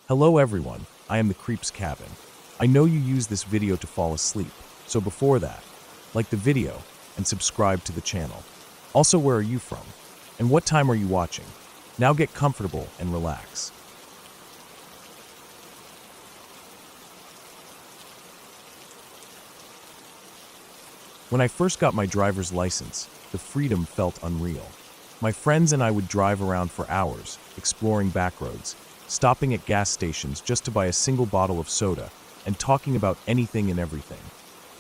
Hello everyone, I am the Creep's Cabin. I know you use this video to fall asleep, so before that, like the video and subscribe to the channel. Also, where are you from? And what time are you watching? Now get comfortable and relax. When I first got my driver's license, the freedom felt unreal. My friends and I would drive around for hours, exploring back roads, stopping at gas stations just to buy a single bottle of soda, and talking about anything and everything.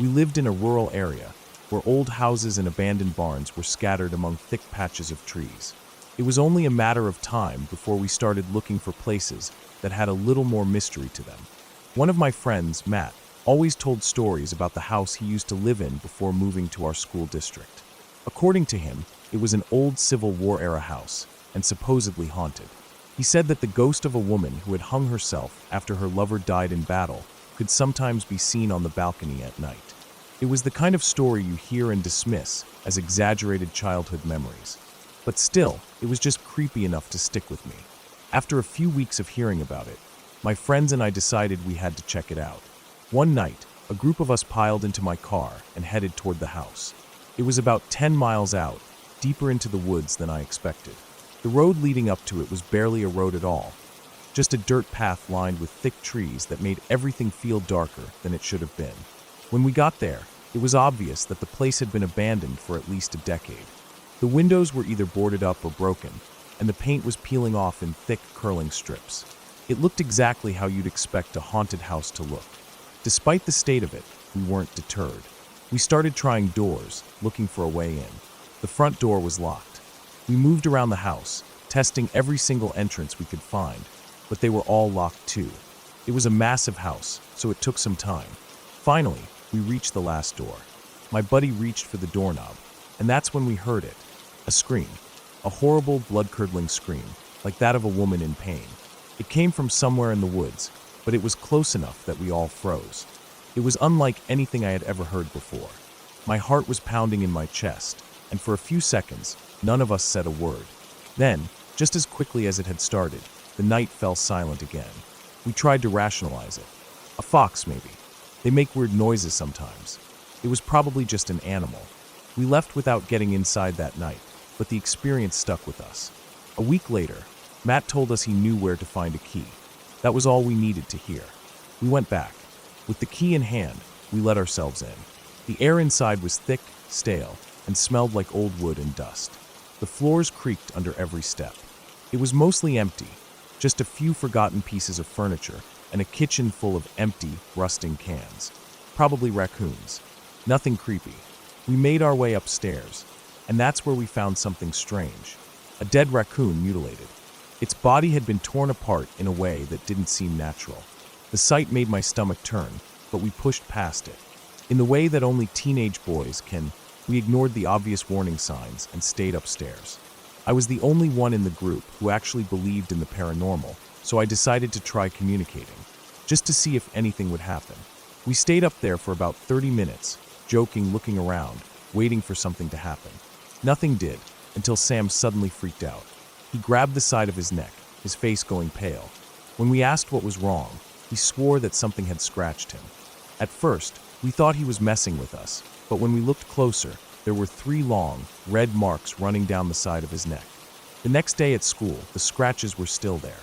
We lived in a rural area, where old houses and abandoned barns were scattered among thick patches of trees. It was only a matter of time before we started looking for places that had a little more mystery to them. One of my friends, Matt, always told stories about the house he used to live in before moving to our school district. According to him, it was an old Civil War-era house, and supposedly haunted. He said that the ghost of a woman who had hung herself after her lover died in battle could sometimes be seen on the balcony at night. It was the kind of story you hear and dismiss as exaggerated childhood memories. But still, it was just creepy enough to stick with me. After a few weeks of hearing about it, my friends and I decided we had to check it out. One night, a group of us piled into my car and headed toward the house. It was about 10 miles out, deeper into the woods than I expected. The road leading up to it was barely a road at all, just a dirt path lined with thick trees that made everything feel darker than it should have been. When we got there, it was obvious that the place had been abandoned for at least a decade. The windows were either boarded up or broken, and the paint was peeling off in thick, curling strips. It looked exactly how you'd expect a haunted house to look. Despite the state of it, we weren't deterred. We started trying doors, looking for a way in. The front door was locked. We moved around the house, testing every single entrance we could find, but they were all locked too. It was a massive house, so it took some time. Finally, we reached the last door. My buddy reached for the doorknob, and that's when we heard it. A scream. A horrible, blood-curdling scream, like that of a woman in pain. It came from somewhere in the woods, but it was close enough that we all froze. It was unlike anything I had ever heard before. My heart was pounding in my chest, and for a few seconds, none of us said a word. Then, just as quickly as it had started, the night fell silent again. We tried to rationalize it. A fox, maybe. They make weird noises sometimes. It was probably just an animal. We left without getting inside that night, but the experience stuck with us. A week later, Matt told us he knew where to find a key. That was all we needed to hear. We went back. With the key in hand, we let ourselves in. The air inside was thick, stale, and smelled like old wood and dust. The floors creaked under every step. It was mostly empty, just a few forgotten pieces of furniture and a kitchen full of empty, rusting cans. Probably raccoons. Nothing creepy. We made our way upstairs, and that's where we found something strange. A dead raccoon mutilated. Its body had been torn apart in a way that didn't seem natural. The sight made my stomach turn, but we pushed past it. In the way that only teenage boys can, we ignored the obvious warning signs and stayed upstairs. I was the only one in the group who actually believed in the paranormal, so I decided to try communicating, just to see if anything would happen. We stayed up there for about 30 minutes, joking, looking around, waiting for something to happen. Nothing did, until Sam suddenly freaked out. He grabbed the side of his neck, his face going pale. When we asked what was wrong, he swore that something had scratched him. At first, we thought he was messing with us, but when we looked closer, there were 3 long, red marks running down the side of his neck. The next day at school, the scratches were still there.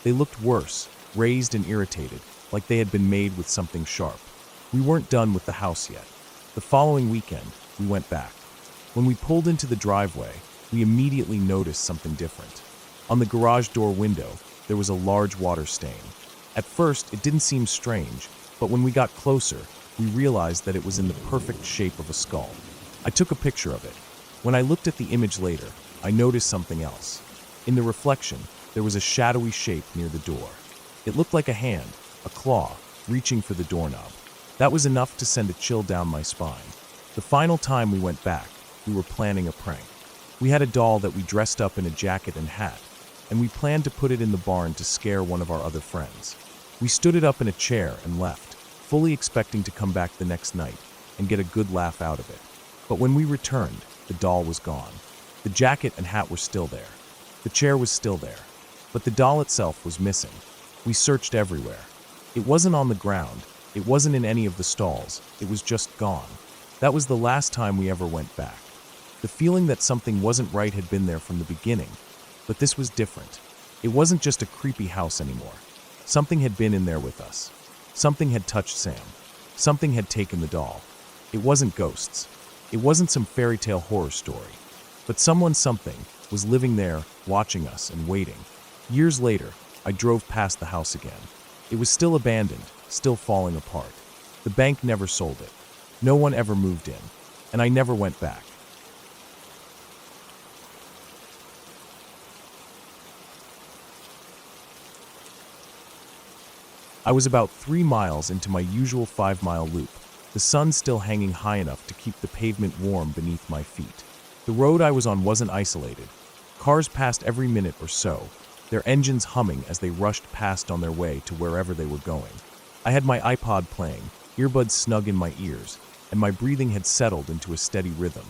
They looked worse, raised and irritated, like they had been made with something sharp. We weren't done with the house yet. The following weekend, we went back. When we pulled into the driveway, we immediately noticed something different. On the garage door window, there was a large water stain. At first, it didn't seem strange, but when we got closer, we realized that it was in the perfect shape of a skull. I took a picture of it. When I looked at the image later, I noticed something else. In the reflection, there was a shadowy shape near the door. It looked like a hand, a claw, reaching for the doorknob. That was enough to send a chill down my spine. The final time we went back, we were planning a prank. We had a doll that we dressed up in a jacket and hat, and we planned to put it in the barn to scare one of our other friends. We stood it up in a chair and left, fully expecting to come back the next night and get a good laugh out of it. But when we returned, the doll was gone. The jacket and hat were still there. The chair was still there, but the doll itself was missing. We searched everywhere. It wasn't on the ground. It wasn't in any of the stalls. It was just gone. That was the last time we ever went back. The feeling that something wasn't right had been there from the beginning, but this was different. It wasn't just a creepy house anymore. Something had been in there with us. Something had touched Sam. Something had taken the doll. It wasn't ghosts. It wasn't some fairy tale horror story. But something was living there, watching us and waiting. Years later, I drove past the house again. It was still abandoned, still falling apart. The bank never sold it. No one ever moved in, and I never went back. I was about 3 miles into my usual 5-mile loop, the sun still hanging high enough to keep the pavement warm beneath my feet. The road I was on wasn't isolated. Cars passed every minute or so, their engines humming as they rushed past on their way to wherever they were going. I had my iPod playing, earbuds snug in my ears, and my breathing had settled into a steady rhythm.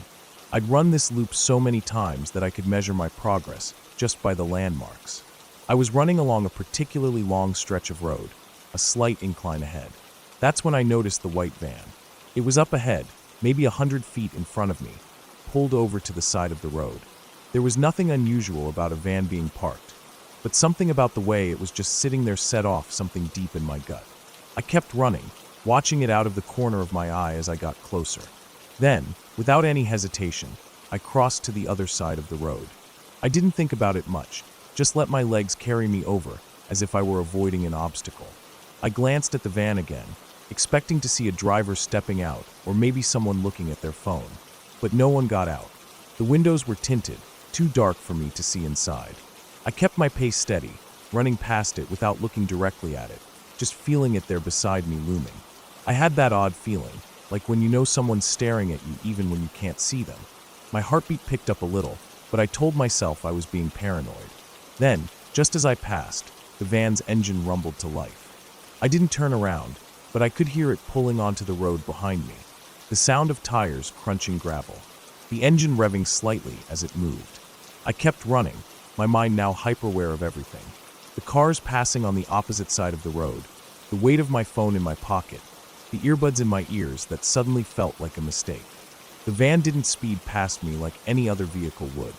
I'd run this loop so many times that I could measure my progress just by the landmarks. I was running along a particularly long stretch of road, a slight incline ahead. That's when I noticed the white van. It was up ahead, maybe 100 feet in front of me, pulled over to the side of the road. There was nothing unusual about a van being parked, but something about the way it was just sitting there set off something deep in my gut. I kept running, watching it out of the corner of my eye as I got closer. Then, without any hesitation, I crossed to the other side of the road. I didn't think about it much, just let my legs carry me over as if I were avoiding an obstacle. I glanced at the van again, expecting to see a driver stepping out or maybe someone looking at their phone. But no one got out. The windows were tinted, too dark for me to see inside. I kept my pace steady, running past it without looking directly at it, just feeling it there beside me looming. I had that odd feeling, like when you know someone's staring at you even when you can't see them. My heartbeat picked up a little, but I told myself I was being paranoid. Then, just as I passed, the van's engine rumbled to life. I didn't turn around, but I could hear it pulling onto the road behind me. The sound of tires crunching gravel, the engine revving slightly as it moved. I kept running, my mind now hyper-aware of everything. The cars passing on the opposite side of the road, the weight of my phone in my pocket, the earbuds in my ears that suddenly felt like a mistake. The van didn't speed past me like any other vehicle would.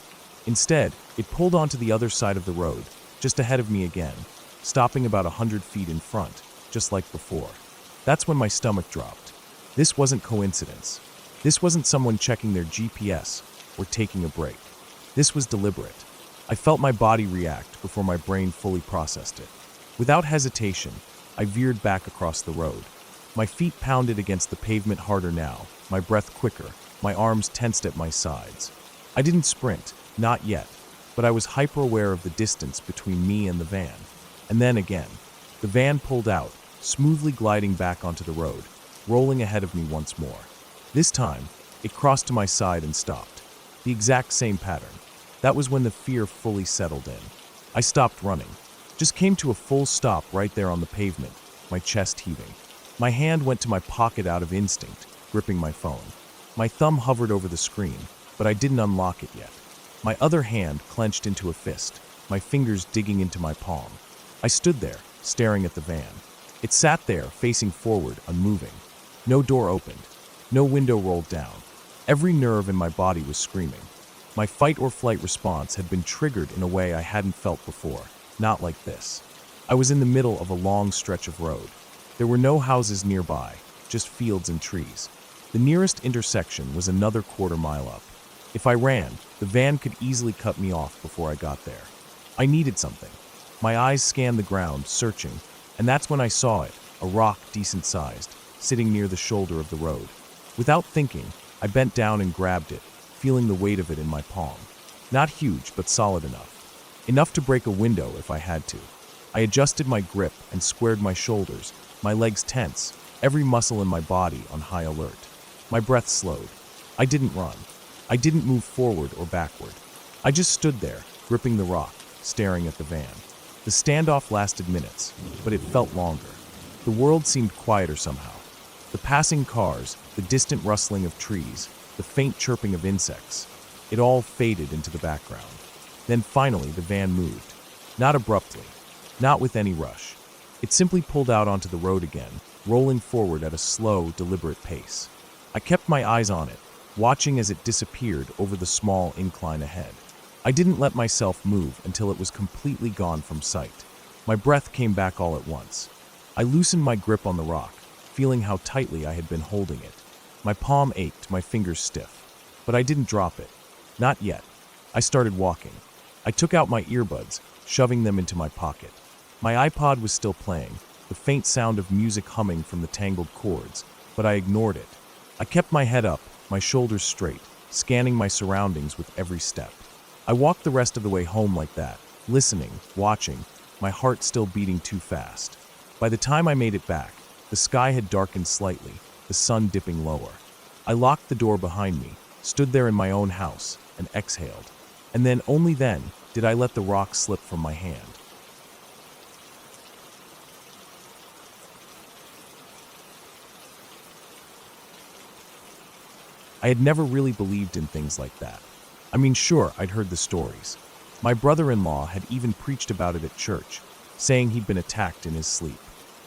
Instead, it pulled onto the other side of the road, just ahead of me again, stopping about 100 feet in front, just like before. That's when my stomach dropped. This wasn't coincidence. This wasn't someone checking their GPS or taking a break. This was deliberate. I felt my body react before my brain fully processed it. Without hesitation, I veered back across the road. My feet pounded against the pavement harder now, my breath quicker, my arms tensed at my sides. I didn't sprint, not yet, but I was hyper-aware of the distance between me and the van. And then again, the van pulled out, smoothly gliding back onto the road, rolling ahead of me once more. This time, it crossed to my side and stopped. The exact same pattern. That was when the fear fully settled in. I stopped running, just came to a full stop right there on the pavement, my chest heaving. My hand went to my pocket out of instinct, gripping my phone. My thumb hovered over the screen, but I didn't unlock it yet. My other hand clenched into a fist, my fingers digging into my palm. I stood there, staring at the van. It sat there, facing forward, unmoving. No door opened. No window rolled down. Every nerve in my body was screaming. My fight or flight response had been triggered in a way I hadn't felt before. Not like this. I was in the middle of a long stretch of road. There were no houses nearby, just fields and trees. The nearest intersection was another quarter-mile up. If I ran, the van could easily cut me off before I got there. I needed something. My eyes scanned the ground, searching, and that's when I saw it, a rock decent-sized, sitting near the shoulder of the road. Without thinking, I bent down and grabbed it, feeling the weight of it in my palm. Not huge, but solid enough. Enough to break a window if I had to. I adjusted my grip and squared my shoulders, my legs tense, every muscle in my body on high alert. My breath slowed. I didn't run. I didn't move forward or backward. I just stood there, gripping the rock, staring at the van. The standoff lasted minutes, but it felt longer. The world seemed quieter somehow. The passing cars, the distant rustling of trees, the faint chirping of insects, it all faded into the background. Then finally the van moved. Not abruptly, not with any rush, It simply pulled out onto the road again, rolling forward at a slow, deliberate pace. I kept my eyes on it, watching as it disappeared over the small incline ahead. I didn't let myself move until it was completely gone from sight. My breath came back all at once. I loosened my grip on the rock, feeling how tightly I had been holding it. My palm ached, my fingers stiff. But I didn't drop it. Not yet. I started walking. I took out my earbuds, shoving them into my pocket. My iPod was still playing, the faint sound of music humming from the tangled chords, but I ignored it. I kept my head up, my shoulders straight, scanning my surroundings with every step. I walked the rest of the way home like that, listening, watching, my heart still beating too fast. By the time I made it back, the sky had darkened slightly, the sun dipping lower. I locked the door behind me, stood there in my own house, and exhaled. And then, only then, did I let the rock slip from my hand. I had never really believed in things like that. I mean, sure, I'd heard the stories. My brother-in-law had even preached about it at church, saying he'd been attacked in his sleep.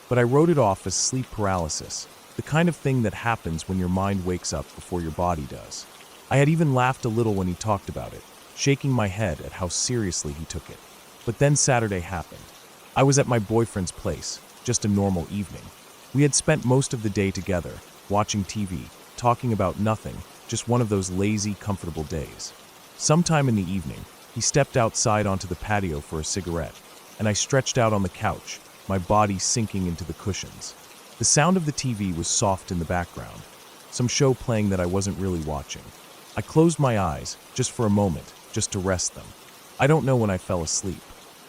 But I wrote it off as sleep paralysis, the kind of thing that happens when your mind wakes up before your body does. I had even laughed a little when he talked about it, shaking my head at how seriously he took it. But then Saturday happened. I was at my boyfriend's place, just a normal evening. We had spent most of the day together, watching TV, talking about nothing, just one of those lazy, comfortable days. Sometime in the evening, he stepped outside onto the patio for a cigarette, and I stretched out on the couch, my body sinking into the cushions. The sound of the TV was soft in the background, some show playing that I wasn't really watching. I closed my eyes, just for a moment, just to rest them. I don't know when I fell asleep.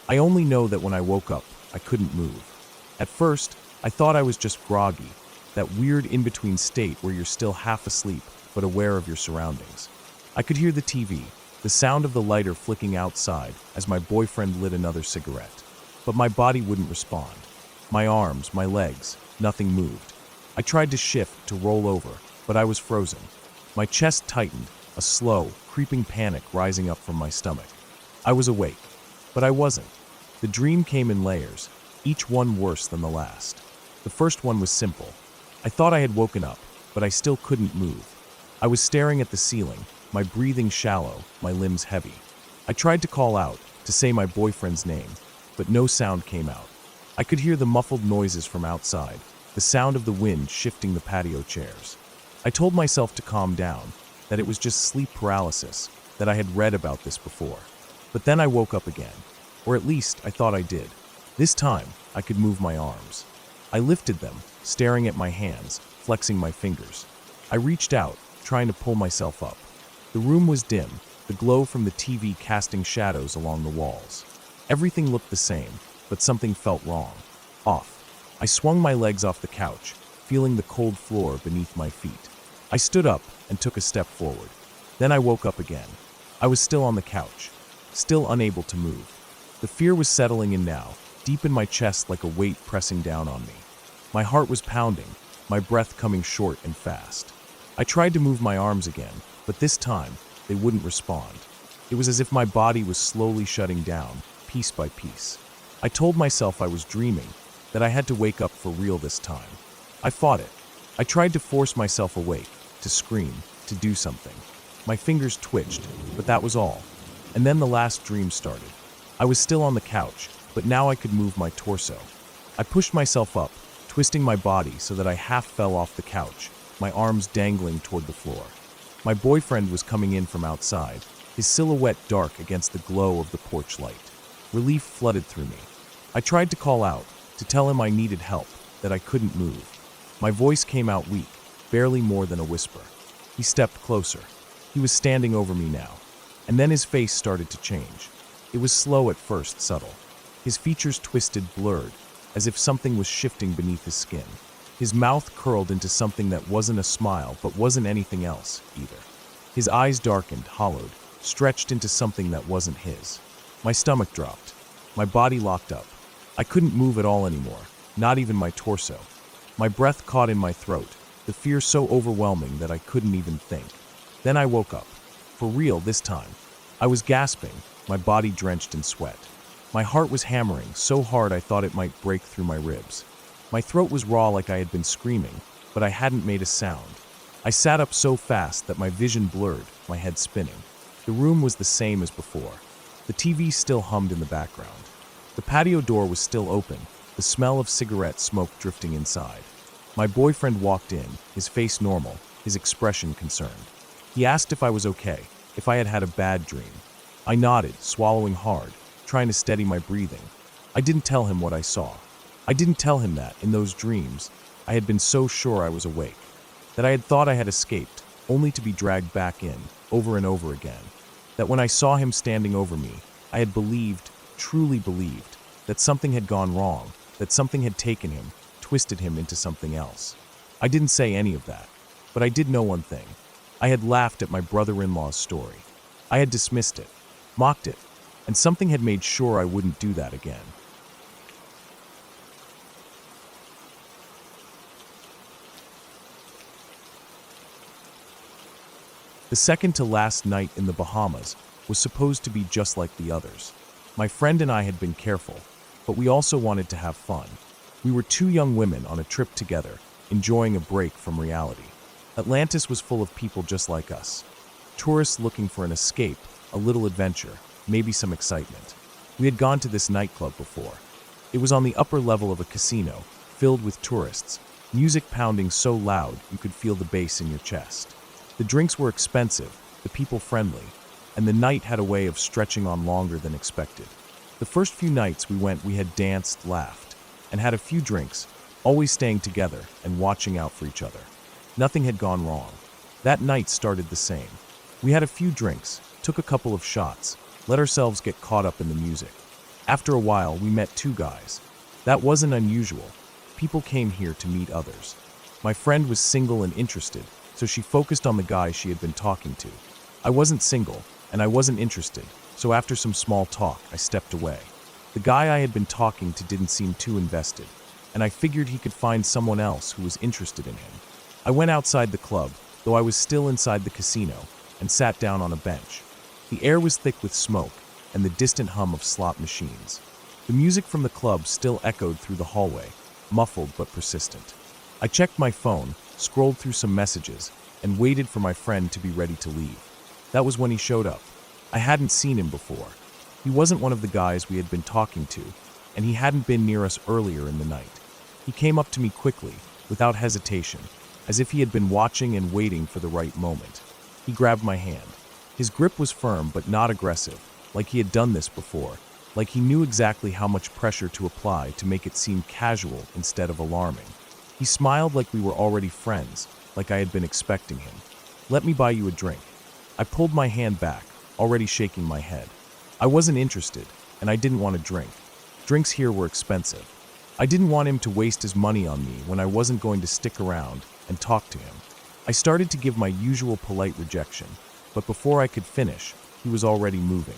I only know that when I woke up, I couldn't move. At first, I thought I was just groggy, that weird in-between state where you're still half asleep but aware of your surroundings. I could hear the TV, the sound of the lighter flicking outside as my boyfriend lit another cigarette. But my body wouldn't respond. My arms, my legs, nothing moved. I tried to shift, to roll over, but I was frozen. My chest tightened, a slow, creeping panic rising up from my stomach. I was awake, but I wasn't. The dream came in layers, each one worse than the last. The first one was simple. I thought I had woken up, but I still couldn't move. I was staring at the ceiling, my breathing shallow, my limbs heavy. I tried to call out, to say my boyfriend's name, but no sound came out. I could hear the muffled noises from outside, the sound of the wind shifting the patio chairs. I told myself to calm down, that it was just sleep paralysis, that I had read about this before. But then I woke up again, or at least I thought I did. This time, I could move my arms. I lifted them, staring at my hands, flexing my fingers. I reached out, trying to pull myself up. The room was dim, the glow from the TV casting shadows along the walls. Everything looked the same, but something felt wrong. Off. I swung my legs off the couch, feeling the cold floor beneath my feet. I stood up and took a step forward. Then I woke up again. I was still on the couch, still unable to move. The fear was settling in now, deep in my chest like a weight pressing down on me. My heart was pounding, my breath coming short and fast. I tried to move my arms again, but this time, they wouldn't respond. It was as if my body was slowly shutting down, piece by piece. I told myself I was dreaming, that I had to wake up for real this time. I fought it. I tried to force myself awake, to scream, to do something. My fingers twitched, but that was all. And then the last dream started. I was still on the couch, but now I could move my torso. I pushed myself up, twisting my body so that I half fell off the couch, my arms dangling toward the floor. My boyfriend was coming in from outside, his silhouette dark against the glow of the porch light. Relief flooded through me. I tried to call out, to tell him I needed help, that I couldn't move. My voice came out weak, barely more than a whisper. He stepped closer. He was standing over me now. And then his face started to change. It was slow at first, subtle. His features twisted, blurred, as if something was shifting beneath his skin. His mouth curled into something that wasn't a smile, but wasn't anything else, either. His eyes darkened, hollowed, stretched into something that wasn't his. My stomach dropped. My body locked up. I couldn't move at all anymore, not even my torso. My breath caught in my throat, the fear so overwhelming that I couldn't even think. Then I woke up. For real this time. I was gasping, my body drenched in sweat. My heart was hammering so hard I thought it might break through my ribs. My throat was raw like I had been screaming, but I hadn't made a sound. I sat up so fast that my vision blurred, my head spinning. The room was the same as before. The TV still hummed in the background. The patio door was still open, the smell of cigarette smoke drifting inside. My boyfriend walked in, his face normal, his expression concerned. He asked if I was okay, if I had had a bad dream. I nodded, swallowing hard, trying to steady my breathing. I didn't tell him what I saw. I didn't tell him that, in those dreams, I had been so sure I was awake, that I had thought I had escaped, only to be dragged back in, over and over again. That when I saw him standing over me, I had believed, truly believed, that something had gone wrong, that something had taken him, twisted him into something else. I didn't say any of that, but I did know one thing. I had laughed at my brother-in-law's story. I had dismissed it, mocked it, and something had made sure I wouldn't do that again. The second to last night in the Bahamas was supposed to be just like the others. My friend and I had been careful, but we also wanted to have fun. We were two young women on a trip together, enjoying a break from reality. Atlantis was full of people just like us. Tourists looking for an escape, a little adventure, maybe some excitement. We had gone to this nightclub before. It was on the upper level of a casino, filled with tourists, music pounding so loud you could feel the bass in your chest. The drinks were expensive, the people friendly, and the night had a way of stretching on longer than expected. The first few nights we had danced, laughed, and had a few drinks, always staying together and watching out for each other. Nothing had gone wrong. That night started the same. We had a few drinks, took a couple of shots, let ourselves get caught up in the music. After a while, we met two guys. That wasn't unusual. People came here to meet others. My friend was single and interested, so she focused on the guy she had been talking to. I wasn't single, and I wasn't interested, so after some small talk, I stepped away. The guy I had been talking to didn't seem too invested, and I figured he could find someone else who was interested in him. I went outside the club, though I was still inside the casino, and sat down on a bench. The air was thick with smoke, and the distant hum of slot machines. The music from the club still echoed through the hallway, muffled but persistent. I checked my phone, scrolled through some messages, and waited for my friend to be ready to leave. That was when he showed up. I hadn't seen him before. He wasn't one of the guys we had been talking to, and he hadn't been near us earlier in the night. He came up to me quickly, without hesitation, as if he had been watching and waiting for the right moment. He grabbed my hand. His grip was firm but not aggressive, like he had done this before, like he knew exactly how much pressure to apply to make it seem casual instead of alarming. He smiled like we were already friends, like I had been expecting him. "Let me buy you a drink." I pulled my hand back, already shaking my head. I wasn't interested, and I didn't want a drink. Drinks here were expensive. I didn't want him to waste his money on me when I wasn't going to stick around and talk to him. I started to give my usual polite rejection, but before I could finish, he was already moving.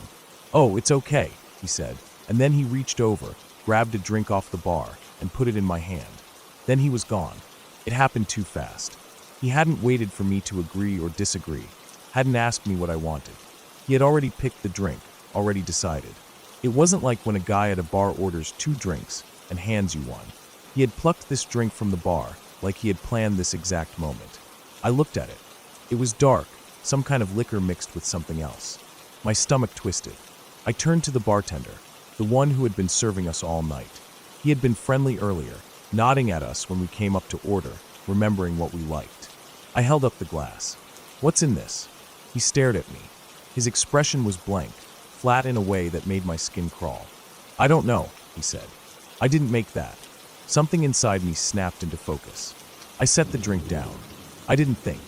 "Oh, it's okay," he said, and then he reached over, grabbed a drink off the bar, and put it in my hand. Then he was gone. It happened too fast. He hadn't waited for me to agree or disagree, hadn't asked me what I wanted. He had already picked the drink, already decided. It wasn't like when a guy at a bar orders 2 drinks and hands you one. He had plucked this drink from the bar, like he had planned this exact moment. I looked at it. It was dark, some kind of liquor mixed with something else. My stomach twisted. I turned to the bartender, the one who had been serving us all night. He had been friendly earlier, nodding at us when we came up to order, remembering what we liked. I held up the glass. "What's in this?" He stared at me. His expression was blank, flat in a way that made my skin crawl. "I don't know," he said. "I didn't make that." Something inside me snapped into focus. I set the drink down. I didn't think.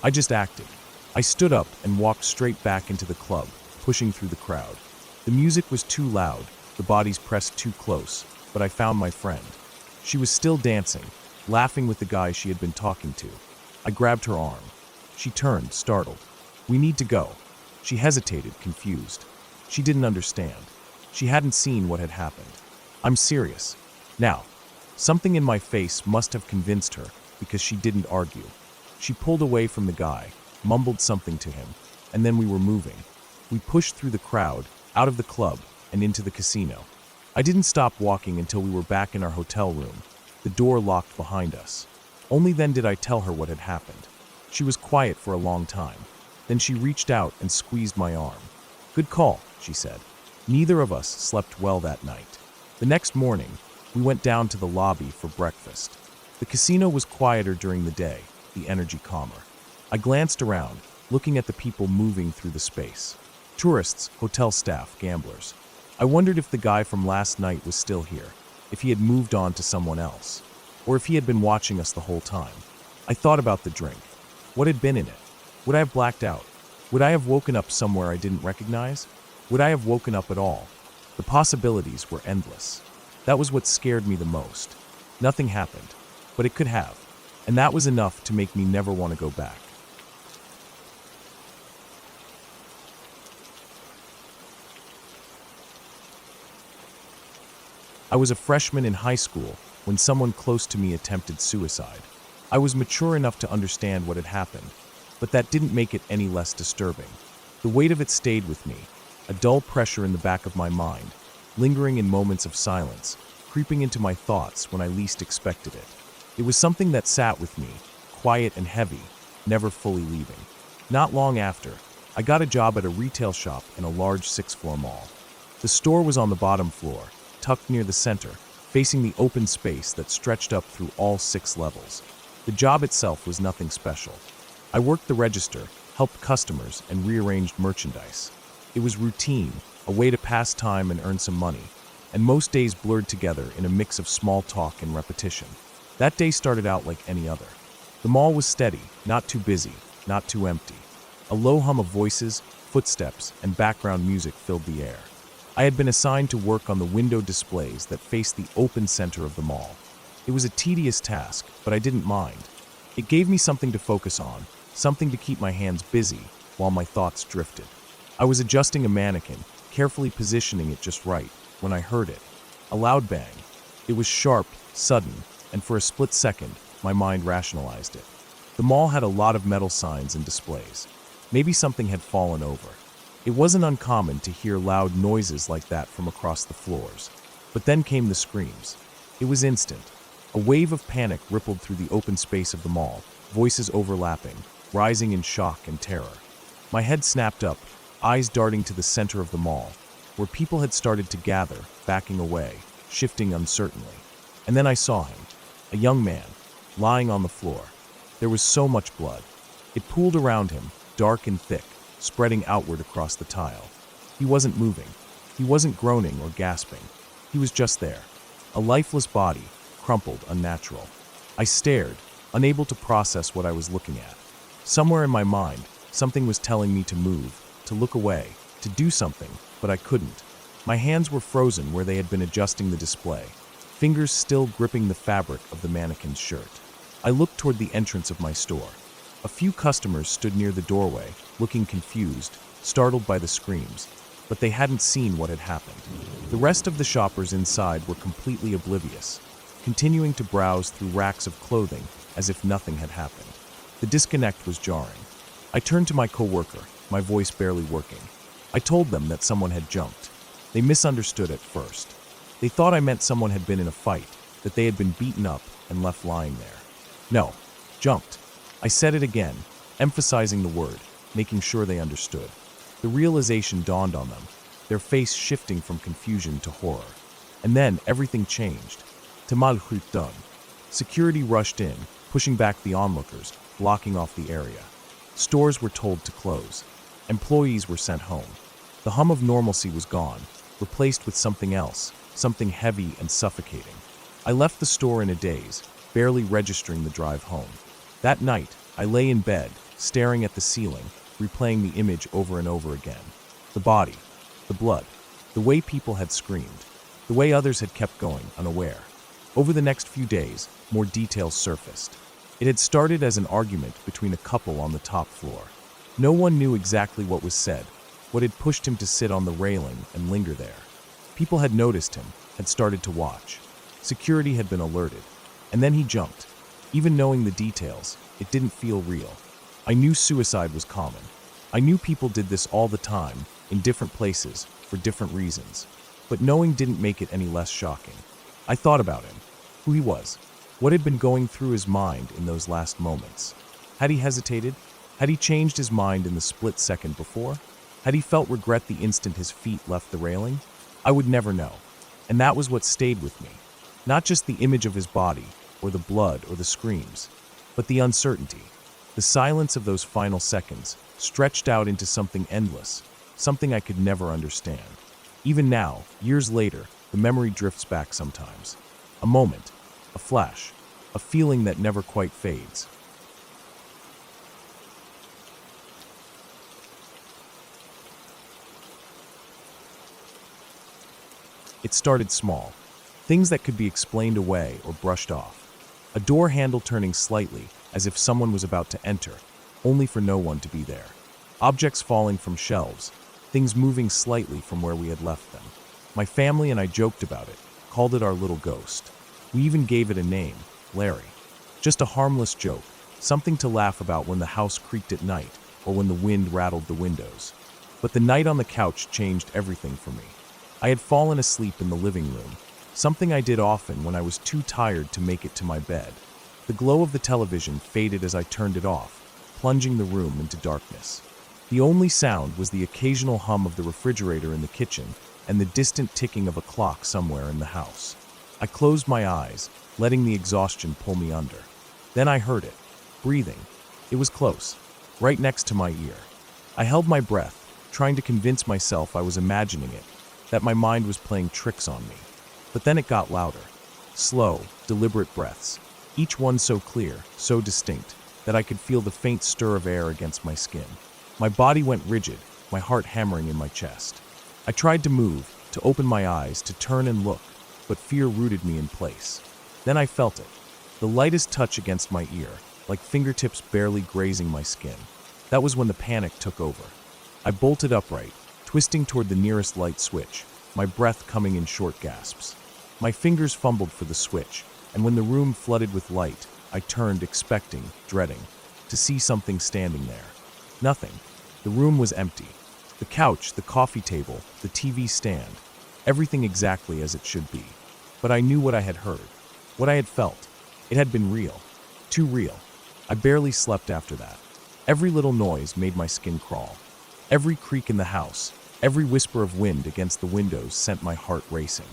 I just acted. I stood up and walked straight back into the club, pushing through the crowd. The music was too loud, the bodies pressed too close, but I found my friend. She was still dancing, laughing with the guy she had been talking to. I grabbed her arm. She turned, startled. "We need to go." She hesitated, confused. She didn't understand. She hadn't seen what had happened. "I'm serious. Now." Something in my face must have convinced her, because she didn't argue. She pulled away from the guy, mumbled something to him, and then we were moving. We pushed through the crowd, out of the club, and into the casino. I didn't stop walking until we were back in our hotel room, the door locked behind us. Only then did I tell her what had happened. She was quiet for a long time. Then she reached out and squeezed my arm. "Good call," she said. Neither of us slept well that night. The next morning, we went down to the lobby for breakfast. The casino was quieter during the day, the energy calmer. I glanced around, looking at the people moving through the space. Tourists, hotel staff, gamblers. I wondered if the guy from last night was still here, if he had moved on to someone else, or if he had been watching us the whole time. I thought about the drink. What had been in it? Would I have blacked out? Would I have woken up somewhere I didn't recognize? Would I have woken up at all? The possibilities were endless. That was what scared me the most. Nothing happened, but it could have, and that was enough to make me never want to go back. I was a freshman in high school when someone close to me attempted suicide. I was mature enough to understand what had happened, but that didn't make it any less disturbing. The weight of it stayed with me, a dull pressure in the back of my mind, lingering in moments of silence, creeping into my thoughts when I least expected it. It was something that sat with me, quiet and heavy, never fully leaving. Not long after, I got a job at a retail shop in a large sixth-floor mall. The store was on the bottom floor, tucked near the center, facing the open space that stretched up through all 6 levels. The job itself was nothing special. I worked the register, helped customers, and rearranged merchandise. It was routine, a way to pass time and earn some money, and most days blurred together in a mix of small talk and repetition. That day started out like any other. The mall was steady, not too busy, not too empty. A low hum of voices, footsteps, and background music filled the air. I had been assigned to work on the window displays that faced the open center of the mall. It was a tedious task, but I didn't mind. It gave me something to focus on, something to keep my hands busy while my thoughts drifted. I was adjusting a mannequin, carefully positioning it just right, when I heard it. A loud bang. It was sharp, sudden, and for a split second, my mind rationalized it. The mall had a lot of metal signs and displays. Maybe something had fallen over. It wasn't uncommon to hear loud noises like that from across the floors. But then came the screams. It was instant. A wave of panic rippled through the open space of the mall, voices overlapping, rising in shock and terror. My head snapped up, eyes darting to the center of the mall, where people had started to gather, backing away, shifting uncertainly. And then I saw him, a young man, lying on the floor. There was so much blood. It pooled around him, dark and thick, spreading outward across the tile. He wasn't moving. He wasn't groaning or gasping. He was just there, a lifeless body, crumpled, unnatural. I stared, unable to process what I was looking at. Somewhere in my mind, something was telling me to move, to look away, to do something, but I couldn't. My hands were frozen where they had been adjusting the display, fingers still gripping the fabric of the mannequin's shirt. I looked toward the entrance of my store. A few customers stood near the doorway, looking confused, startled by the screams, but they hadn't seen what had happened. The rest of the shoppers inside were completely oblivious, continuing to browse through racks of clothing as if nothing had happened. The disconnect was jarring. I turned to my coworker, my voice barely working. I told them that someone had jumped. They misunderstood at first. They thought I meant someone had been in a fight, that they had been beaten up and left lying there. No, jumped. I said it again, emphasizing the word, making sure they understood. The realization dawned on them, their face shifting from confusion to horror. And then everything changed. Tamalhutun. Security rushed in, pushing back the onlookers, blocking off the area. Stores were told to close. Employees were sent home. The hum of normalcy was gone, replaced with something else, something heavy and suffocating. I left the store in a daze, barely registering the drive home. That night, I lay in bed, staring at the ceiling, replaying the image over and over again. The body, the blood, the way people had screamed, the way others had kept going, unaware. Over the next few days, more details surfaced. It had started as an argument between a couple on the top floor. No one knew exactly what was said, what had pushed him to sit on the railing and linger there. People had noticed him, had started to watch. Security had been alerted. And then he jumped. Even knowing the details, it didn't feel real. I knew suicide was common. I knew people did this all the time, in different places, for different reasons. but knowing didn't make it any less shocking. I thought about him, who he was, what had been going through his mind in those last moments. Had he hesitated? Had he changed his mind in the split second before? Had he felt regret the instant his feet left the railing? I would never know. And that was what stayed with me. Not just the image of his body, or the blood, or the screams, but the uncertainty. The silence of those final seconds stretched out into something endless, something I could never understand. Even now, years later, the memory drifts back sometimes. A moment, a flash, a feeling that never quite fades. It started small, things that could be explained away or brushed off. A door handle turning slightly, as if someone was about to enter, only for no one to be there. Objects falling from shelves, things moving slightly from where we had left them. My family and I joked about it, called it our little ghost. We even gave it a name, Larry. Just a harmless joke, something to laugh about when the house creaked at night or when the wind rattled the windows. But the night on the couch changed everything for me. I had fallen asleep in the living room, something I did often when I was too tired to make it to my bed. The glow of the television faded as I turned it off, plunging the room into darkness. The only sound was the occasional hum of the refrigerator in the kitchen and the distant ticking of a clock somewhere in the house. I closed my eyes, letting the exhaustion pull me under. Then I heard it, breathing. It was close, right next to my ear. I held my breath, trying to convince myself I was imagining it, that my mind was playing tricks on me. But then it got louder. Slow, deliberate breaths, each one so clear, so distinct, that I could feel the faint stir of air against my skin. My body went rigid, my heart hammering in my chest. I tried to move, to open my eyes, to turn and look, but fear rooted me in place. Then I felt it, the lightest touch against my ear, like fingertips barely grazing my skin. That was when the panic took over. I bolted upright, twisting toward the nearest light switch, my breath coming in short gasps. My fingers fumbled for the switch, and when the room flooded with light, I turned, expecting, dreading, to see something standing there. Nothing. The room was empty. The couch, the coffee table, the TV stand, everything exactly as it should be. But I knew what I had heard, what I had felt. It had been real. Too real. I barely slept after that. Every little noise made my skin crawl. Every creak in the house, every whisper of wind against the windows sent my heart racing.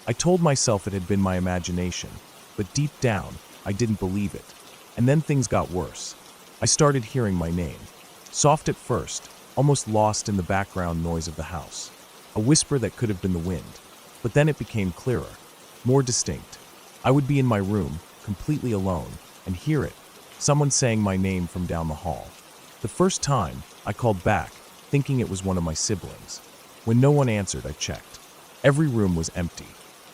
I told myself it had been my imagination, but deep down, I didn't believe it. And then things got worse. I started hearing my name. Soft at first, almost lost in the background noise of the house. A whisper that could have been the wind. But then it became clearer, more distinct. I would be in my room, completely alone, and hear it, someone saying my name from down the hall. The first time, I called back, thinking it was one of my siblings. When no one answered, I checked. Every room was empty.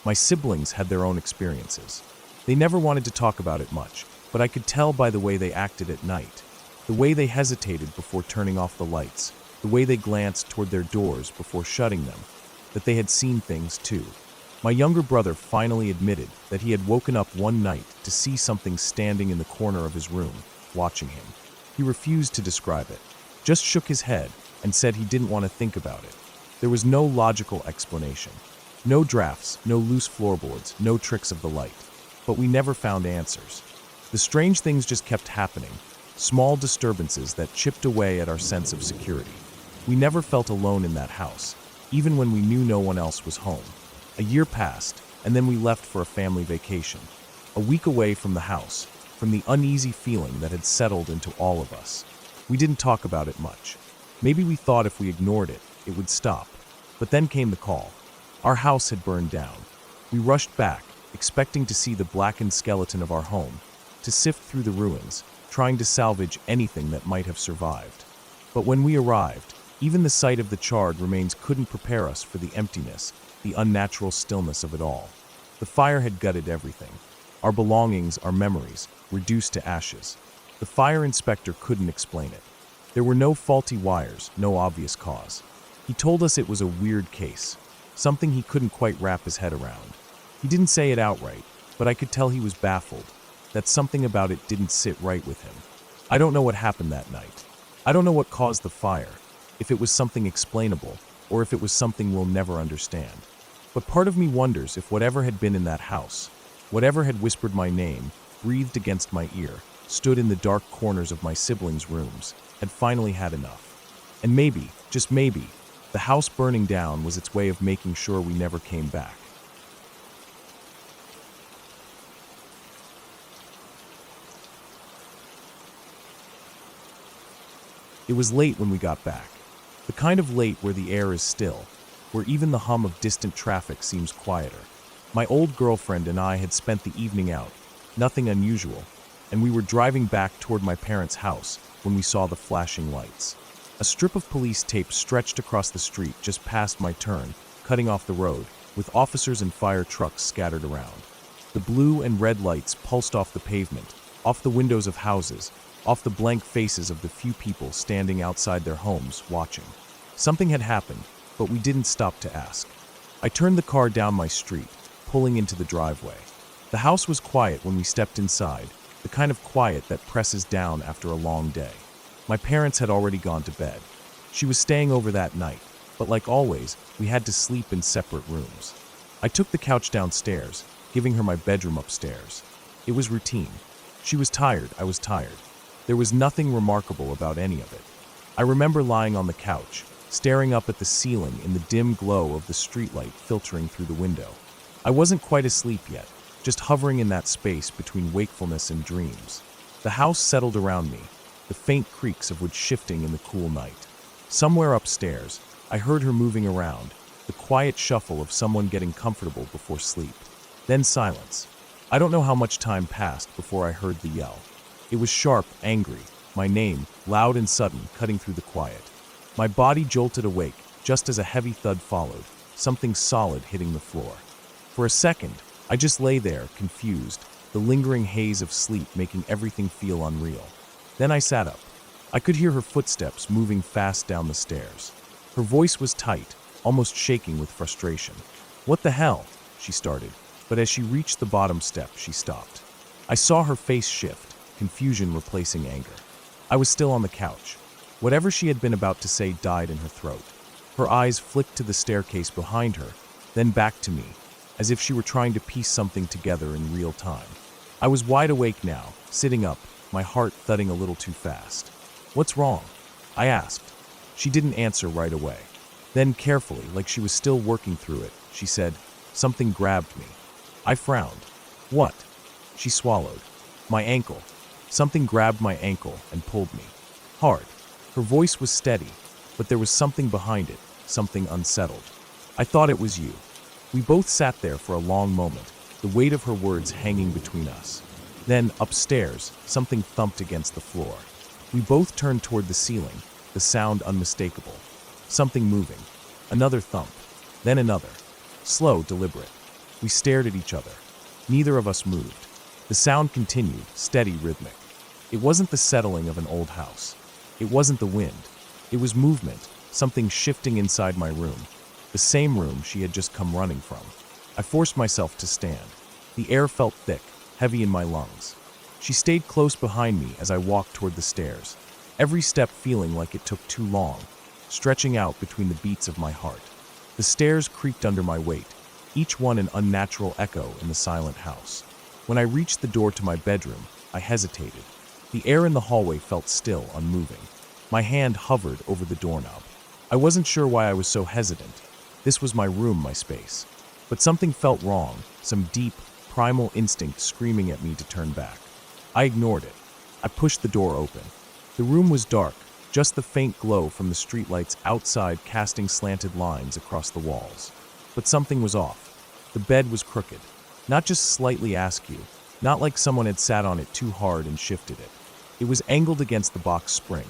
My siblings had their own experiences. They never wanted to talk about it much, but I could tell by the way they acted at night, the way they hesitated before turning off the lights, the way they glanced toward their doors before shutting them, that they had seen things too. My younger brother finally admitted that he had woken up one night to see something standing in the corner of his room, watching him. He refused to describe it, just shook his head and said he didn't want to think about it. There was no logical explanation. No drafts, no loose floorboards, no tricks of the light. But we never found answers. The strange things just kept happening, small disturbances that chipped away at our sense of security. We never felt alone in that house, even when we knew no one else was home. A year passed, and then we left for a family vacation. A week away from the house, from the uneasy feeling that had settled into all of us. We didn't talk about it much. Maybe we thought if we ignored it, it would stop. But then came the call. Our house had burned down. We rushed back, expecting to see the blackened skeleton of our home, to sift through the ruins, trying to salvage anything that might have survived. But when we arrived, even the sight of the charred remains couldn't prepare us for the emptiness, the unnatural stillness of it all. The fire had gutted everything. Our belongings, our memories, reduced to ashes. The fire inspector couldn't explain it. There were no faulty wires, no obvious cause. He told us it was a weird case, something he couldn't quite wrap his head around. He didn't say it outright, but I could tell he was baffled, that something about it didn't sit right with him. I don't know what happened that night. I don't know what caused the fire, if it was something explainable, or if it was something we'll never understand. But part of me wonders if whatever had been in that house, whatever had whispered my name, breathed against my ear, stood in the dark corners of my siblings' rooms, had finally had enough. And maybe, just maybe, the house burning down was its way of making sure we never came back. It was late when we got back. The kind of late where the air is still, where even the hum of distant traffic seems quieter. My old girlfriend and I had spent the evening out, nothing unusual, and we were driving back toward my parents' house when we saw the flashing lights. A strip of police tape stretched across the street just past my turn, cutting off the road, with officers and fire trucks scattered around. The blue and red lights pulsed off the pavement, off the windows of houses, off the blank faces of the few people standing outside their homes watching. Something had happened, but we didn't stop to ask. I turned the car down my street, pulling into the driveway. The house was quiet when we stepped inside, the kind of quiet that presses down after a long day. My parents had already gone to bed. She was staying over that night, but like always, we had to sleep in separate rooms. I took the couch downstairs, giving her my bedroom upstairs. It was routine. She was tired, I was tired. There was nothing remarkable about any of it. I remember lying on the couch, staring up at the ceiling in the dim glow of the streetlight filtering through the window. I wasn't quite asleep yet, just hovering in that space between wakefulness and dreams. The house settled around me, the faint creaks of wood shifting in the cool night. Somewhere upstairs, I heard her moving around, the quiet shuffle of someone getting comfortable before sleep. Then silence. I don't know how much time passed before I heard the yell. It was sharp, angry, my name, loud and sudden, cutting through the quiet. My body jolted awake, just as a heavy thud followed, something solid hitting the floor. For a second, I just lay there, confused, the lingering haze of sleep making everything feel unreal. Then I sat up. I could hear her footsteps moving fast down the stairs. Her voice was tight, almost shaking with frustration. "What the hell?" she started, but as she reached the bottom step, she stopped. I saw her face shift, confusion replacing anger. I was still on the couch. Whatever she had been about to say died in her throat. Her eyes flicked to the staircase behind her, then back to me, as if she were trying to piece something together in real time. I was wide awake now, sitting up, my heart thudding a little too fast. "What's wrong?" I asked. She didn't answer right away. Then carefully, like she was still working through it, she said, "Something grabbed me." I frowned. "What?" She swallowed. "My ankle. Something grabbed my ankle and pulled me. Hard." Her voice was steady, but there was something behind it, something unsettled. "I thought it was you." We both sat there for a long moment, the weight of her words hanging between us. Then, upstairs, something thumped against the floor. We both turned toward the ceiling, the sound unmistakable. Something moving. Another thump. Then another. Slow, deliberate. We stared at each other. Neither of us moved. The sound continued, steady, rhythmic. It wasn't the settling of an old house. It wasn't the wind. It was movement, something shifting inside my room. The same room she had just come running from. I forced myself to stand. The air felt thick, heavy in my lungs. She stayed close behind me as I walked toward the stairs, every step feeling like it took too long, stretching out between the beats of my heart. The stairs creaked under my weight, each one an unnatural echo in the silent house. When I reached the door to my bedroom, I hesitated. The air in the hallway felt still, unmoving. My hand hovered over the doorknob. I wasn't sure why I was so hesitant. This was my room, my space. But something felt wrong, some deep, primal instinct screaming at me to turn back. I ignored it. I pushed the door open. The room was dark, just the faint glow from the streetlights outside casting slanted lines across the walls. But something was off. The bed was crooked, not just slightly askew, not like someone had sat on it too hard and shifted it. It was angled against the box spring,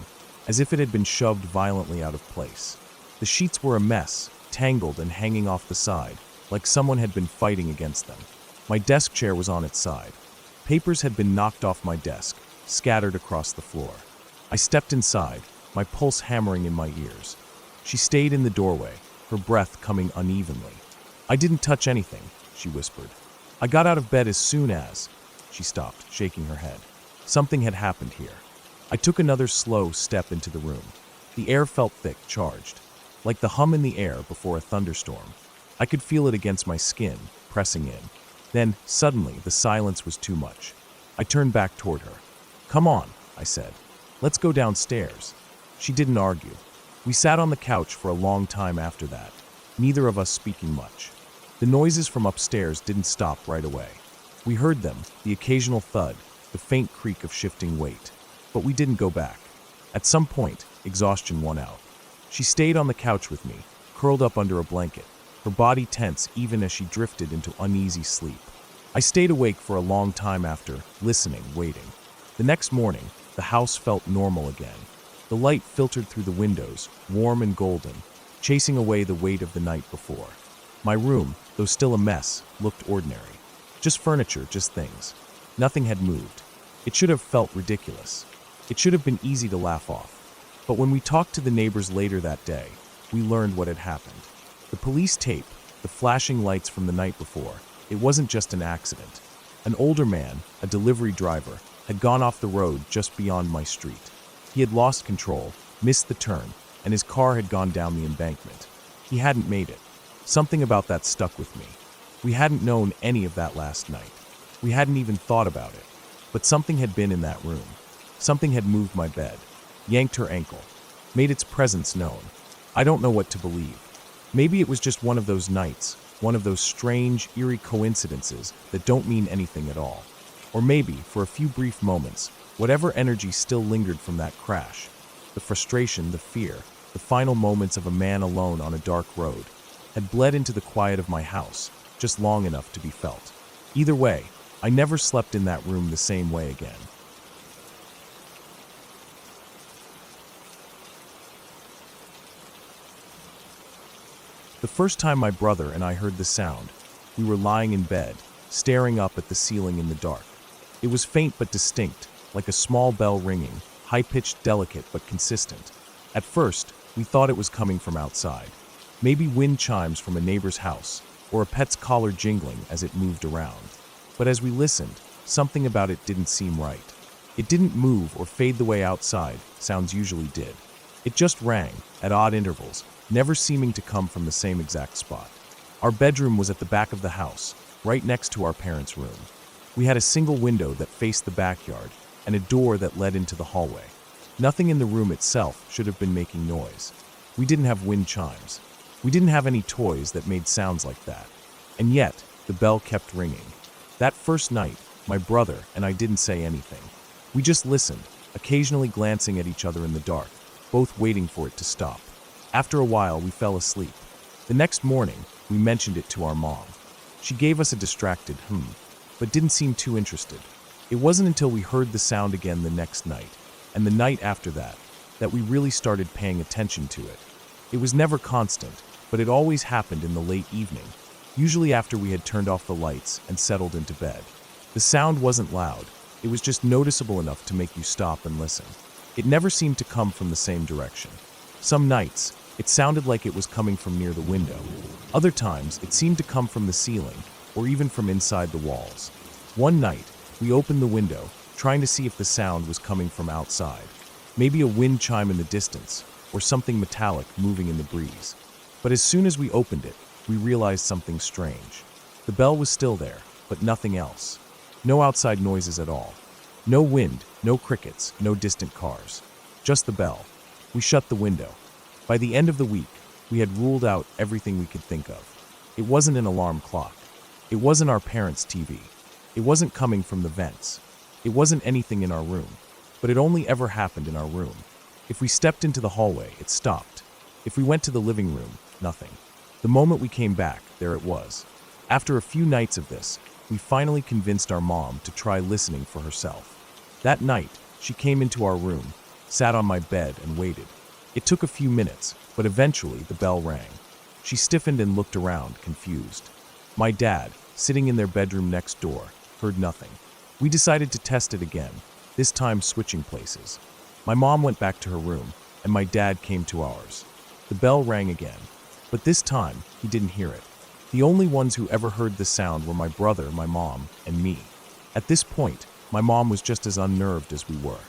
as if it had been shoved violently out of place. The sheets were a mess, tangled and hanging off the side, like someone had been fighting against them. My desk chair was on its side. Papers had been knocked off my desk, scattered across the floor. I stepped inside, my pulse hammering in my ears. She stayed in the doorway, her breath coming unevenly. "I didn't touch anything," she whispered. "I got out of bed as soon as—" She stopped, shaking her head. Something had happened here. I took another slow step into the room. The air felt thick, charged, like the hum in the air before a thunderstorm. I could feel it against my skin, pressing in. Then, suddenly, the silence was too much. I turned back toward her. "Come on," I said. "Let's go downstairs." She didn't argue. We sat on the couch for a long time after that, neither of us speaking much. The noises from upstairs didn't stop right away. We heard them, the occasional thud, the faint creak of shifting weight. But we didn't go back. At some point, exhaustion won out. She stayed on the couch with me, curled up under a blanket, her body tense even as she drifted into uneasy sleep. I stayed awake for a long time after, listening, waiting. The next morning, the house felt normal again. The light filtered through the windows, warm and golden, chasing away the weight of the night before. My room, though still a mess, looked ordinary. Just furniture, just things. Nothing had moved. It should have felt ridiculous. It should have been easy to laugh off. But when we talked to the neighbors later that day, we learned what had happened. The police tape, the flashing lights from the night before, it wasn't just an accident. An older man, a delivery driver, had gone off the road just beyond my street. He had lost control, missed the turn, and his car had gone down the embankment. He hadn't made it. Something about that stuck with me. We hadn't known any of that last night. We hadn't even thought about it. But something had been in that room. Something had moved my bed, yanked her ankle, made its presence known. I don't know what to believe. Maybe it was just one of those nights, one of those strange, eerie coincidences that don't mean anything at all. Or maybe, for a few brief moments, whatever energy still lingered from that crash, the frustration, the fear, the final moments of a man alone on a dark road, had bled into the quiet of my house, just long enough to be felt. Either way, I never slept in that room the same way again. The first time my brother and I heard the sound, we were lying in bed, staring up at the ceiling in the dark. It was faint but distinct, like a small bell ringing, high-pitched, delicate but consistent. At first, we thought it was coming from outside. Maybe wind chimes from a neighbor's house, or a pet's collar jingling as it moved around. But as we listened, something about it didn't seem right. It didn't move or fade the way outside sounds usually did. It just rang, at odd intervals, never seeming to come from the same exact spot. Our bedroom was at the back of the house, right next to our parents' room. We had a single window that faced the backyard and a door that led into the hallway. Nothing in the room itself should have been making noise. We didn't have wind chimes. We didn't have any toys that made sounds like that. And yet, the bell kept ringing. That first night, my brother and I didn't say anything. We just listened, occasionally glancing at each other in the dark, both waiting for it to stop. After a while, we fell asleep. The next morning, we mentioned it to our mom. She gave us a distracted but didn't seem too interested. It wasn't until we heard the sound again the next night, and the night after that we really started paying attention to it. It was never constant, but it always happened in the late evening, usually after we had turned off the lights and settled into bed. The sound wasn't loud, it was just noticeable enough to make you stop and listen. It never seemed to come from the same direction. Some nights, it sounded like it was coming from near the window. Other times, it seemed to come from the ceiling, or even from inside the walls. One night, we opened the window, trying to see if the sound was coming from outside. Maybe a wind chime in the distance, or something metallic moving in the breeze. But as soon as we opened it, we realized something strange. The bell was still there, but nothing else. No outside noises at all. No wind, no crickets, no distant cars. Just the bell. We shut the window. By the end of the week, we had ruled out everything we could think of. It wasn't an alarm clock. It wasn't our parents' TV. It wasn't coming from the vents. It wasn't anything in our room. But it only ever happened in our room. If we stepped into the hallway, it stopped. If we went to the living room, nothing. The moment we came back, there it was. After a few nights of this, we finally convinced our mom to try listening for herself. That night, she came into our room, sat on my bed, and waited. It took a few minutes, but eventually the bell rang. She stiffened and looked around, confused. My dad, sitting in their bedroom next door, heard nothing. We decided to test it again, this time switching places. My mom went back to her room, and my dad came to ours. The bell rang again, but this time he didn't hear it. The only ones who ever heard the sound were my brother, my mom, and me. At this point, my mom was just as unnerved as we were.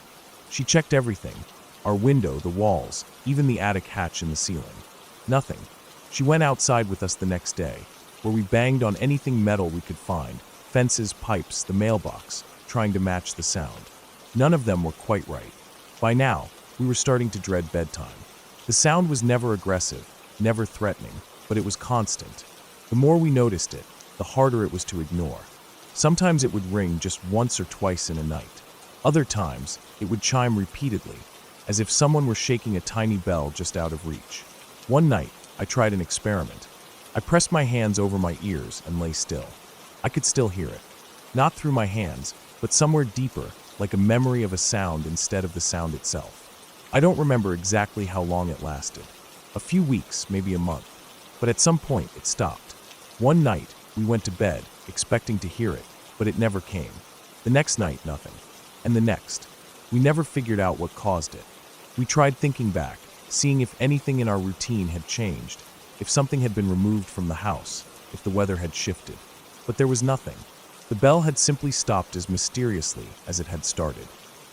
She checked everything, our window, the walls, even the attic hatch in the ceiling. Nothing. She went outside with us the next day, where we banged on anything metal we could find, fences, pipes, the mailbox, trying to match the sound. None of them were quite right. By now, we were starting to dread bedtime. The sound was never aggressive, never threatening, but it was constant. The more we noticed it, the harder it was to ignore. Sometimes it would ring just once or twice in a night. Other times, it would chime repeatedly, as if someone were shaking a tiny bell just out of reach. One night, I tried an experiment. I pressed my hands over my ears and lay still. I could still hear it. Not through my hands, but somewhere deeper, like a memory of a sound instead of the sound itself. I don't remember exactly how long it lasted. A few weeks, maybe a month. But at some point, it stopped. One night, we went to bed, expecting to hear it, but it never came. The next night, nothing. And the next. We never figured out what caused it. We tried thinking back, seeing if anything in our routine had changed, if something had been removed from the house, if the weather had shifted. But there was nothing. The bell had simply stopped as mysteriously as it had started.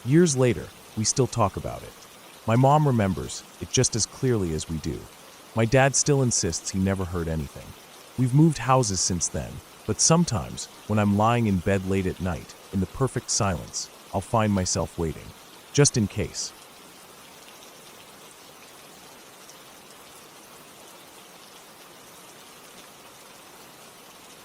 Years later, we still talk about it. My mom remembers it just as clearly as we do. My dad still insists he never heard anything. We've moved houses since then, but sometimes, when I'm lying in bed late at night, in the perfect silence, I'll find myself waiting, just in case.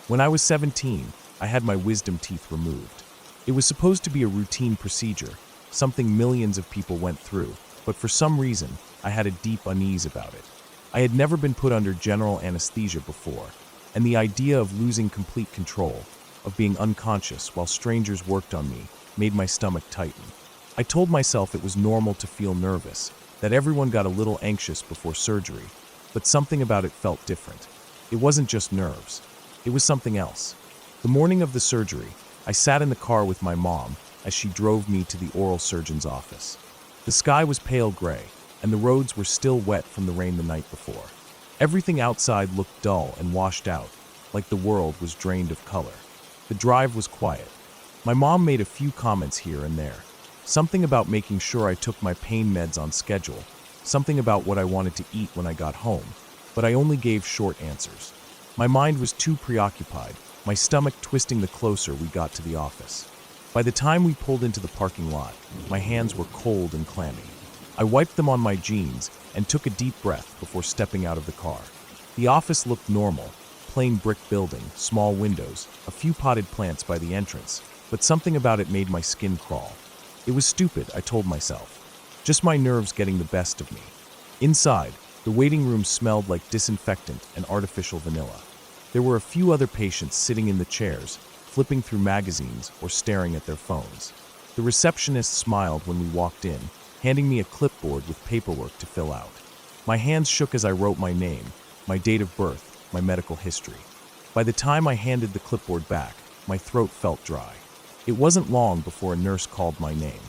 When I was 17, I had my wisdom teeth removed. It was supposed to be a routine procedure, something millions of people went through, but for some reason, I had a deep unease about it. I had never been put under general anesthesia before, and the idea of losing complete control, of being unconscious while strangers worked on me, made my stomach tighten. I told myself it was normal to feel nervous, that everyone got a little anxious before surgery, but something about it felt different. It wasn't just nerves. It was something else. The morning of the surgery, I sat in the car with my mom as she drove me to the oral surgeon's office. The sky was pale gray, and the roads were still wet from the rain the night before. Everything outside looked dull and washed out, like the world was drained of color. The drive was quiet. My mom made a few comments here and there. Something about making sure I took my pain meds on schedule, something about what I wanted to eat when I got home, but I only gave short answers. My mind was too preoccupied, my stomach twisting the closer we got to the office. By the time we pulled into the parking lot, my hands were cold and clammy. I wiped them on my jeans and took a deep breath before stepping out of the car. The office looked normal, plain brick building, small windows, a few potted plants by the entrance, but something about it made my skin crawl. It was stupid, I told myself. Just my nerves getting the best of me. Inside, the waiting room smelled like disinfectant and artificial vanilla. There were a few other patients sitting in the chairs, flipping through magazines or staring at their phones. The receptionist smiled when we walked in, handing me a clipboard with paperwork to fill out. My hands shook as I wrote my name, my date of birth, my medical history. By the time I handed the clipboard back, my throat felt dry. It wasn't long before a nurse called my name.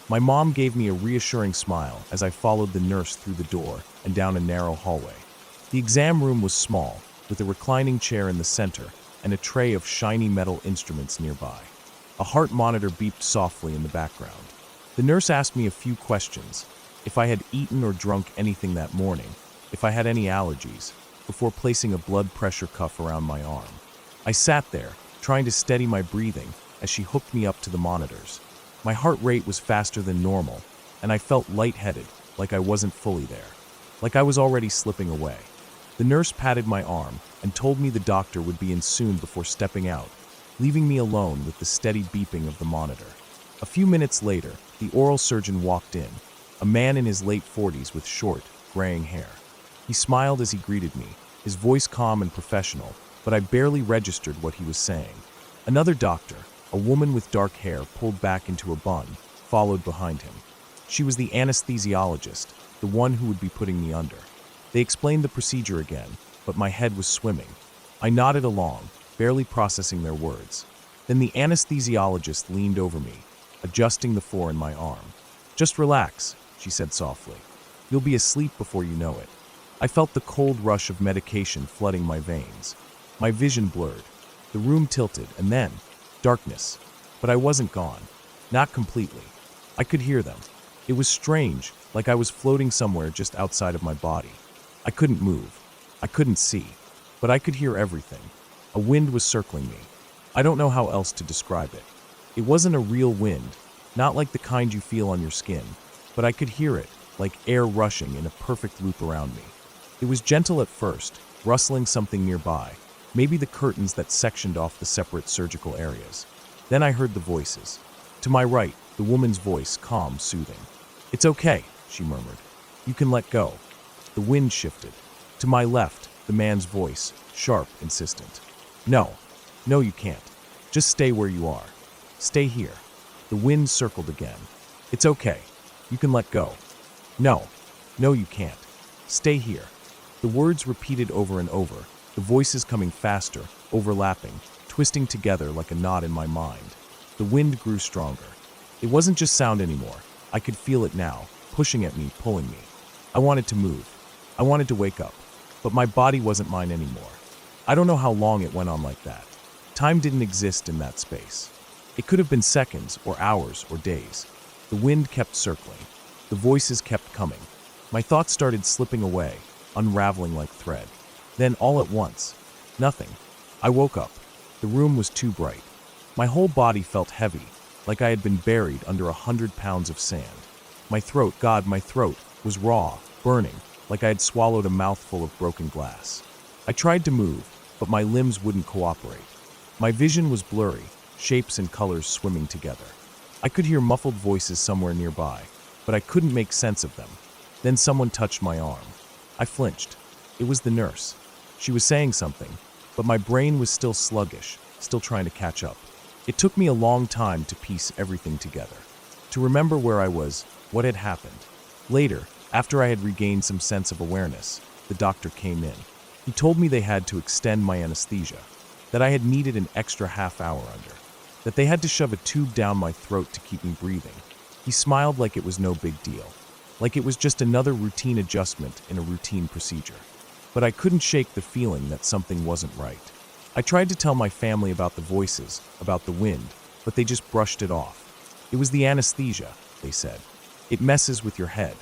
My mom gave me a reassuring smile as I followed the nurse through the door and down a narrow hallway. The exam room was small, with a reclining chair in the center and a tray of shiny metal instruments nearby. A heart monitor beeped softly in the background. The nurse asked me a few questions, if I had eaten or drunk anything that morning, if I had any allergies, before placing a blood pressure cuff around my arm. I sat there, trying to steady my breathing as she hooked me up to the monitors. My heart rate was faster than normal, and I felt lightheaded, like I wasn't fully there, like I was already slipping away. The nurse patted my arm and told me the doctor would be in soon before stepping out, leaving me alone with the steady beeping of the monitor. A few minutes later, the oral surgeon walked in, a man in his late 40s with short, graying hair. He smiled as he greeted me, his voice calm and professional, but I barely registered what he was saying. Another doctor, a woman with dark hair pulled back into a bun, followed behind him. She was the anesthesiologist, the one who would be putting me under. They explained the procedure again, but my head was swimming. I nodded along, barely processing their words. Then the anesthesiologist leaned over me, adjusting the four in my arm. "Just relax," she said softly. "You'll be asleep before you know it." I felt the cold rush of medication flooding my veins. My vision blurred. The room tilted, and then darkness. But I wasn't gone. Not completely. I could hear them. It was strange, like I was floating somewhere just outside of my body. I couldn't move. I couldn't see, but I could hear everything. A wind was circling me. I don't know how else to describe it. It wasn't a real wind, not like the kind you feel on your skin, but I could hear it, like air rushing in a perfect loop around me. It was gentle at first, rustling something nearby, maybe the curtains that sectioned off the separate surgical areas. Then I heard the voices. To my right, the woman's voice, calm, soothing. "It's okay," she murmured. "You can let go." The wind shifted. To my left, the man's voice, sharp, insistent. "No, no, you can't. Just stay where you are. Stay here." The wind circled again. "It's okay. You can let go." "No, no, you can't. Stay here." The words repeated over and over, the voices coming faster, overlapping, twisting together like a knot in my mind. The wind grew stronger. It wasn't just sound anymore. I could feel it now, pushing at me, pulling me. I wanted to move. I wanted to wake up. But my body wasn't mine anymore. I don't know how long it went on like that. Time didn't exist in that space. It could have been seconds, or hours, or days. The wind kept circling. The voices kept coming. My thoughts started slipping away, unraveling like thread. Then, all at once, nothing. I woke up. The room was too bright. My whole body felt heavy, like I had been buried under 100 pounds of sand. My throat, God, my throat, was raw, burning, like I had swallowed a mouthful of broken glass. I tried to move, but my limbs wouldn't cooperate. My vision was blurry, shapes and colors swimming together. I could hear muffled voices somewhere nearby, but I couldn't make sense of them. Then someone touched my arm. I flinched. It was the nurse. She was saying something, but my brain was still sluggish, still trying to catch up. It took me a long time to piece everything together, to remember where I was, what had happened. Later, after I had regained some sense of awareness, the doctor came in. He told me they had to extend my anesthesia, that I had needed an extra half hour under, that they had to shove a tube down my throat to keep me breathing. He smiled like it was no big deal, like it was just another routine adjustment in a routine procedure. But I couldn't shake the feeling that something wasn't right. I tried to tell my family about the voices, about the wind, but they just brushed it off. It was the anesthesia, they said. It messes with your head,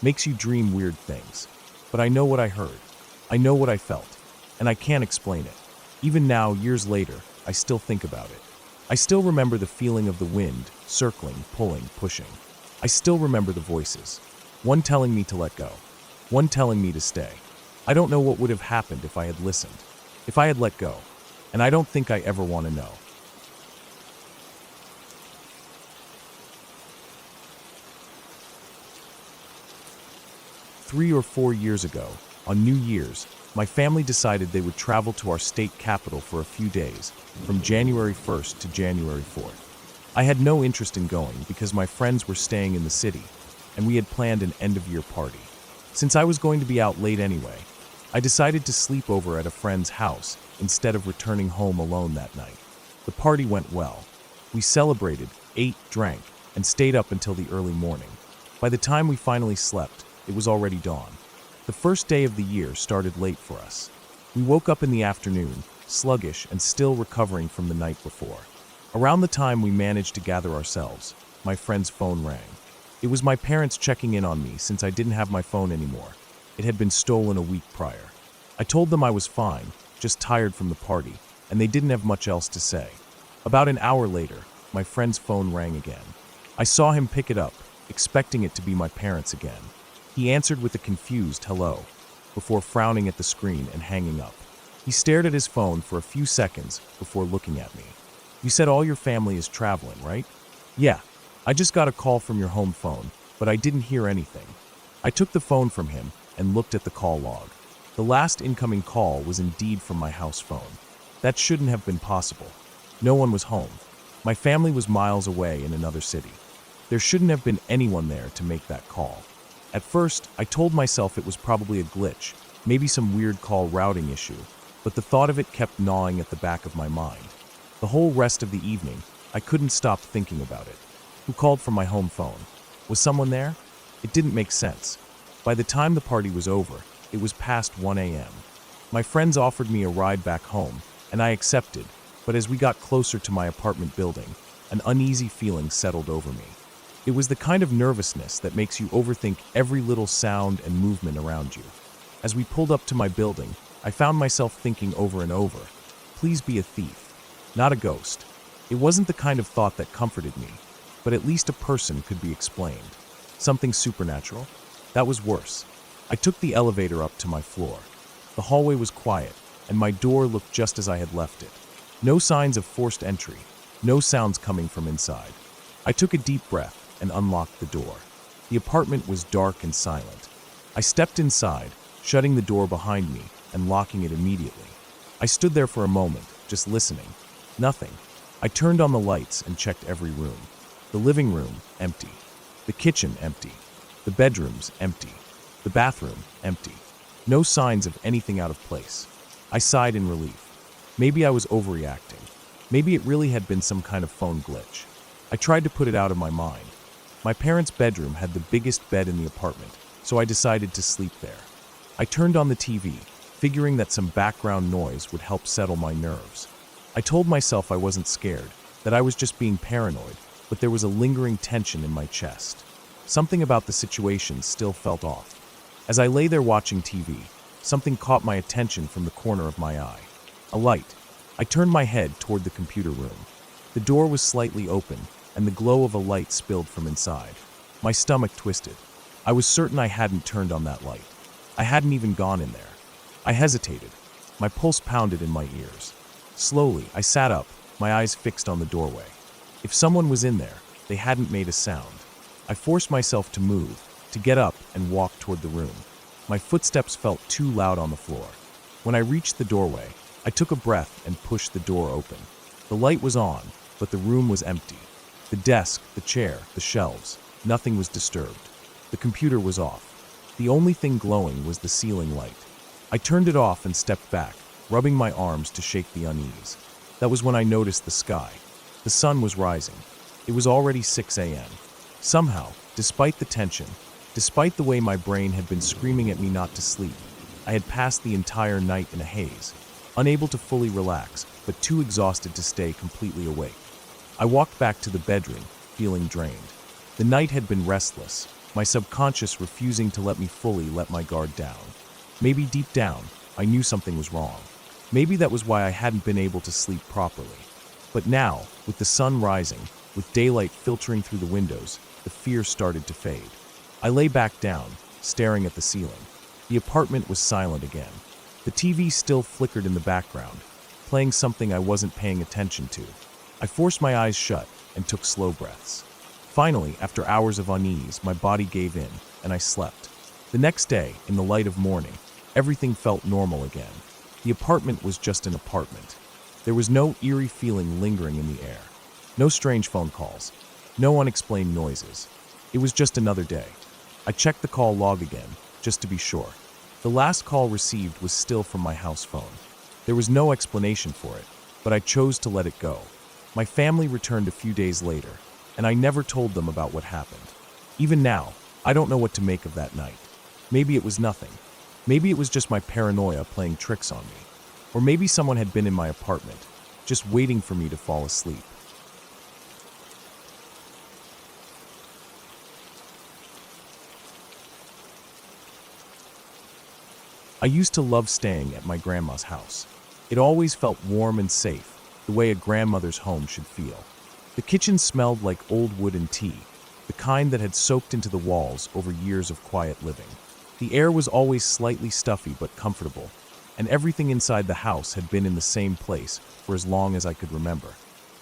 makes you dream weird things. But I know what I heard. I know what I felt, and I can't explain it. Even now, years later, I still think about it. I still remember the feeling of the wind, circling, pulling, pushing. I still remember the voices. One telling me to let go. One telling me to stay. I don't know what would have happened if I had listened, if I had let go. And I don't think I ever want to know. Three or 4 years ago, on New Year's, my family decided they would travel to our state capital for a few days, from January 1st to January 4th. I had no interest in going because my friends were staying in the city, and we had planned an end-of-year party. Since I was going to be out late anyway, I decided to sleep over at a friend's house instead of returning home alone that night. The party went well. We celebrated, ate, drank, and stayed up until the early morning. By the time we finally slept, it was already dawn. The first day of the year started late for us. We woke up in the afternoon, sluggish and still recovering from the night before. Around the time we managed to gather ourselves, my friend's phone rang. It was my parents checking in on me since I didn't have my phone anymore. It had been stolen a week prior. I told them I was fine, just tired from the party, and they didn't have much else to say. About an hour later, my friend's phone rang again. I saw him pick it up, expecting it to be my parents again. He answered with a confused hello, before frowning at the screen and hanging up. He stared at his phone for a few seconds before looking at me. "You said all your family is traveling, right?" "Yeah, I just got a call from your home phone, but I didn't hear anything." I took the phone from him and looked at the call log. The last incoming call was indeed from my house phone. That shouldn't have been possible. No one was home. My family was miles away in another city. There shouldn't have been anyone there to make that call. At first, I told myself it was probably a glitch, maybe some weird call routing issue, but the thought of it kept gnawing at the back of my mind. The whole rest of the evening, I couldn't stop thinking about it. Who called from my home phone? Was someone there? It didn't make sense. By the time the party was over, it was past 1 a.m. My friends offered me a ride back home, and I accepted, but as we got closer to my apartment building, an uneasy feeling settled over me. It was the kind of nervousness that makes you overthink every little sound and movement around you. As we pulled up to my building, I found myself thinking over and over, please be a thief, not a ghost. It wasn't the kind of thought that comforted me, but at least a person could be explained. Something supernatural? That was worse. I took the elevator up to my floor. The hallway was quiet, and my door looked just as I had left it. No signs of forced entry, no sounds coming from inside. I took a deep breath and unlocked the door. The apartment was dark and silent. I stepped inside, shutting the door behind me and locking it immediately. I stood there for a moment, just listening. Nothing. I turned on the lights and checked every room. The living room, empty. The kitchen, empty. The bedrooms, empty. The bathroom, empty. No signs of anything out of place. I sighed in relief. Maybe I was overreacting. Maybe it really had been some kind of phone glitch. I tried to put it out of my mind. My parents' bedroom had the biggest bed in the apartment, so I decided to sleep there. I turned on the TV, figuring that some background noise would help settle my nerves. I told myself I wasn't scared, that I was just being paranoid, but there was a lingering tension in my chest. Something about the situation still felt off. As I lay there watching TV, something caught my attention from the corner of my eye. A light. I turned my head toward the computer room. The door was slightly open, and the glow of a light spilled from inside. My stomach twisted. I was certain I hadn't turned on that light. I hadn't even gone in there. I hesitated. My pulse pounded in my ears. Slowly, I sat up, my eyes fixed on the doorway. If someone was in there, they hadn't made a sound. I forced myself to move, to get up and walk toward the room. My footsteps felt too loud on the floor. When I reached the doorway, I took a breath and pushed the door open. The light was on, but the room was empty. The desk, the chair, the shelves, nothing was disturbed. The computer was off. The only thing glowing was the ceiling light. I turned it off and stepped back, rubbing my arms to shake the unease. That was when I noticed the sky. The sun was rising. It was already 6 a.m. Somehow, despite the tension, despite the way my brain had been screaming at me not to sleep, I had passed the entire night in a haze, unable to fully relax, but too exhausted to stay completely awake. I walked back to the bedroom, feeling drained. The night had been restless, my subconscious refusing to let me fully let my guard down. Maybe deep down, I knew something was wrong. Maybe that was why I hadn't been able to sleep properly. But now, with the sun rising, with daylight filtering through the windows, the fear started to fade. I lay back down, staring at the ceiling. The apartment was silent again. The TV still flickered in the background, playing something I wasn't paying attention to. I forced my eyes shut and took slow breaths. Finally, after hours of unease, my body gave in, and I slept. The next day, in the light of morning, everything felt normal again. The apartment was just an apartment. There was no eerie feeling lingering in the air. No strange phone calls. No unexplained noises. It was just another day. I checked the call log again, just to be sure. The last call received was still from my house phone. There was no explanation for it, but I chose to let it go. My family returned a few days later, and I never told them about what happened. Even now, I don't know what to make of that night. Maybe it was nothing. Maybe it was just my paranoia playing tricks on me. Or maybe someone had been in my apartment, just waiting for me to fall asleep. I used to love staying at my grandma's house. It always felt warm and safe, the way a grandmother's home should feel. The kitchen smelled like old wood and tea, the kind that had soaked into the walls over years of quiet living. The air was always slightly stuffy but comfortable, and everything inside the house had been in the same place for as long as I could remember.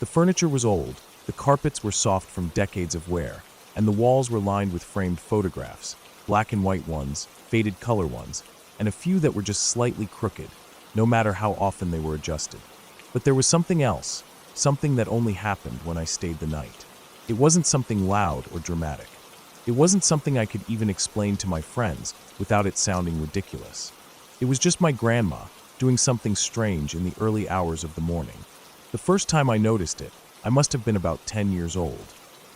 The furniture was old, the carpets were soft from decades of wear, and the walls were lined with framed photographs, black and white ones, faded color ones, and a few that were just slightly crooked, no matter how often they were adjusted. But there was something else, something that only happened when I stayed the night. It wasn't something loud or dramatic. It wasn't something I could even explain to my friends without it sounding ridiculous. It was just my grandma doing something strange in the early hours of the morning. The first time I noticed it, I must have been about 10 years old.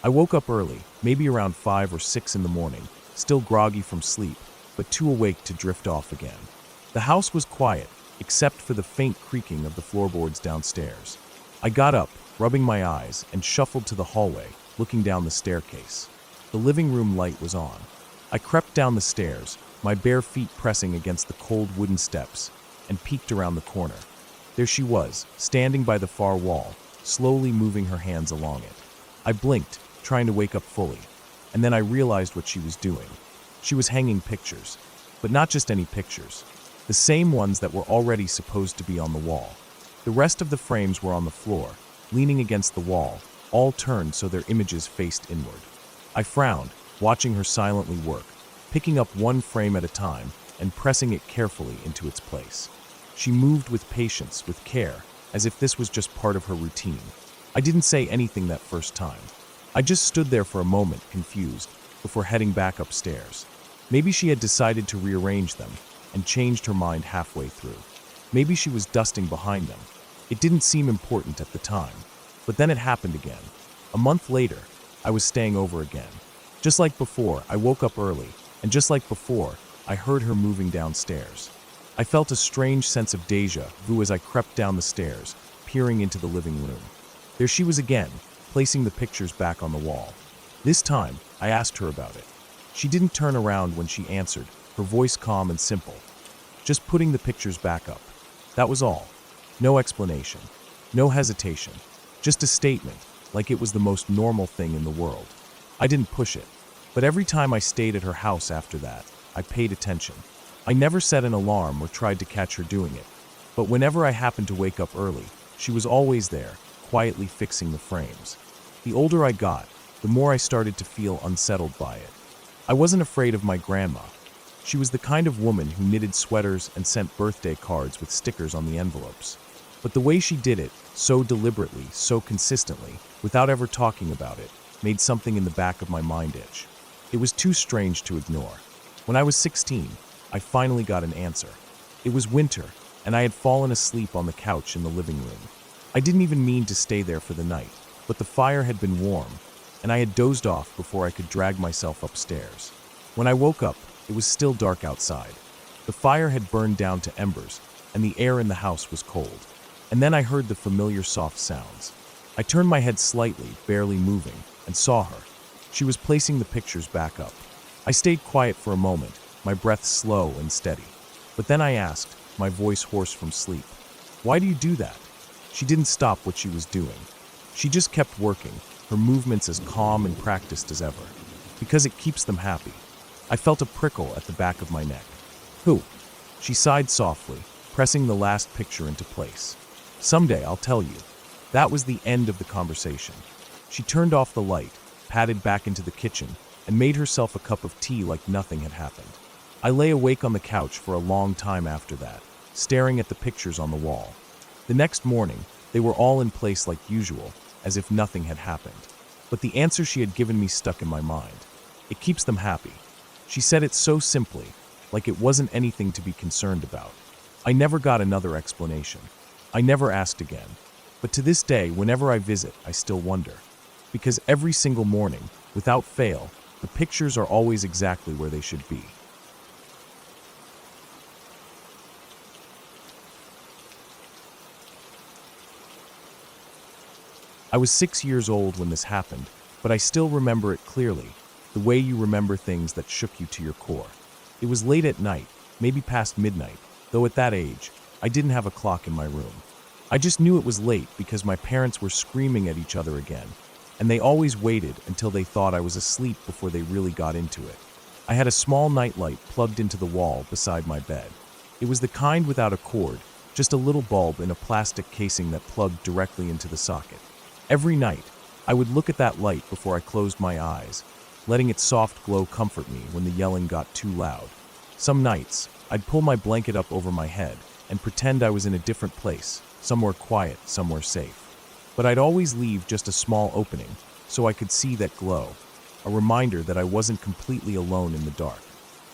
I woke up early, maybe around 5 or 6 in the morning, still groggy from sleep, but too awake to drift off again. The house was quiet, except for the faint creaking of the floorboards downstairs. I got up, rubbing my eyes, and shuffled to the hallway, looking down the staircase. The living room light was on. I crept down the stairs, my bare feet pressing against the cold wooden steps, and peeked around the corner. There she was, standing by the far wall, slowly moving her hands along it. I blinked, trying to wake up fully, and then I realized what she was doing. She was hanging pictures, but not just any pictures, the same ones that were already supposed to be on the wall. The rest of the frames were on the floor, leaning against the wall, all turned so their images faced inward. I frowned, watching her silently work, picking up one frame at a time and pressing it carefully into its place. She moved with patience, with care, as if this was just part of her routine. I didn't say anything that first time. I just stood there for a moment, confused, before heading back upstairs. Maybe she had decided to rearrange them and changed her mind halfway through. Maybe she was dusting behind them. It didn't seem important at the time. But then it happened again. A month later, I was staying over again. Just like before, I woke up early, and just like before, I heard her moving downstairs. I felt a strange sense of déjà vu as I crept down the stairs, peering into the living room. There she was again, placing the pictures back on the wall. This time, I asked her about it. She didn't turn around when she answered, her voice calm and simple. Just putting the pictures back up. That was all. No explanation. No hesitation. Just a statement, like it was the most normal thing in the world. I didn't push it. But every time I stayed at her house after that, I paid attention. I never set an alarm or tried to catch her doing it. But whenever I happened to wake up early, she was always there, quietly fixing the frames. The older I got, the more I started to feel unsettled by it. I wasn't afraid of my grandma. She was the kind of woman who knitted sweaters and sent birthday cards with stickers on the envelopes. But the way she did it, so deliberately, so consistently, without ever talking about it, made something in the back of my mind itch. It was too strange to ignore. When I was 16, I finally got an answer. It was winter, and I had fallen asleep on the couch in the living room. I didn't even mean to stay there for the night, but the fire had been warm, and I had dozed off before I could drag myself upstairs. When I woke up, it was still dark outside. The fire had burned down to embers, and the air in the house was cold. And then I heard the familiar soft sounds. I turned my head slightly, barely moving, and saw her. She was placing the pictures back up. I stayed quiet for a moment, my breath slow and steady. But then I asked, my voice hoarse from sleep, "Why do you do that?" She didn't stop what she was doing. She just kept working, her movements as calm and practiced as ever. Because it keeps them happy. I felt a prickle at the back of my neck. "Who?" She sighed softly, pressing the last picture into place. "Someday I'll tell you." That was the end of the conversation. She turned off the light, padded back into the kitchen, and made herself a cup of tea like nothing had happened. I lay awake on the couch for a long time after that, staring at the pictures on the wall. The next morning, they were all in place like usual, as if nothing had happened. But the answer she had given me stuck in my mind. It keeps them happy. She said it so simply, like it wasn't anything to be concerned about. I never got another explanation. I never asked again. But to this day, whenever I visit, I still wonder. Because every single morning, without fail, the pictures are always exactly where they should be. I was 6 years old when this happened, but I still remember it clearly, the way you remember things that shook you to your core. It was late at night, maybe past midnight, though at that age, I didn't have a clock in my room. I just knew it was late because my parents were screaming at each other again, and they always waited until they thought I was asleep before they really got into it. I had a small nightlight plugged into the wall beside my bed. It was the kind without a cord, just a little bulb in a plastic casing that plugged directly into the socket. Every night, I would look at that light before I closed my eyes, letting its soft glow comfort me when the yelling got too loud. Some nights, I'd pull my blanket up over my head and pretend I was in a different place, somewhere quiet, somewhere safe. But I'd always leave just a small opening so I could see that glow, a reminder that I wasn't completely alone in the dark.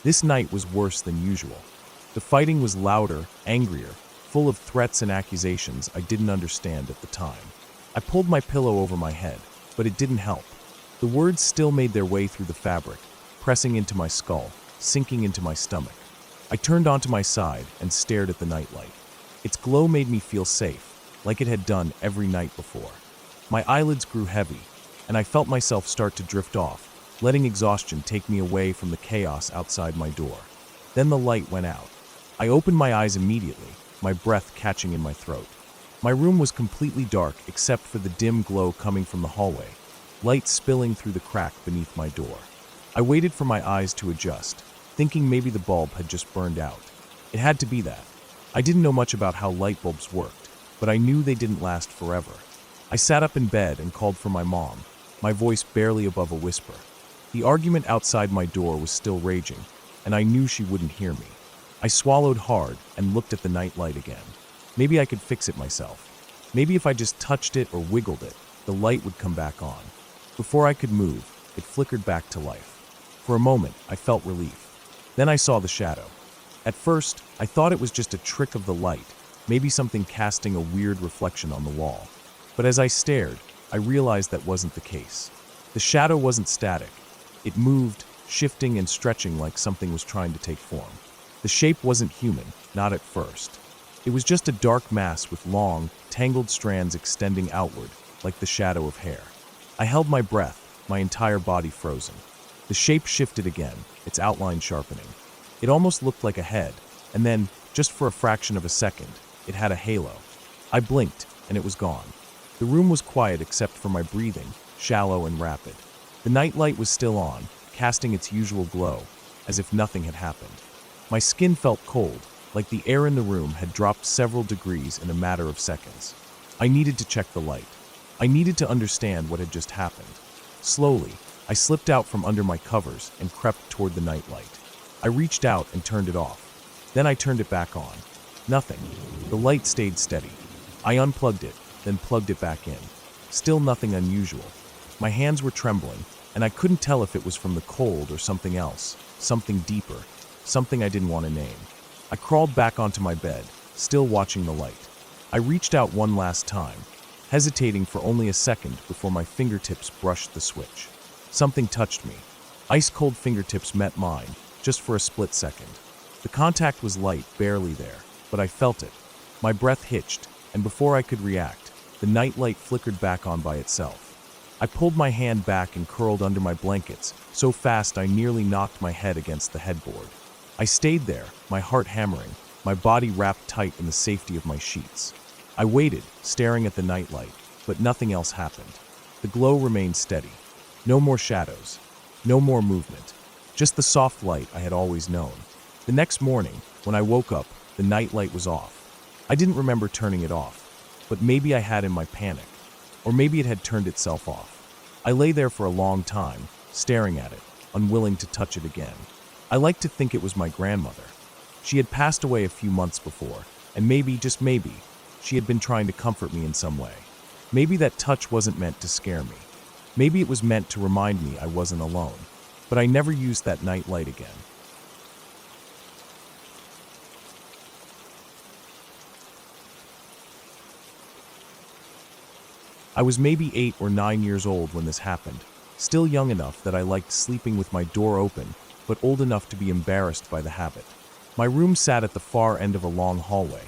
This night was worse than usual. The fighting was louder, angrier, full of threats and accusations I didn't understand at the time. I pulled my pillow over my head, but it didn't help. The words still made their way through the fabric, pressing into my skull, sinking into my stomach. I turned onto my side and stared at the nightlight. Its glow made me feel safe, like it had done every night before. My eyelids grew heavy, and I felt myself start to drift off, letting exhaustion take me away from the chaos outside my door. Then the light went out. I opened my eyes immediately, my breath catching in my throat. My room was completely dark except for the dim glow coming from the hallway, light spilling through the crack beneath my door. I waited for my eyes to adjust, thinking maybe the bulb had just burned out. It had to be that. I didn't know much about how light bulbs worked, but I knew they didn't last forever. I sat up in bed and called for my mom, my voice barely above a whisper. The argument outside my door was still raging, and I knew she wouldn't hear me. I swallowed hard and looked at the nightlight again. Maybe I could fix it myself. Maybe if I just touched it or wiggled it, the light would come back on. Before I could move, it flickered back to life. For a moment, I felt relief. Then I saw the shadow. At first, I thought it was just a trick of the light, maybe something casting a weird reflection on the wall. But as I stared, I realized that wasn't the case. The shadow wasn't static. It moved, shifting and stretching like something was trying to take form. The shape wasn't human, not at first. It was just a dark mass with long, tangled strands extending outward, like the shadow of hair. I held my breath, my entire body frozen. The shape shifted again, its outline sharpening. It almost looked like a head, and then, just for a fraction of a second, it had a halo. I blinked, and it was gone. The room was quiet except for my breathing, shallow and rapid. The nightlight was still on, casting its usual glow, as if nothing had happened. My skin felt cold, like the air in the room had dropped several degrees in a matter of seconds. I needed to check the light. I needed to understand what had just happened. Slowly, I slipped out from under my covers and crept toward the nightlight. I reached out and turned it off. Then I turned it back on. Nothing. The light stayed steady. I unplugged it, then plugged it back in. Still nothing unusual. My hands were trembling, and I couldn't tell if it was from the cold or something else, something deeper, something I didn't want to name. I crawled back onto my bed, still watching the light. I reached out one last time, hesitating for only a second before my fingertips brushed the switch. Something touched me. Ice-cold fingertips met mine, just for a split second. The contact was light, barely there, but I felt it. My breath hitched, and before I could react, the nightlight flickered back on by itself. I pulled my hand back and curled under my blankets, so fast I nearly knocked my head against the headboard. I stayed there, my heart hammering, my body wrapped tight in the safety of my sheets. I waited, staring at the nightlight, but nothing else happened. The glow remained steady. No more shadows. No more movement. Just the soft light I had always known. The next morning, when I woke up, the nightlight was off. I didn't remember turning it off, but maybe I had in my panic. Or maybe it had turned itself off. I lay there for a long time, staring at it, unwilling to touch it again. I like to think it was my grandmother. She had passed away a few months before, and maybe, just maybe, she had been trying to comfort me in some way. Maybe that touch wasn't meant to scare me. Maybe it was meant to remind me I wasn't alone. But I never used that night light again. I was maybe 8 or 9 years old when this happened, still young enough that I liked sleeping with my door open, but old enough to be embarrassed by the habit. My room sat at the far end of a long hallway,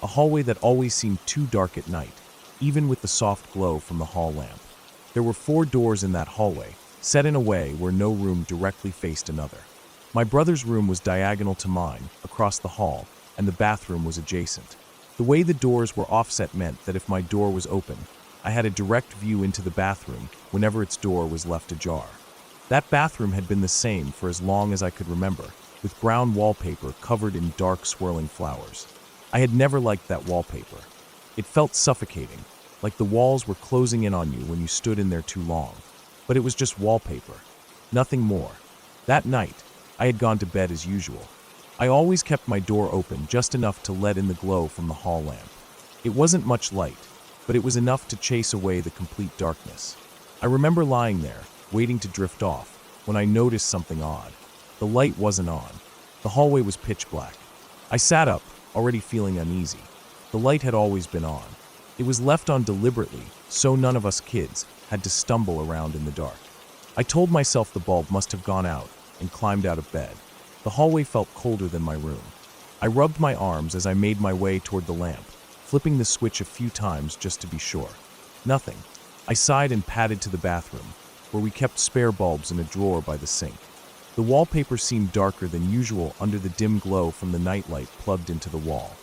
a hallway that always seemed too dark at night, even with the soft glow from the hall lamp. There were 4 doors in that hallway, set in a way where no room directly faced another. My brother's room was diagonal to mine, across the hall, and the bathroom was adjacent. The way the doors were offset meant that if my door was open, I had a direct view into the bathroom whenever its door was left ajar. That bathroom had been the same for as long as I could remember, with brown wallpaper covered in dark swirling flowers. I had never liked that wallpaper. It felt suffocating, like the walls were closing in on you when you stood in there too long. But it was just wallpaper, nothing more. That night, I had gone to bed as usual. I always kept my door open just enough to let in the glow from the hall lamp. It wasn't much light, but it was enough to chase away the complete darkness. I remember lying there, waiting to drift off, when I noticed something odd. The light wasn't on. The hallway was pitch black. I sat up, already feeling uneasy. The light had always been on. It was left on deliberately, so none of us kids had to stumble around in the dark. I told myself the bulb must have gone out and climbed out of bed. The hallway felt colder than my room. I rubbed my arms as I made my way toward the lamp, flipping the switch a few times just to be sure. Nothing. I sighed and padded to the bathroom, where we kept spare bulbs in a drawer by the sink. The wallpaper seemed darker than usual under the dim glow from the nightlight plugged into the wall.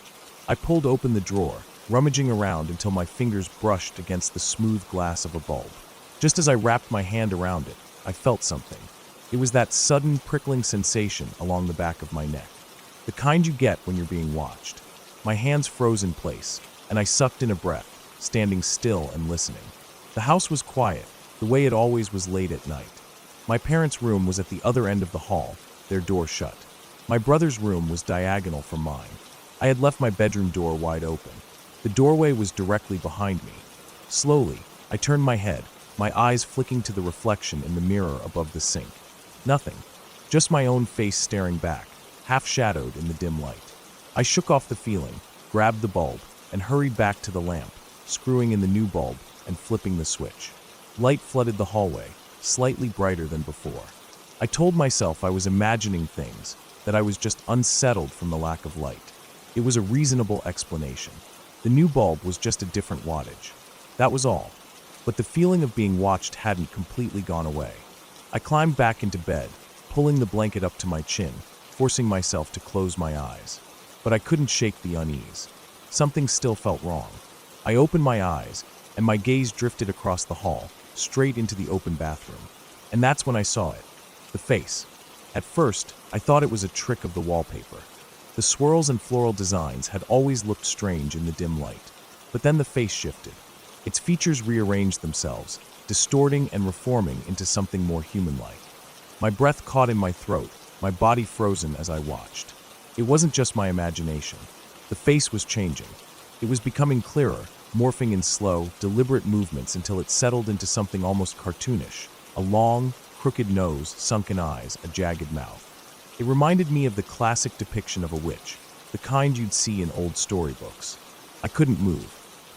I pulled open the drawer, rummaging around until my fingers brushed against the smooth glass of a bulb. Just as I wrapped my hand around it, I felt something. It was that sudden prickling sensation along the back of my neck, the kind you get when you're being watched. My hands froze in place, and I sucked in a breath, standing still and listening. The house was quiet, the way it always was late at night. My parents' room was at the other end of the hall, their door shut. My brother's room was diagonal from mine. I had left my bedroom door wide open. The doorway was directly behind me. Slowly, I turned my head, my eyes flicking to the reflection in the mirror above the sink. Nothing, just my own face staring back, half-shadowed in the dim light. I shook off the feeling, grabbed the bulb, and hurried back to the lamp, screwing in the new bulb and flipping the switch. Light flooded the hallway, slightly brighter than before. I told myself I was imagining things, that I was just unsettled from the lack of light. It was a reasonable explanation. The new bulb was just a different wattage. That was all. But the feeling of being watched hadn't completely gone away. I climbed back into bed, pulling the blanket up to my chin, forcing myself to close my eyes. But I couldn't shake the unease. Something still felt wrong. I opened my eyes, and my gaze drifted across the hall, straight into the open bathroom. And that's when I saw it. The face. At first, I thought it was a trick of the wallpaper. The swirls and floral designs had always looked strange in the dim light. But then the face shifted. Its features rearranged themselves, distorting and reforming into something more human-like. My breath caught in my throat, my body frozen as I watched. It wasn't just my imagination. The face was changing. It was becoming clearer, morphing in slow, deliberate movements until it settled into something almost cartoonish. A long, crooked nose, sunken eyes, a jagged mouth. It reminded me of the classic depiction of a witch, the kind you'd see in old storybooks. I couldn't move.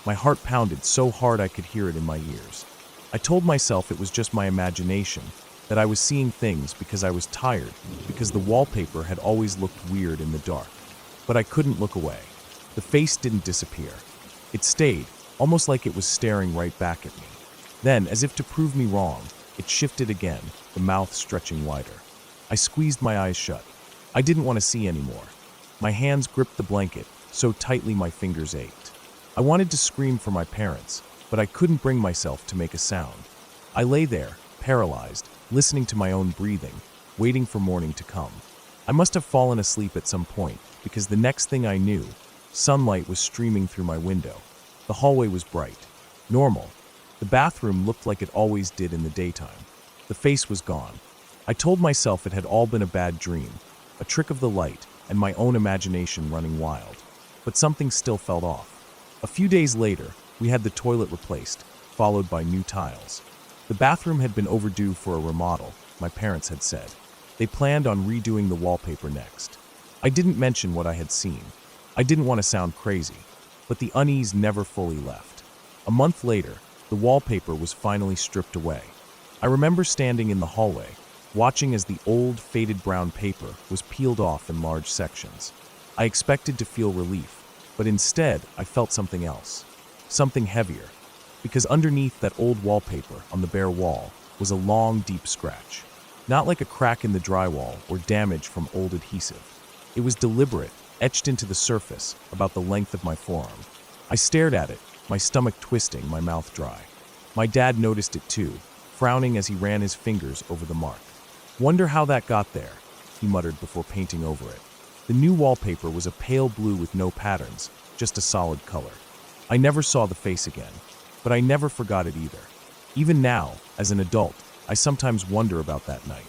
My heart pounded so hard I could hear it in my ears. I told myself it was just my imagination, that I was seeing things because I was tired, because the wallpaper had always looked weird in the dark. But I couldn't look away. The face didn't disappear. It stayed, almost like it was staring right back at me. Then, as if to prove me wrong, it shifted again, the mouth stretching wider. I squeezed my eyes shut. I didn't want to see anymore. My hands gripped the blanket, so tightly my fingers ached. I wanted to scream for my parents, but I couldn't bring myself to make a sound. I lay there, paralyzed, listening to my own breathing, waiting for morning to come. I must have fallen asleep at some point, because the next thing I knew, sunlight was streaming through my window. The hallway was bright. Normal. The bathroom looked like it always did in the daytime. The face was gone. I told myself it had all been a bad dream, a trick of the light, and my own imagination running wild. But something still felt off. A few days later, we had the toilet replaced, followed by new tiles. The bathroom had been overdue for a remodel, my parents had said. They planned on redoing the wallpaper next. I didn't mention what I had seen. I didn't want to sound crazy, but the unease never fully left. A month later, the wallpaper was finally stripped away. I remember standing in the hallway, watching as the old, faded brown paper was peeled off in large sections. I expected to feel relief, but instead I felt something else, something heavier, because underneath that old wallpaper on the bare wall was a long, deep scratch. Not like a crack in the drywall or damage from old adhesive. It was deliberate, etched into the surface, about the length of my forearm. I stared at it, my stomach twisting, my mouth dry. My dad noticed it too, frowning as he ran his fingers over the mark. "Wonder how that got there," he muttered before painting over it. The new wallpaper was a pale blue with no patterns, just a solid color. I never saw the face again, but I never forgot it either. Even now, as an adult, I sometimes wonder about that night,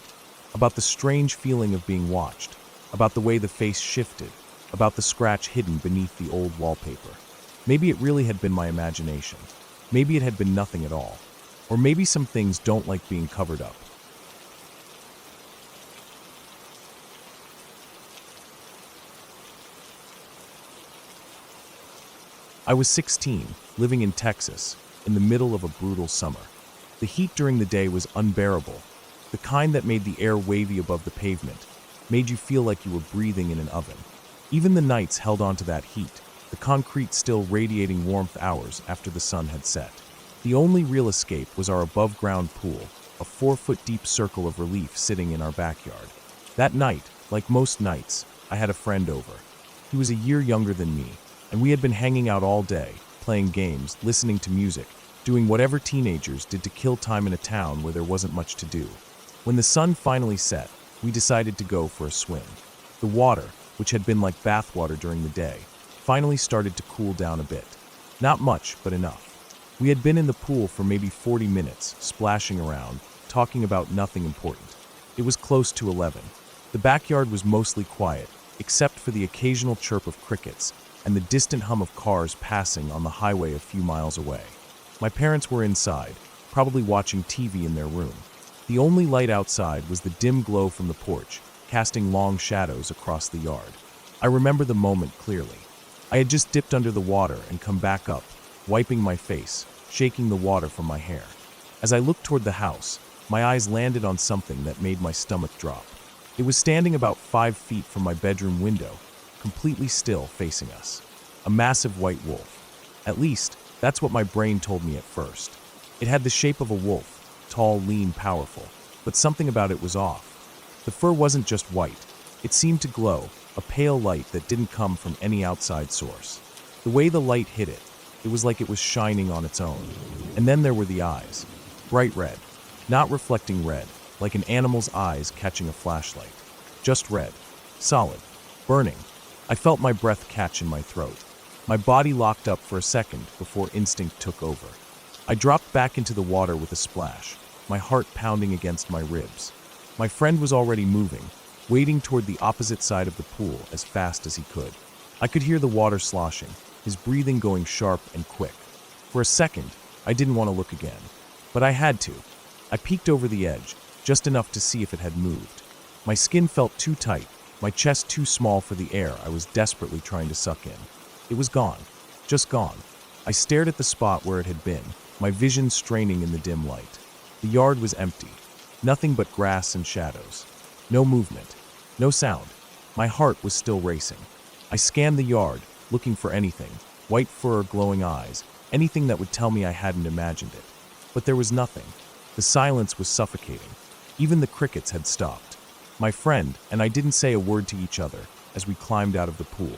about the strange feeling of being watched, about the way the face shifted, about the scratch hidden beneath the old wallpaper. Maybe it really had been my imagination. Maybe it had been nothing at all. Or maybe some things don't like being covered up. I was 16, living in Texas, in the middle of a brutal summer. The heat during the day was unbearable, the kind that made the air wavy above the pavement, made you feel like you were breathing in an oven. Even the nights held on to that heat, the concrete still radiating warmth hours after the sun had set. The only real escape was our above-ground pool, a 4-foot-deep circle of relief sitting in our backyard. That night, like most nights, I had a friend over. He was a year younger than me, and we had been hanging out all day, playing games, listening to music, doing whatever teenagers did to kill time in a town where there wasn't much to do. When the sun finally set, we decided to go for a swim. The water, which had been like bathwater during the day, finally started to cool down a bit. Not much, but enough. We had been in the pool for maybe 40 minutes, splashing around, talking about nothing important. It was close to 11. The backyard was mostly quiet, except for the occasional chirp of crickets and the distant hum of cars passing on the highway a few miles away. My parents were inside, probably watching TV in their room. The only light outside was the dim glow from the porch, casting long shadows across the yard. I remember the moment clearly. I had just dipped under the water and come back up, wiping my face, shaking the water from my hair. As I looked toward the house, my eyes landed on something that made my stomach drop. It was standing about 5 feet from my bedroom window, completely still facing us. A massive white wolf. At least, that's what my brain told me at first. It had the shape of a wolf, tall, lean, powerful, but something about it was off. The fur wasn't just white. It seemed to glow, a pale light that didn't come from any outside source. The way the light hit it, it was like it was shining on its own. And then there were the eyes. Bright red. Not reflecting red, like an animal's eyes catching a flashlight. Just red. Solid. Burning. I felt my breath catch in my throat. My body locked up for a second before instinct took over. I dropped back into the water with a splash, my heart pounding against my ribs. My friend was already moving, wading toward the opposite side of the pool as fast as he could. I could hear the water sloshing, his breathing going sharp and quick. For a second, I didn't want to look again, but I had to. I peeked over the edge, just enough to see if it had moved. My skin felt too tight, my chest too small for the air I was desperately trying to suck in. It was gone. Just gone. I stared at the spot where it had been, my vision straining in the dim light. The yard was empty. Nothing but grass and shadows. No movement. No sound. My heart was still racing. I scanned the yard, looking for anything, white fur, glowing eyes, anything that would tell me I hadn't imagined it. But there was nothing. The silence was suffocating. Even the crickets had stopped. My friend and I didn't say a word to each other as we climbed out of the pool.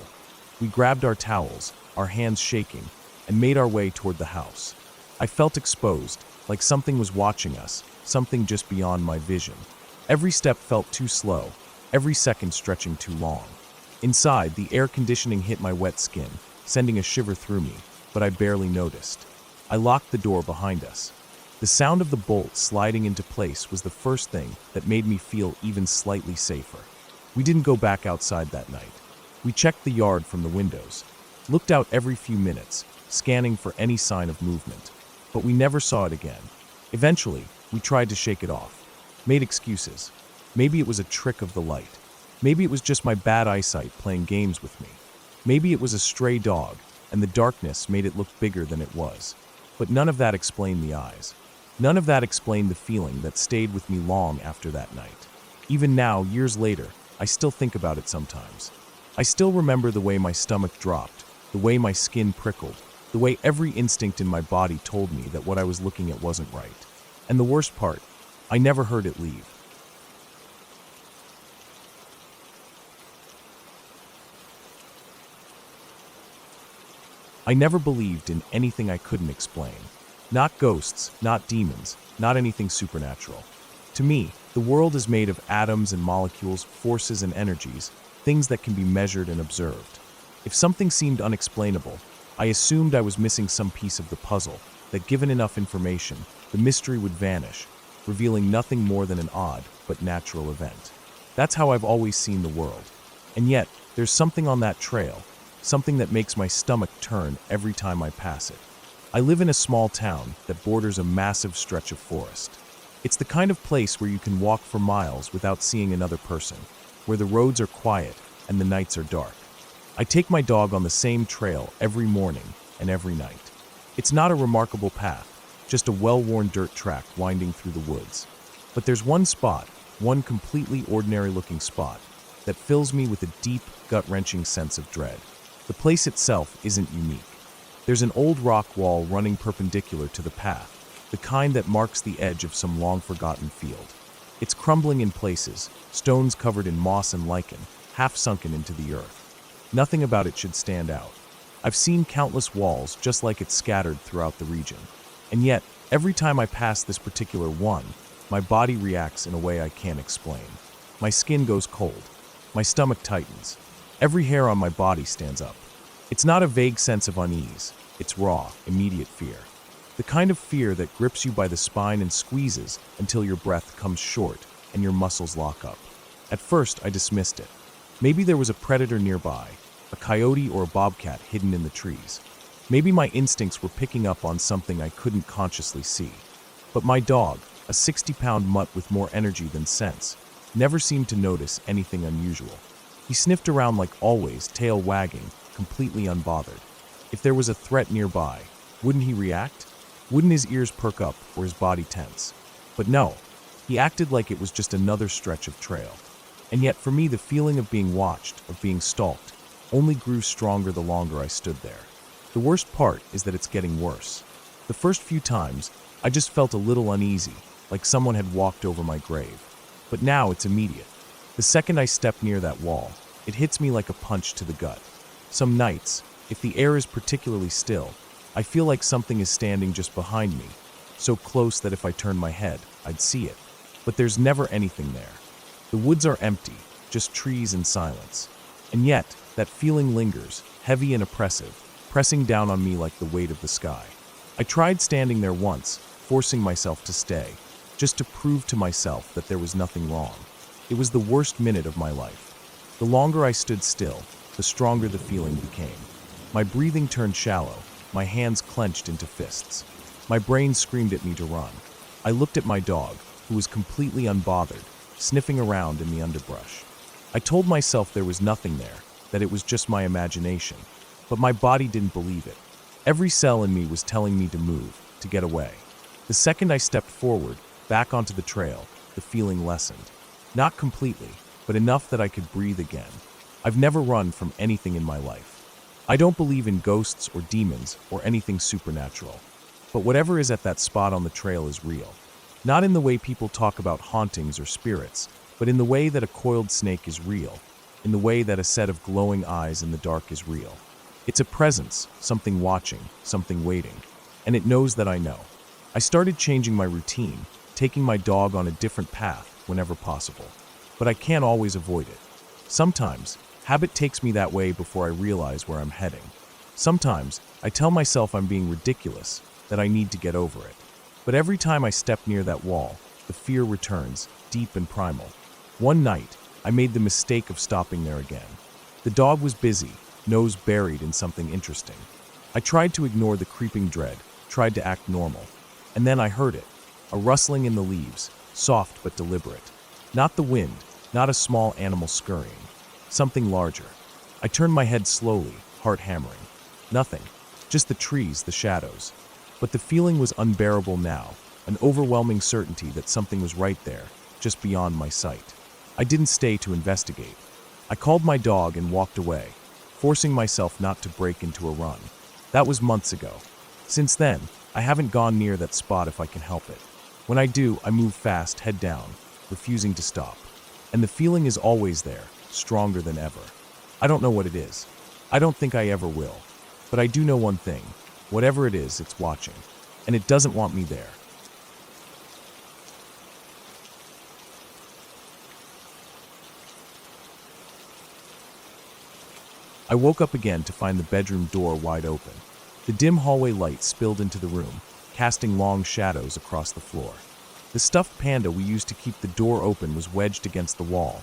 We grabbed our towels, our hands shaking, and made our way toward the house. I felt exposed, like something was watching us, something just beyond my vision. Every step felt too slow, every second stretching too long. Inside, the air conditioning hit my wet skin, sending a shiver through me, but I barely noticed. I locked the door behind us. The sound of the bolt sliding into place was the first thing that made me feel even slightly safer. We didn't go back outside that night. We checked the yard from the windows, looked out every few minutes, scanning for any sign of movement. But we never saw it again. Eventually, we tried to shake it off, made excuses. Maybe it was a trick of the light. Maybe it was just my bad eyesight playing games with me. Maybe it was a stray dog, and the darkness made it look bigger than it was. But none of that explained the eyes. None of that explained the feeling that stayed with me long after that night. Even now, years later, I still think about it sometimes. I still remember the way my stomach dropped, the way my skin prickled, the way every instinct in my body told me that what I was looking at wasn't right. And the worst part, I never heard it leave. I never believed in anything I couldn't explain. Not ghosts, not demons, not anything supernatural. To me, the world is made of atoms and molecules, forces and energies, things that can be measured and observed. If something seemed unexplainable, I assumed I was missing some piece of the puzzle, that given enough information, the mystery would vanish, revealing nothing more than an odd but natural event. That's how I've always seen the world. And yet, there's something on that trail, something that makes my stomach turn every time I pass it. I live in a small town that borders a massive stretch of forest. It's the kind of place where you can walk for miles without seeing another person, where the roads are quiet and the nights are dark. I take my dog on the same trail every morning and every night. It's not a remarkable path, just a well-worn dirt track winding through the woods. But there's one spot, one completely ordinary-looking spot, that fills me with a deep, gut-wrenching sense of dread. The place itself isn't unique. There's an old rock wall running perpendicular to the path, the kind that marks the edge of some long-forgotten field. It's crumbling in places, stones covered in moss and lichen, half sunken into the earth. Nothing about it should stand out. I've seen countless walls just like it scattered throughout the region. And yet, every time I pass this particular one, my body reacts in a way I can't explain. My skin goes cold. My stomach tightens. Every hair on my body stands up. It's not a vague sense of unease. It's raw, immediate fear. The kind of fear that grips you by the spine and squeezes until your breath comes short and your muscles lock up. At first, I dismissed it. Maybe there was a predator nearby, a coyote or a bobcat hidden in the trees. Maybe my instincts were picking up on something I couldn't consciously see. But my dog, a 60-pound mutt with more energy than sense, never seemed to notice anything unusual. He sniffed around like always, tail wagging, completely unbothered. If there was a threat nearby, wouldn't he react? Wouldn't his ears perk up or his body tense? But no, he acted like it was just another stretch of trail. And yet for me, the feeling of being watched, of being stalked, only grew stronger the longer I stood there. The worst part is that it's getting worse. The first few times, I just felt a little uneasy, like someone had walked over my grave. But now it's immediate. The second I step near that wall, it hits me like a punch to the gut. Some nights, if the air is particularly still, I feel like something is standing just behind me, so close that if I turned my head, I'd see it. But there's never anything there. The woods are empty, just trees and silence. And yet, that feeling lingers, heavy and oppressive, pressing down on me like the weight of the sky. I tried standing there once, forcing myself to stay, just to prove to myself that there was nothing wrong. It was the worst minute of my life. The longer I stood still, the stronger the feeling became. My breathing turned shallow, my hands clenched into fists. My brain screamed at me to run. I looked at my dog, who was completely unbothered, sniffing around in the underbrush. I told myself there was nothing there, that it was just my imagination. But my body didn't believe it. Every cell in me was telling me to move, to get away. The second I stepped forward, back onto the trail, the feeling lessened. Not completely, but enough that I could breathe again. I've never run from anything in my life. I don't believe in ghosts or demons or anything supernatural. But whatever is at that spot on the trail is real. Not in the way people talk about hauntings or spirits, but in the way that a coiled snake is real, in the way that a set of glowing eyes in the dark is real. It's a presence, something watching, something waiting, and it knows that I know. I started changing my routine, taking my dog on a different path whenever possible. But I can't always avoid it. Sometimes, habit takes me that way before I realize where I'm heading. Sometimes, I tell myself I'm being ridiculous, that I need to get over it. But every time I step near that wall, the fear returns, deep and primal. One night, I made the mistake of stopping there again. The dog was busy, nose buried in something interesting. I tried to ignore the creeping dread, tried to act normal. And then I heard it, a rustling in the leaves, soft but deliberate. Not the wind, not a small animal scurrying. Something larger. I turned my head slowly, heart hammering. Nothing, just the trees, the shadows. But the feeling was unbearable now, an overwhelming certainty that something was right there, just beyond my sight. I didn't stay to investigate. I called my dog and walked away, forcing myself not to break into a run. That was months ago. Since then, I haven't gone near that spot if I can help it. When I do, I move fast, head down, refusing to stop. And the feeling is always there, stronger than ever. I don't know what it is. I don't think I ever will. But I do know one thing. Whatever it is, it's watching. And it doesn't want me there. I woke up again to find the bedroom door wide open. The dim hallway light spilled into the room, casting long shadows across the floor. The stuffed panda we used to keep the door open was wedged against the wall,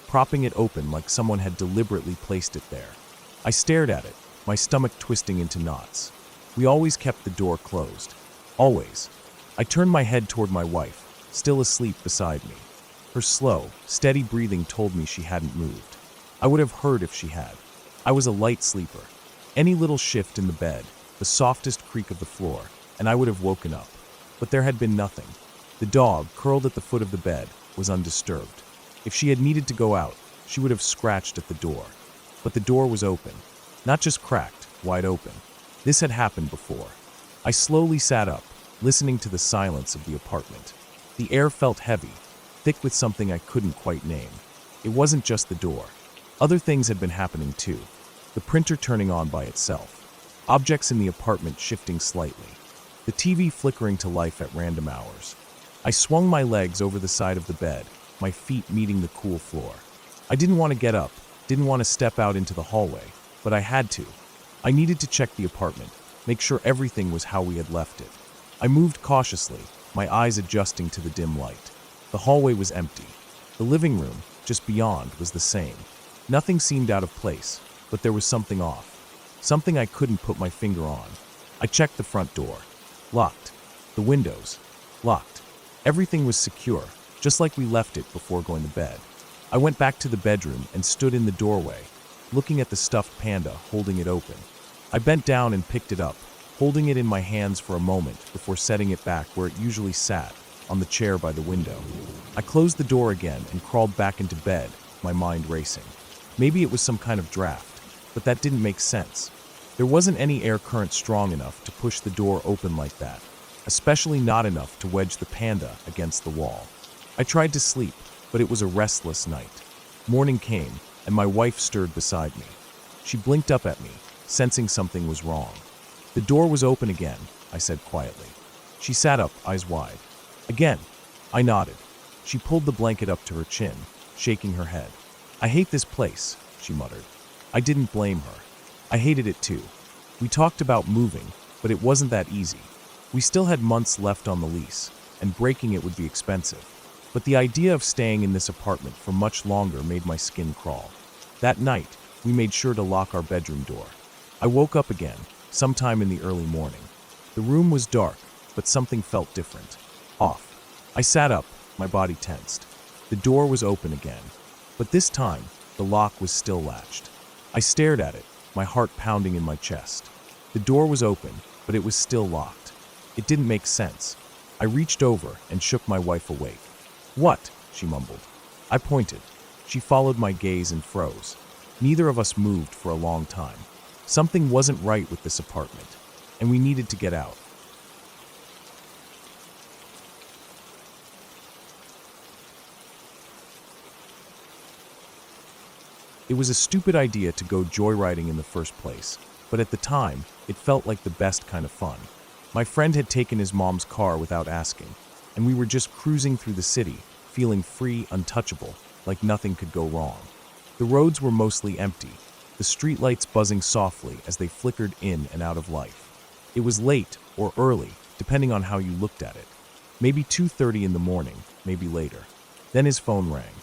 propping it open like someone had deliberately placed it there. I stared at it, my stomach twisting into knots. We always kept the door closed. Always. I turned my head toward my wife, still asleep beside me. Her slow, steady breathing told me she hadn't moved. I would have heard if she had. I was a light sleeper. Any little shift in the bed, the softest creak of the floor, and I would have woken up. But there had been nothing. The dog, curled at the foot of the bed, was undisturbed. If she had needed to go out, she would have scratched at the door. But the door was open. Not just cracked, wide open. This had happened before. I slowly sat up, listening to the silence of the apartment. The air felt heavy, thick with something I couldn't quite name. It wasn't just the door. Other things had been happening too. The printer turning on by itself. Objects in the apartment shifting slightly. The TV flickering to life at random hours. I swung my legs over the side of the bed, my feet meeting the cool floor. I didn't want to get up, didn't want to step out into the hallway, but I had to. I needed to check the apartment, make sure everything was how we had left it. I moved cautiously, my eyes adjusting to the dim light. The hallway was empty. The living room, just beyond, was the same. Nothing seemed out of place, but there was something off. Something I couldn't put my finger on. I checked the front door. Locked. The windows. Locked. Everything was secure, just like we left it before going to bed. I went back to the bedroom and stood in the doorway, looking at the stuffed panda, holding it open. I bent down and picked it up, holding it in my hands for a moment before setting it back where it usually sat, on the chair by the window. I closed the door again and crawled back into bed, my mind racing. Maybe it was some kind of draft, but that didn't make sense. There wasn't any air current strong enough to push the door open like that, especially not enough to wedge the panda against the wall. I tried to sleep, but it was a restless night. Morning came, and my wife stirred beside me. She blinked up at me, sensing something was wrong. The door was open again, I said quietly. She sat up, eyes wide. Again. I nodded. She pulled the blanket up to her chin, shaking her head. I hate this place, she muttered. I didn't blame her. I hated it too. We talked about moving, but it wasn't that easy. We still had months left on the lease, and breaking it would be expensive. But the idea of staying in this apartment for much longer made my skin crawl. That night, we made sure to lock our bedroom door. I woke up again, sometime in the early morning. The room was dark, but something felt different. Off. I sat up, my body tensed. The door was open again, but this time, the lock was still latched. I stared at it, my heart pounding in my chest. The door was open, but it was still locked. It didn't make sense. I reached over and shook my wife awake. "What?" she mumbled. I pointed. She followed my gaze and froze. Neither of us moved for a long time. Something wasn't right with this apartment, and we needed to get out. It was a stupid idea to go joyriding in the first place, but at the time, it felt like the best kind of fun. My friend had taken his mom's car without asking, and we were just cruising through the city, feeling free, untouchable, like nothing could go wrong. The roads were mostly empty, the streetlights buzzing softly as they flickered in and out of life. It was late or early, depending on how you looked at it. Maybe 2:30 in the morning, maybe later. Then his phone rang.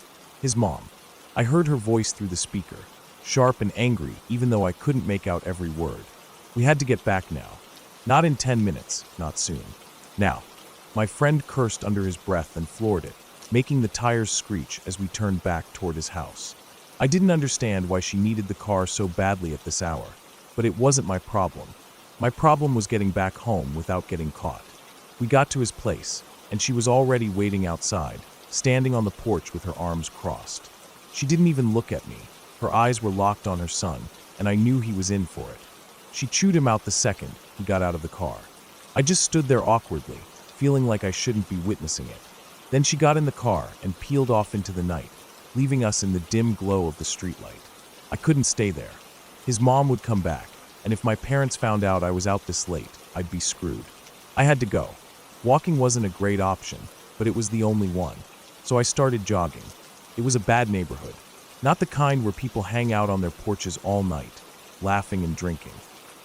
His mom. I heard her voice through the speaker, sharp and angry even though I couldn't make out every word. We had to get back now. Not in 10 minutes, not soon. Now. My friend cursed under his breath and floored it, making the tires screech as we turned back toward his house. I didn't understand why she needed the car so badly at this hour, but it wasn't my problem. My problem was getting back home without getting caught. We got to his place, and she was already waiting outside, standing on the porch with her arms crossed. She didn't even look at me. Her eyes were locked on her son, and I knew he was in for it. She chewed him out the second he got out of the car. I just stood there awkwardly, feeling like I shouldn't be witnessing it. Then she got in the car and peeled off into the night, leaving us in the dim glow of the streetlight. I couldn't stay there. His mom would come back, and if my parents found out I was out this late, I'd be screwed. I had to go. Walking wasn't a great option, but it was the only one. So I started jogging. It was a bad neighborhood. Not the kind where people hang out on their porches all night, laughing and drinking.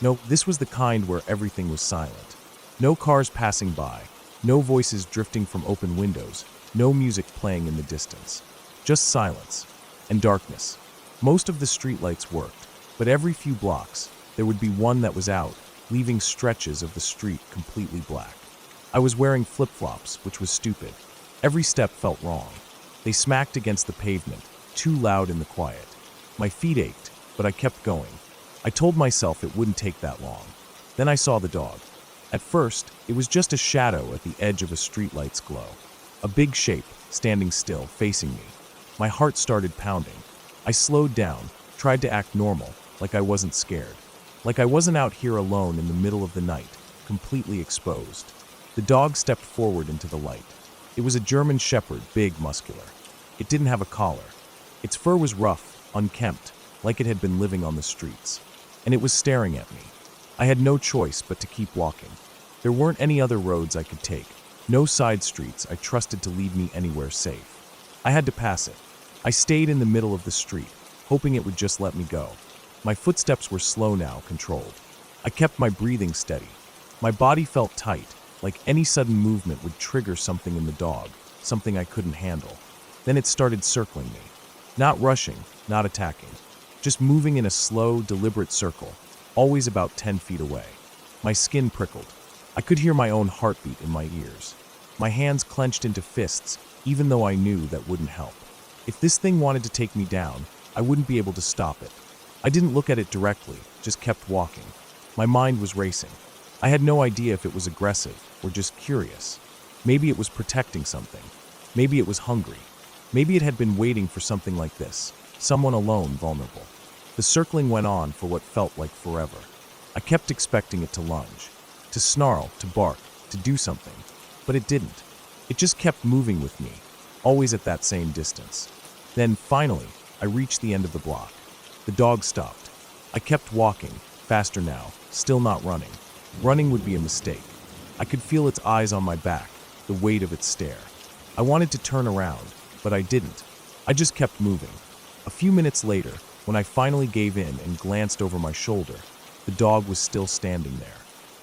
No, this was the kind where everything was silent. No cars passing by, no voices drifting from open windows, no music playing in the distance. Just silence and darkness. Most of the streetlights worked, but every few blocks, there would be one that was out, leaving stretches of the street completely black. I was wearing flip-flops, which was stupid. Every step felt wrong. They smacked against the pavement, too loud in the quiet. My feet ached, but I kept going. I told myself it wouldn't take that long. Then I saw the dog. At first, it was just a shadow at the edge of a streetlight's glow. A big shape, standing still, facing me. My heart started pounding. I slowed down, tried to act normal, like I wasn't scared. Like I wasn't out here alone in the middle of the night, completely exposed. The dog stepped forward into the light. It was a German shepherd, big, muscular. It didn't have a collar. Its fur was rough, unkempt, like it had been living on the streets. And it was staring at me. I had no choice but to keep walking. There weren't any other roads I could take, no side streets I trusted to lead me anywhere safe. I had to pass it. I stayed in the middle of the street, hoping it would just let me go. My footsteps were slow now, controlled. I kept my breathing steady. My body felt tight, like any sudden movement would trigger something in the dog, something I couldn't handle. Then it started circling me. Not rushing, not attacking. Just moving in a slow, deliberate circle, always about 10 feet away. My skin prickled. I could hear my own heartbeat in my ears. My hands clenched into fists, even though I knew that wouldn't help. If this thing wanted to take me down, I wouldn't be able to stop it. I didn't look at it directly, just kept walking. My mind was racing. I had no idea if it was aggressive or just curious. Maybe it was protecting something. Maybe it was hungry. Maybe it had been waiting for something like this, someone alone, vulnerable. The circling went on for what felt like forever. I kept expecting it to lunge, to snarl, to bark, to do something, but it didn't. It just kept moving with me, always at that same distance. Then, finally, I reached the end of the block. The dog stopped. I kept walking, faster now, still not running. Running would be a mistake. I could feel its eyes on my back, the weight of its stare. I wanted to turn around, but I didn't. I just kept moving. A few minutes later, when I finally gave in and glanced over my shoulder, the dog was still standing there,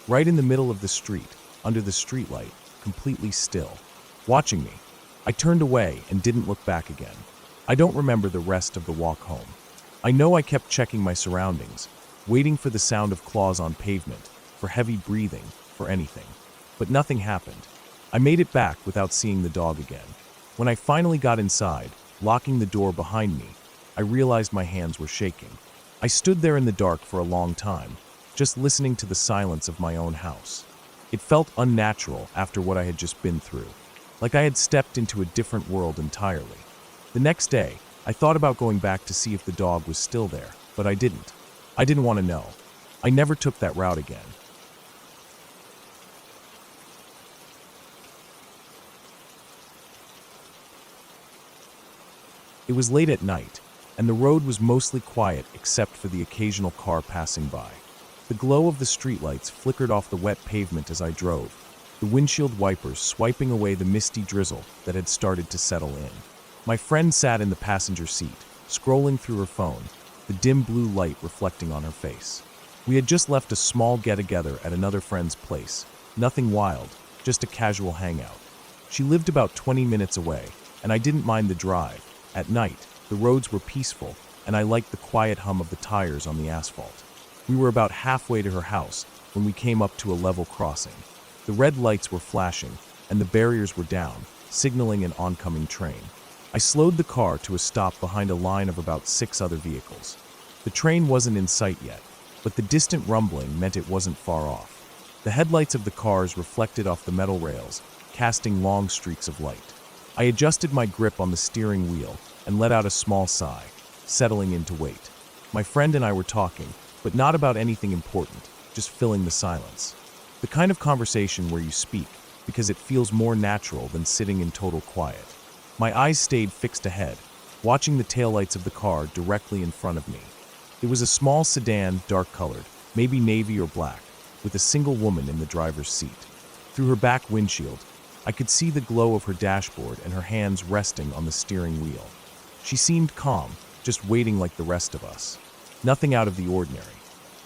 right in the middle of the street, under the streetlight, completely still, watching me. I turned away and didn't look back again. I don't remember the rest of the walk home. I know I kept checking my surroundings, waiting for the sound of claws on pavement, for heavy breathing, for anything. But nothing happened. I made it back without seeing the dog again. When I finally got inside, locking the door behind me, I realized my hands were shaking. I stood there in the dark for a long time, just listening to the silence of my own house. It felt unnatural after what I had just been through, like I had stepped into a different world entirely. The next day, I thought about going back to see if the dog was still there, but I didn't. I didn't want to know. I never took that route again. It was late at night, and the road was mostly quiet except for the occasional car passing by. The glow of the streetlights flickered off the wet pavement as I drove, the windshield wipers swiping away the misty drizzle that had started to settle in. My friend sat in the passenger seat, scrolling through her phone, the dim blue light reflecting on her face. We had just left a small get-together at another friend's place. Nothing wild, just a casual hangout. She lived about 20 minutes away, and I didn't mind the drive. At night, the roads were peaceful, and I liked the quiet hum of the tires on the asphalt. We were about halfway to her house when we came up to a level crossing. The red lights were flashing, and the barriers were down, signaling an oncoming train. I slowed the car to a stop behind a line of about 6 other vehicles. The train wasn't in sight yet, but the distant rumbling meant it wasn't far off. The headlights of the cars reflected off the metal rails, casting long streaks of light. I adjusted my grip on the steering wheel and let out a small sigh, settling into wait. My friend and I were talking, but not about anything important, just filling the silence. The kind of conversation where you speak because it feels more natural than sitting in total quiet. My eyes stayed fixed ahead, watching the taillights of the car directly in front of me. It was a small sedan, dark-colored, maybe navy or black, with a single woman in the driver's seat. Through her back windshield, I could see the glow of her dashboard and her hands resting on the steering wheel. She seemed calm, just waiting like the rest of us. Nothing out of the ordinary.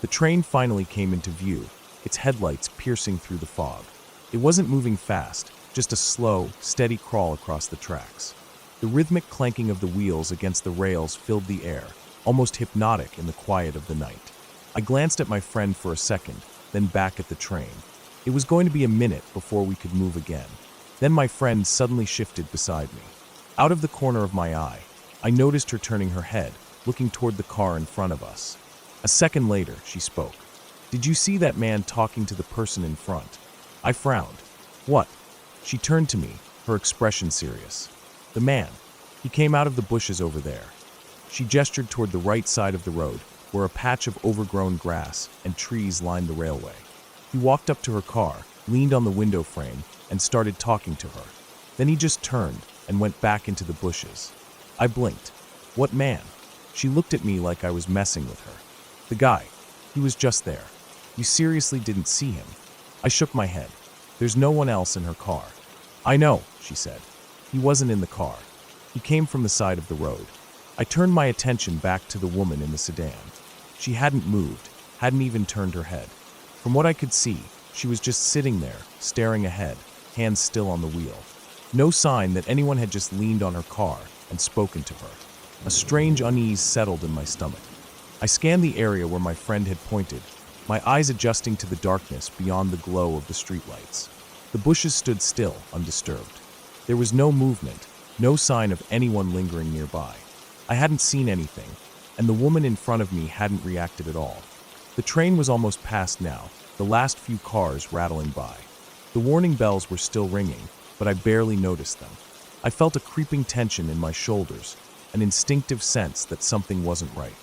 The train finally came into view, its headlights piercing through the fog. It wasn't moving fast, just a slow, steady crawl across the tracks. The rhythmic clanking of the wheels against the rails filled the air, almost hypnotic in the quiet of the night. I glanced at my friend for a second, then back at the train. It was going to be a minute before we could move again. Then my friend suddenly shifted beside me. Out of the corner of my eye, I noticed her turning her head, looking toward the car in front of us. A second later, she spoke. "Did you see that man talking to the person in front?" I frowned. "What?" She turned to me, her expression serious. "The man. He came out of the bushes over there." She gestured toward the right side of the road, where a patch of overgrown grass and trees lined the railway. He walked up to her car, leaned on the window frame, and started talking to her. Then he just turned and went back into the bushes. I blinked. "What man?" She looked at me like I was messing with her. "The guy. He was just there." You seriously didn't see him? I shook my head. There's no one else in her car. I know, she said. He wasn't in the car. He came from the side of the road. I turned my attention back to the woman in the sedan. She hadn't moved, hadn't even turned her head. From what I could see, she was just sitting there, staring ahead, hands still on the wheel. No sign that anyone had just leaned on her car and spoken to her. A strange unease settled in my stomach. I scanned the area where my friend had pointed, my eyes adjusting to the darkness beyond the glow of the streetlights. The bushes stood still, undisturbed. There was no movement, no sign of anyone lingering nearby. I hadn't seen anything, and the woman in front of me hadn't reacted at all. The train was almost past now, the last few cars rattling by. The warning bells were still ringing, but I barely noticed them. I felt a creeping tension in my shoulders, an instinctive sense that something wasn't right.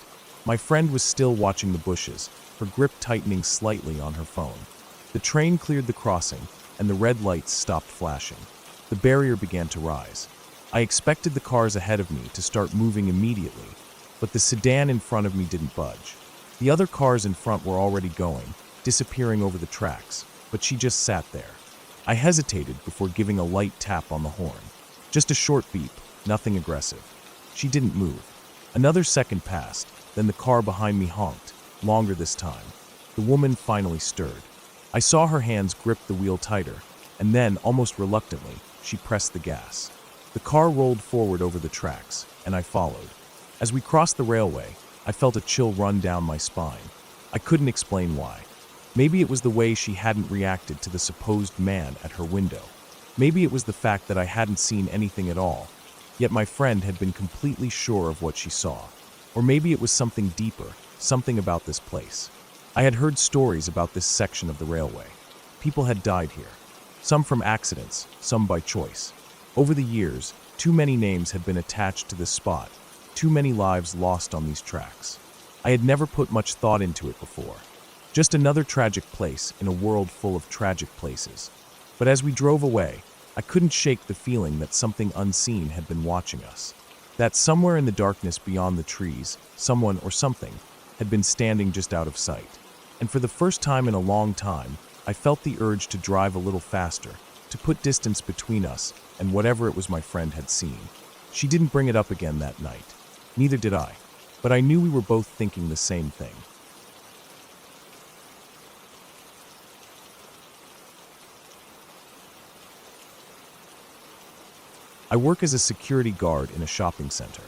My friend was still watching the bushes, her grip tightening slightly on her phone. The train cleared the crossing, and the red lights stopped flashing. The barrier began to rise. I expected the cars ahead of me to start moving immediately, but the sedan in front of me didn't budge. The other cars in front were already going, disappearing over the tracks, but she just sat there. I hesitated before giving a light tap on the horn. Just a short beep, nothing aggressive. She didn't move. Another second passed, then the car behind me honked, longer this time. The woman finally stirred. I saw her hands grip the wheel tighter, and then, almost reluctantly, she pressed the gas. The car rolled forward over the tracks, and I followed. As we crossed the railway, I felt a chill run down my spine. I couldn't explain why. Maybe it was the way she hadn't reacted to the supposed man at her window. Maybe it was the fact that I hadn't seen anything at all, yet my friend had been completely sure of what she saw. Or maybe it was something deeper, something about this place. I had heard stories about this section of the railway. People had died here, some from accidents, some by choice. Over the years, too many names had been attached to this spot, too many lives lost on these tracks. I had never put much thought into it before. Just another tragic place in a world full of tragic places. But as we drove away, I couldn't shake the feeling that something unseen had been watching us. That somewhere in the darkness beyond the trees, someone or something had been standing just out of sight. And for the first time in a long time, I felt the urge to drive a little faster, to put distance between us and whatever it was my friend had seen. She didn't bring it up again that night. Neither did I. But I knew we were both thinking the same thing. I work as a security guard in a shopping center.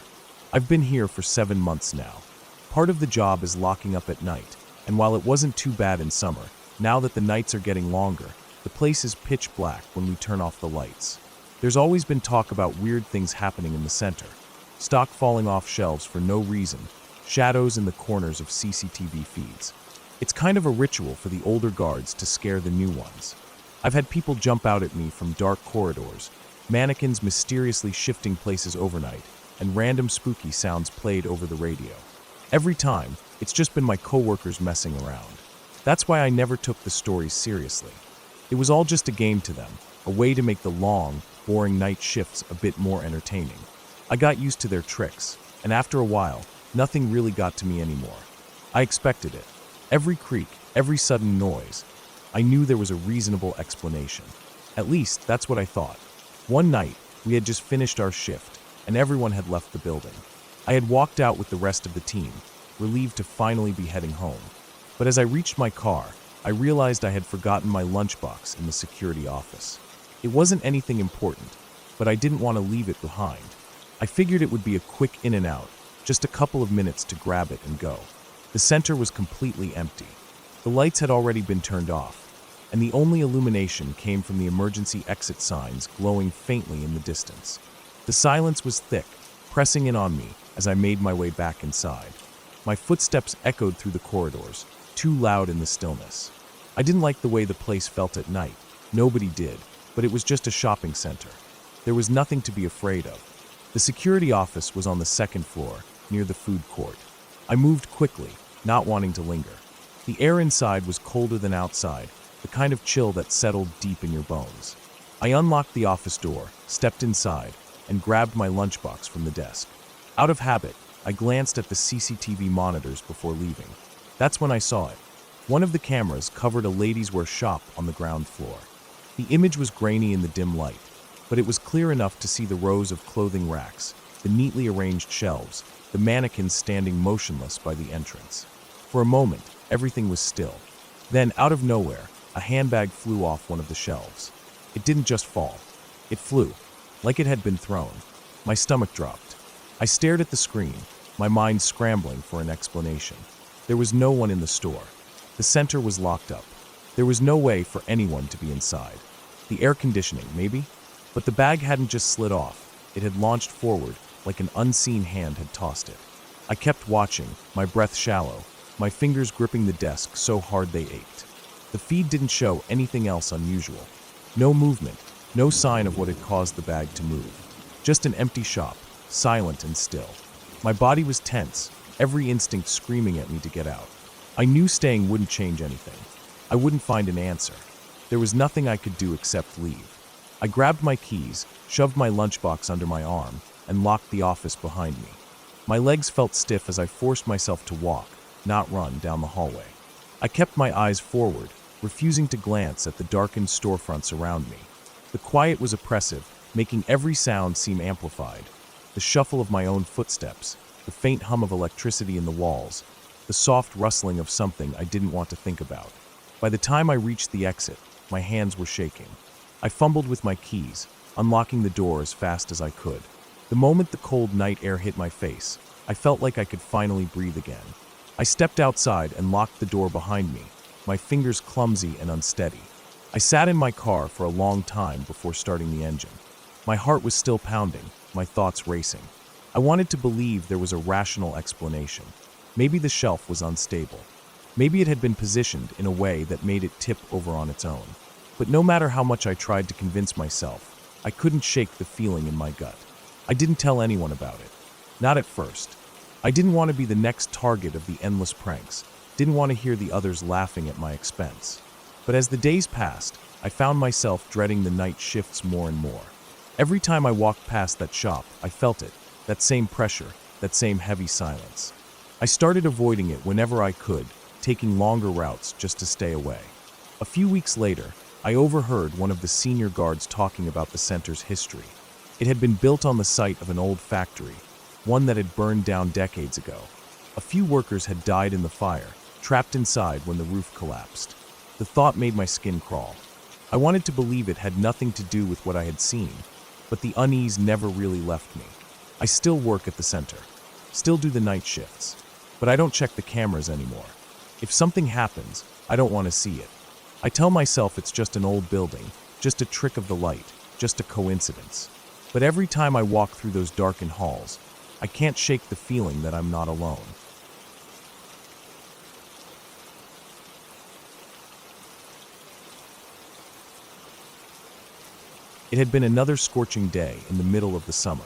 I've been here for 7 months now. Part of the job is locking up at night, and while it wasn't too bad in summer, now that the nights are getting longer, the place is pitch black when we turn off the lights. There's always been talk about weird things happening in the center. Stock falling off shelves for no reason, shadows in the corners of CCTV feeds. It's kind of a ritual for the older guards to scare the new ones. I've had people jump out at me from dark corridors, mannequins mysteriously shifting places overnight, and random spooky sounds played over the radio. Every time, it's just been my coworkers messing around. That's why I never took the stories seriously. It was all just a game to them, a way to make the long, boring night shifts a bit more entertaining. I got used to their tricks, and after a while, nothing really got to me anymore. I expected it. Every creak, every sudden noise. I knew there was a reasonable explanation. At least, that's what I thought. One night, we had just finished our shift, and everyone had left the building. I had walked out with the rest of the team, relieved to finally be heading home. But as I reached my car, I realized I had forgotten my lunchbox in the security office. It wasn't anything important, but I didn't want to leave it behind. I figured it would be a quick in and out, just a couple of minutes to grab it and go. The center was completely empty. The lights had already been turned off, and the only illumination came from the emergency exit signs glowing faintly in the distance. The silence was thick, pressing in on me as I made my way back inside. My footsteps echoed through the corridors, too loud in the stillness. I didn't like the way the place felt at night. Nobody did, but it was just a shopping center. There was nothing to be afraid of. The security office was on the second floor, near the food court. I moved quickly, not wanting to linger. The air inside was colder than outside, the kind of chill that settled deep in your bones. I unlocked the office door, stepped inside, and grabbed my lunchbox from the desk. Out of habit, I glanced at the CCTV monitors before leaving. That's when I saw it. One of the cameras covered a ladies' wear shop on the ground floor. The image was grainy in the dim light, but it was clear enough to see the rows of clothing racks, the neatly arranged shelves, the mannequins standing motionless by the entrance. For a moment, everything was still. Then, out of nowhere, a handbag flew off one of the shelves. It didn't just fall. It flew, like it had been thrown. My stomach dropped. I stared at the screen, my mind scrambling for an explanation. There was no one in the store. The center was locked up. There was no way for anyone to be inside. The air conditioning, maybe? But the bag hadn't just slid off. It had launched forward, like an unseen hand had tossed it. I kept watching, my breath shallow, my fingers gripping the desk so hard they ached. The feed didn't show anything else unusual. No movement, no sign of what had caused the bag to move. Just an empty shop, silent and still. My body was tense, every instinct screaming at me to get out. I knew staying wouldn't change anything. I wouldn't find an answer. There was nothing I could do except leave. I grabbed my keys, shoved my lunchbox under my arm, and locked the office behind me. My legs felt stiff as I forced myself to walk, not run, down the hallway. I kept my eyes forward, refusing to glance at the darkened storefronts around me. The quiet was oppressive, making every sound seem amplified. The shuffle of my own footsteps, the faint hum of electricity in the walls, the soft rustling of something I didn't want to think about. By the time I reached the exit, my hands were shaking. I fumbled with my keys, unlocking the door as fast as I could. The moment the cold night air hit my face, I felt like I could finally breathe again. I stepped outside and locked the door behind me, my fingers clumsy and unsteady. I sat in my car for a long time before starting the engine. My heart was still pounding, my thoughts racing. I wanted to believe there was a rational explanation. Maybe the shelf was unstable. Maybe it had been positioned in a way that made it tip over on its own. But no matter how much I tried to convince myself, I couldn't shake the feeling in my gut. I didn't tell anyone about it. Not at first. I didn't want to be the next target of the endless pranks, didn't want to hear the others laughing at my expense. But as the days passed, I found myself dreading the night shifts more and more. Every time I walked past that shop, I felt it, that same pressure, that same heavy silence. I started avoiding it whenever I could, taking longer routes just to stay away. A few weeks later, I overheard one of the senior guards talking about the center's history. It had been built on the site of an old factory, one that had burned down decades ago. A few workers had died in the fire, trapped inside when the roof collapsed. The thought made my skin crawl. I wanted to believe it had nothing to do with what I had seen, but the unease never really left me. I still work at the center, still do the night shifts, but I don't check the cameras anymore. If something happens, I don't want to see it. I tell myself it's just an old building, just a trick of the light, just a coincidence. But every time I walk through those darkened halls, I can't shake the feeling that I'm not alone. It had been another scorching day in the middle of the summer.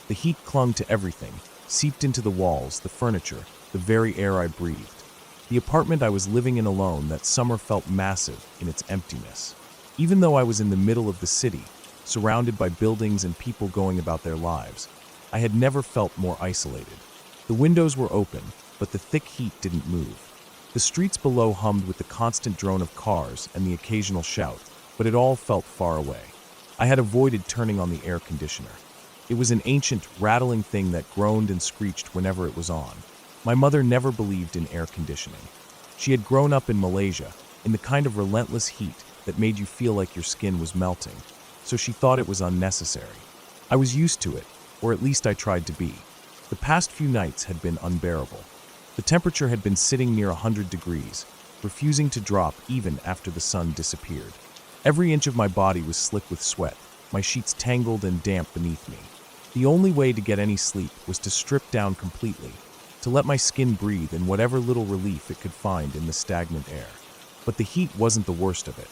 The heat clung to everything, seeped into the walls, the furniture, the very air I breathed. The apartment I was living in alone that summer felt massive in its emptiness. Even though I was in the middle of the city, surrounded by buildings and people going about their lives, I had never felt more isolated. The windows were open, but the thick heat didn't move. The streets below hummed with the constant drone of cars and the occasional shout, but it all felt far away. I had avoided turning on the air conditioner. It was an ancient, rattling thing that groaned and screeched whenever it was on. My mother never believed in air conditioning. She had grown up in Malaysia, in the kind of relentless heat that made you feel like your skin was melting, so she thought it was unnecessary. I was used to it, or at least I tried to be. The past few nights had been unbearable. The temperature had been sitting near 100 degrees, refusing to drop even after the sun disappeared. Every inch of my body was slick with sweat, my sheets tangled and damp beneath me. The only way to get any sleep was to strip down completely, to let my skin breathe in whatever little relief it could find in the stagnant air. But the heat wasn't the worst of it.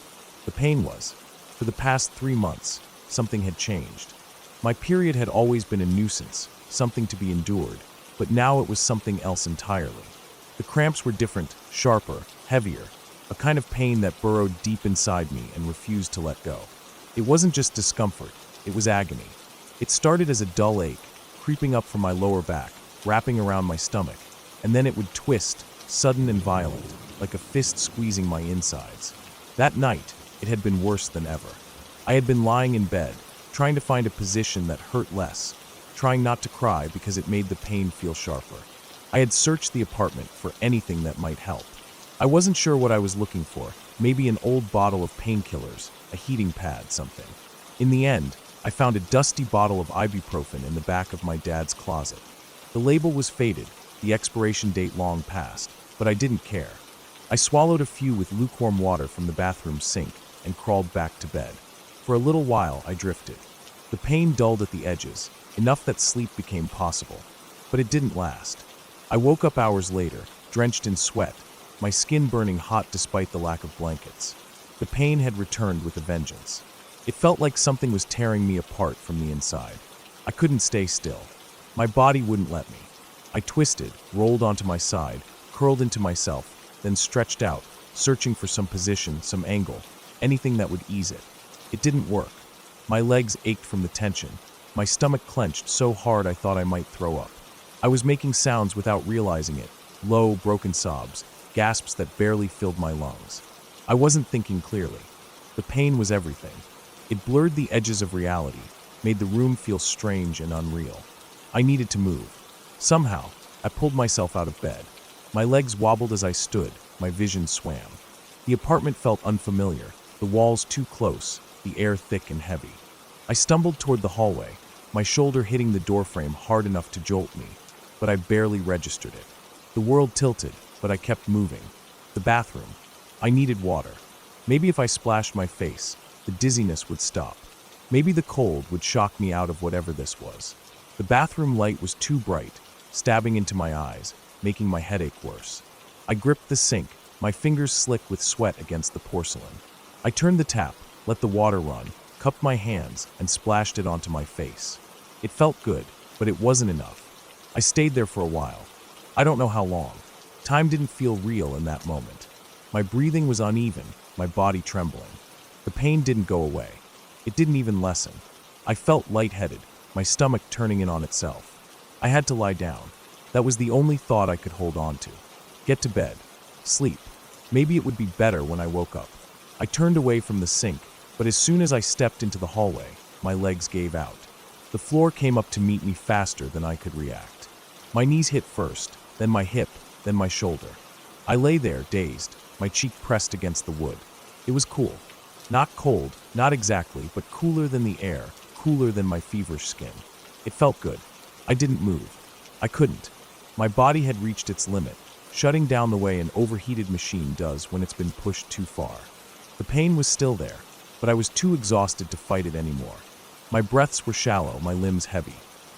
The pain was. For the past 3 months, something had changed. My period had always been a nuisance, something to be endured, but now it was something else entirely. The cramps were different, sharper, heavier, a kind of pain that burrowed deep inside me and refused to let go. It wasn't just discomfort, it was agony. It started as a dull ache, creeping up from my lower back, wrapping around my stomach, and then it would twist, sudden and violent, like a fist squeezing my insides. That night, it had been worse than ever. I had been lying in bed, trying to find a position that hurt less, trying not to cry because it made the pain feel sharper. I had searched the apartment for anything that might help. I wasn't sure what I was looking for, maybe an old bottle of painkillers, a heating pad, something. In the end, I found a dusty bottle of ibuprofen in the back of my dad's closet. The label was faded, the expiration date long past, but I didn't care. I swallowed a few with lukewarm water from the bathroom sink and crawled back to bed. For a little while, I drifted. The pain dulled at the edges, enough that sleep became possible. But it didn't last. I woke up hours later, drenched in sweat, my skin burning hot despite the lack of blankets. The pain had returned with a vengeance. It felt like something was tearing me apart from the inside. I couldn't stay still. My body wouldn't let me. I twisted, rolled onto my side, curled into myself, then stretched out, searching for some position, some angle, anything that would ease it. It didn't work. My legs ached from the tension. My stomach clenched so hard I thought I might throw up. I was making sounds without realizing it, low, broken sobs, gasps that barely filled my lungs. I wasn't thinking clearly. The pain was everything. It blurred the edges of reality, made the room feel strange and unreal. I needed to move. Somehow, I pulled myself out of bed. My legs wobbled as I stood, my vision swam. The apartment felt unfamiliar, the walls too close, the air thick and heavy. I stumbled toward the hallway, my shoulder hitting the doorframe hard enough to jolt me, but I barely registered it. The world tilted, but I kept moving. The bathroom. I needed water. Maybe if I splashed my face, the dizziness would stop. Maybe the cold would shock me out of whatever this was. The bathroom light was too bright, stabbing into my eyes, making my headache worse. I gripped the sink, my fingers slick with sweat against the porcelain. I turned the tap, let the water run, cupped my hands, and splashed it onto my face. It felt good, but it wasn't enough. I stayed there for a while. I don't know how long. Time didn't feel real in that moment. My breathing was uneven, my body trembling. The pain didn't go away. It didn't even lessen. I felt lightheaded, my stomach turning in on itself. I had to lie down. That was the only thought I could hold on to. Get to bed. Sleep. Maybe it would be better when I woke up. I turned away from the sink, but as soon as I stepped into the hallway, my legs gave out. The floor came up to meet me faster than I could react. My knees hit first, then my hip, then my shoulder. I lay there, dazed, my cheek pressed against the wood. It was cool. Not cold, not exactly, but cooler than the air, cooler than my feverish skin. It felt good. I didn't move. I couldn't. My body had reached its limit, shutting down the way an overheated machine does when it's been pushed too far. The pain was still there, but I was too exhausted to fight it anymore. My breaths were shallow, my limbs heavy.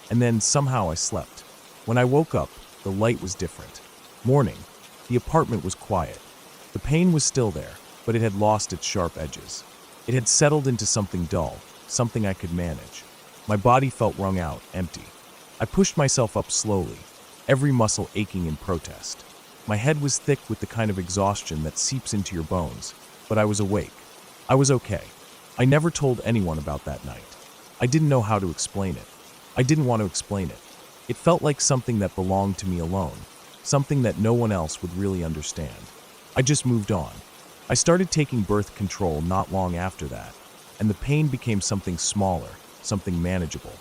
And then somehow I slept. When I woke up, the light was different. Morning. The apartment was quiet. The pain was still there, but it had lost its sharp edges. It had settled into something dull, something I could manage. My body felt wrung out, empty. I pushed myself up slowly, every muscle aching in protest. My head was thick with the kind of exhaustion that seeps into your bones, but I was awake. I was okay. I never told anyone about that night. I didn't know how to explain it. I didn't want to explain it. It felt like something that belonged to me alone, something that no one else would really understand. I just moved on. I started taking birth control not long after that, and the pain became something smaller, something manageable.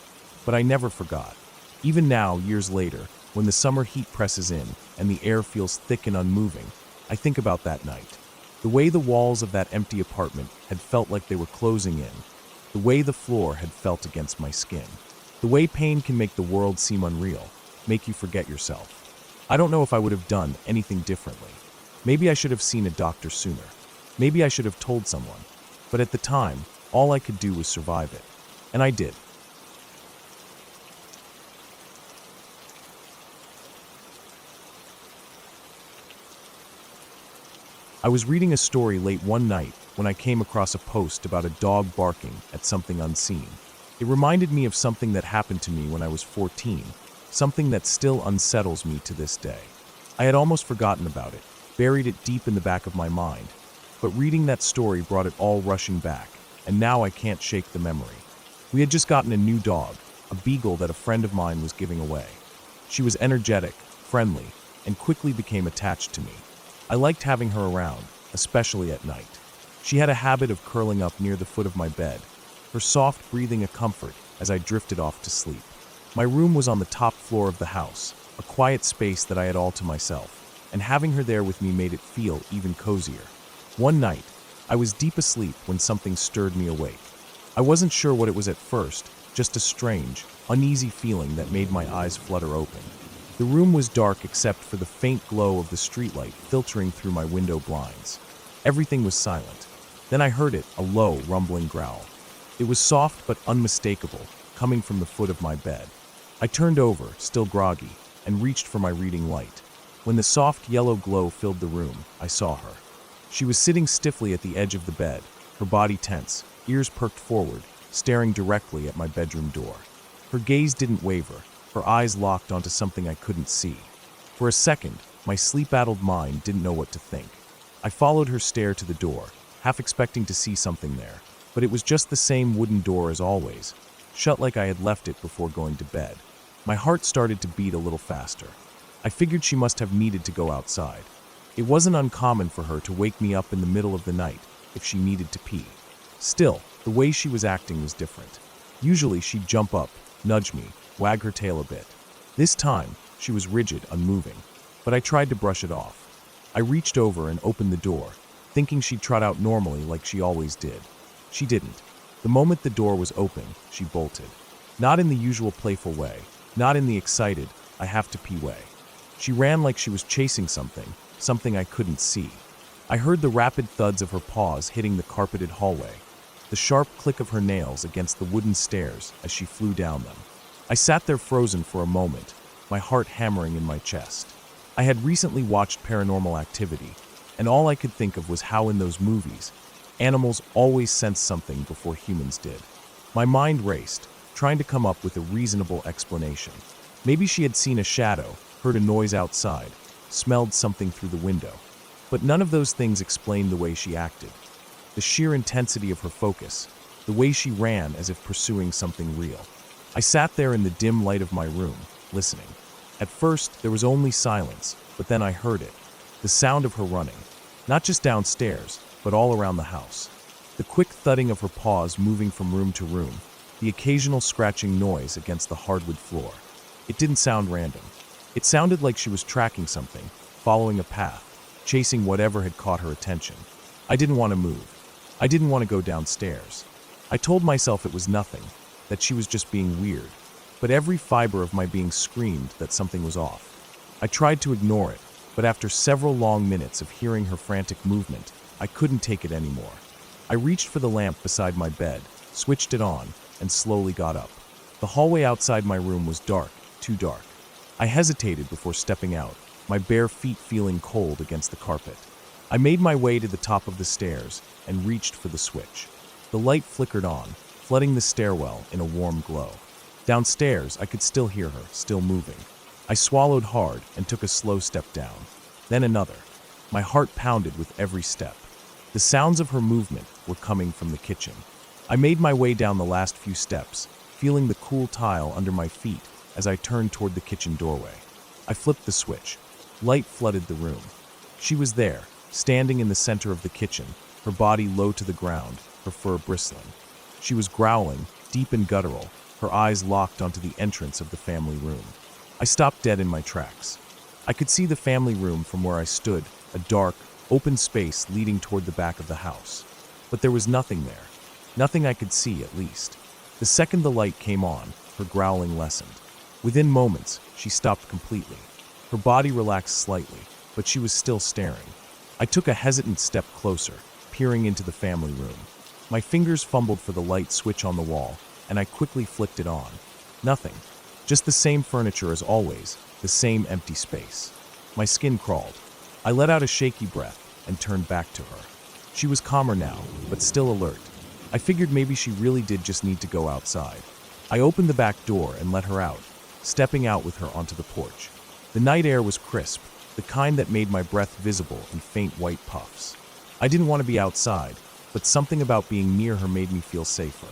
But I never forgot. Even now, years later, when the summer heat presses in and the air feels thick and unmoving, I think about that night. The way the walls of that empty apartment had felt like they were closing in. The way the floor had felt against my skin. The way pain can make the world seem unreal, make you forget yourself. I don't know if I would have done anything differently. Maybe I should have seen a doctor sooner. Maybe I should have told someone. But at the time, all I could do was survive it. And I did. I was reading a story late one night when I came across a post about a dog barking at something unseen. It reminded me of something that happened to me when I was 14, something that still unsettles me to this day. I had almost forgotten about it, buried it deep in the back of my mind, but reading that story brought it all rushing back, and now I can't shake the memory. We had just gotten a new dog, a beagle that a friend of mine was giving away. She was energetic, friendly, and quickly became attached to me. I liked having her around, especially at night. She had a habit of curling up near the foot of my bed, her soft breathing a comfort as I drifted off to sleep. My room was on the top floor of the house, a quiet space that I had all to myself, and having her there with me made it feel even cozier. One night, I was deep asleep when something stirred me awake. I wasn't sure what it was at first, just a strange, uneasy feeling that made my eyes flutter open. The room was dark except for the faint glow of the streetlight filtering through my window blinds. Everything was silent. Then I heard it, a low, rumbling growl. It was soft but unmistakable, coming from the foot of my bed. I turned over, still groggy, and reached for my reading light. When the soft yellow glow filled the room, I saw her. She was sitting stiffly at the edge of the bed, her body tense, ears perked forward, staring directly at my bedroom door. Her gaze didn't waver, her eyes locked onto something I couldn't see. For a second, my sleep-addled mind didn't know what to think. I followed her stare to the door, half expecting to see something there, but it was just the same wooden door as always, shut like I had left it before going to bed. My heart started to beat a little faster. I figured she must have needed to go outside. It wasn't uncommon for her to wake me up in the middle of the night if she needed to pee. Still, the way she was acting was different. Usually she'd jump up, nudge me, wag her tail a bit. This time, she was rigid, unmoving, but I tried to brush it off. I reached over and opened the door, thinking she'd trot out normally like she always did. She didn't. The moment the door was open, she bolted. Not in the usual playful way, not in the excited, I have to pee way. She ran like she was chasing something I couldn't see. I heard the rapid thuds of her paws hitting the carpeted hallway, the sharp click of her nails against the wooden stairs as she flew down them. I sat there frozen for a moment, my heart hammering in my chest. I had recently watched Paranormal Activity, and all I could think of was how in those movies, animals always sensed something before humans did. My mind raced, trying to come up with a reasonable explanation. Maybe she had seen a shadow, heard a noise outside, smelled something through the window. But none of those things explained the way she acted. The sheer intensity of her focus, the way she ran as if pursuing something real. I sat there in the dim light of my room, listening. At first, there was only silence, but then I heard it. The sound of her running. Not just downstairs, but all around the house. The quick thudding of her paws moving from room to room. The occasional scratching noise against the hardwood floor. It didn't sound random. It sounded like she was tracking something, following a path, chasing whatever had caught her attention. I didn't want to move. I didn't want to go downstairs. I told myself it was nothing, that she was just being weird. But every fiber of my being screamed that something was off. I tried to ignore it, but after several long minutes of hearing her frantic movement, I couldn't take it anymore. I reached for the lamp beside my bed, switched it on, and slowly got up. The hallway outside my room was dark, too dark. I hesitated before stepping out, my bare feet feeling cold against the carpet. I made my way to the top of the stairs and reached for the switch. The light flickered on, flooding the stairwell in a warm glow. Downstairs, I could still hear her, still moving. I swallowed hard and took a slow step down, then another. My heart pounded with every step. The sounds of her movement were coming from the kitchen. I made my way down the last few steps, feeling the cool tile under my feet as I turned toward the kitchen doorway. I flipped the switch. Light flooded the room. She was there, standing in the center of the kitchen, her body low to the ground, her fur bristling. She was growling, deep and guttural, her eyes locked onto the entrance of the family room. I stopped dead in my tracks. I could see the family room from where I stood, a dark, open space leading toward the back of the house. But there was nothing there. Nothing I could see, at least. The second the light came on, her growling lessened. Within moments, she stopped completely. Her body relaxed slightly, but she was still staring. I took a hesitant step closer, peering into the family room. My fingers fumbled for the light switch on the wall, and I quickly flicked it on. Nothing. Just the same furniture as always, the same empty space. My skin crawled. I let out a shaky breath and turned back to her. She was calmer now, but still alert. I figured maybe she really did just need to go outside. I opened the back door and let her out, stepping out with her onto the porch. The night air was crisp, the kind that made my breath visible in faint white puffs. I didn't want to be outside, but something about being near her made me feel safer.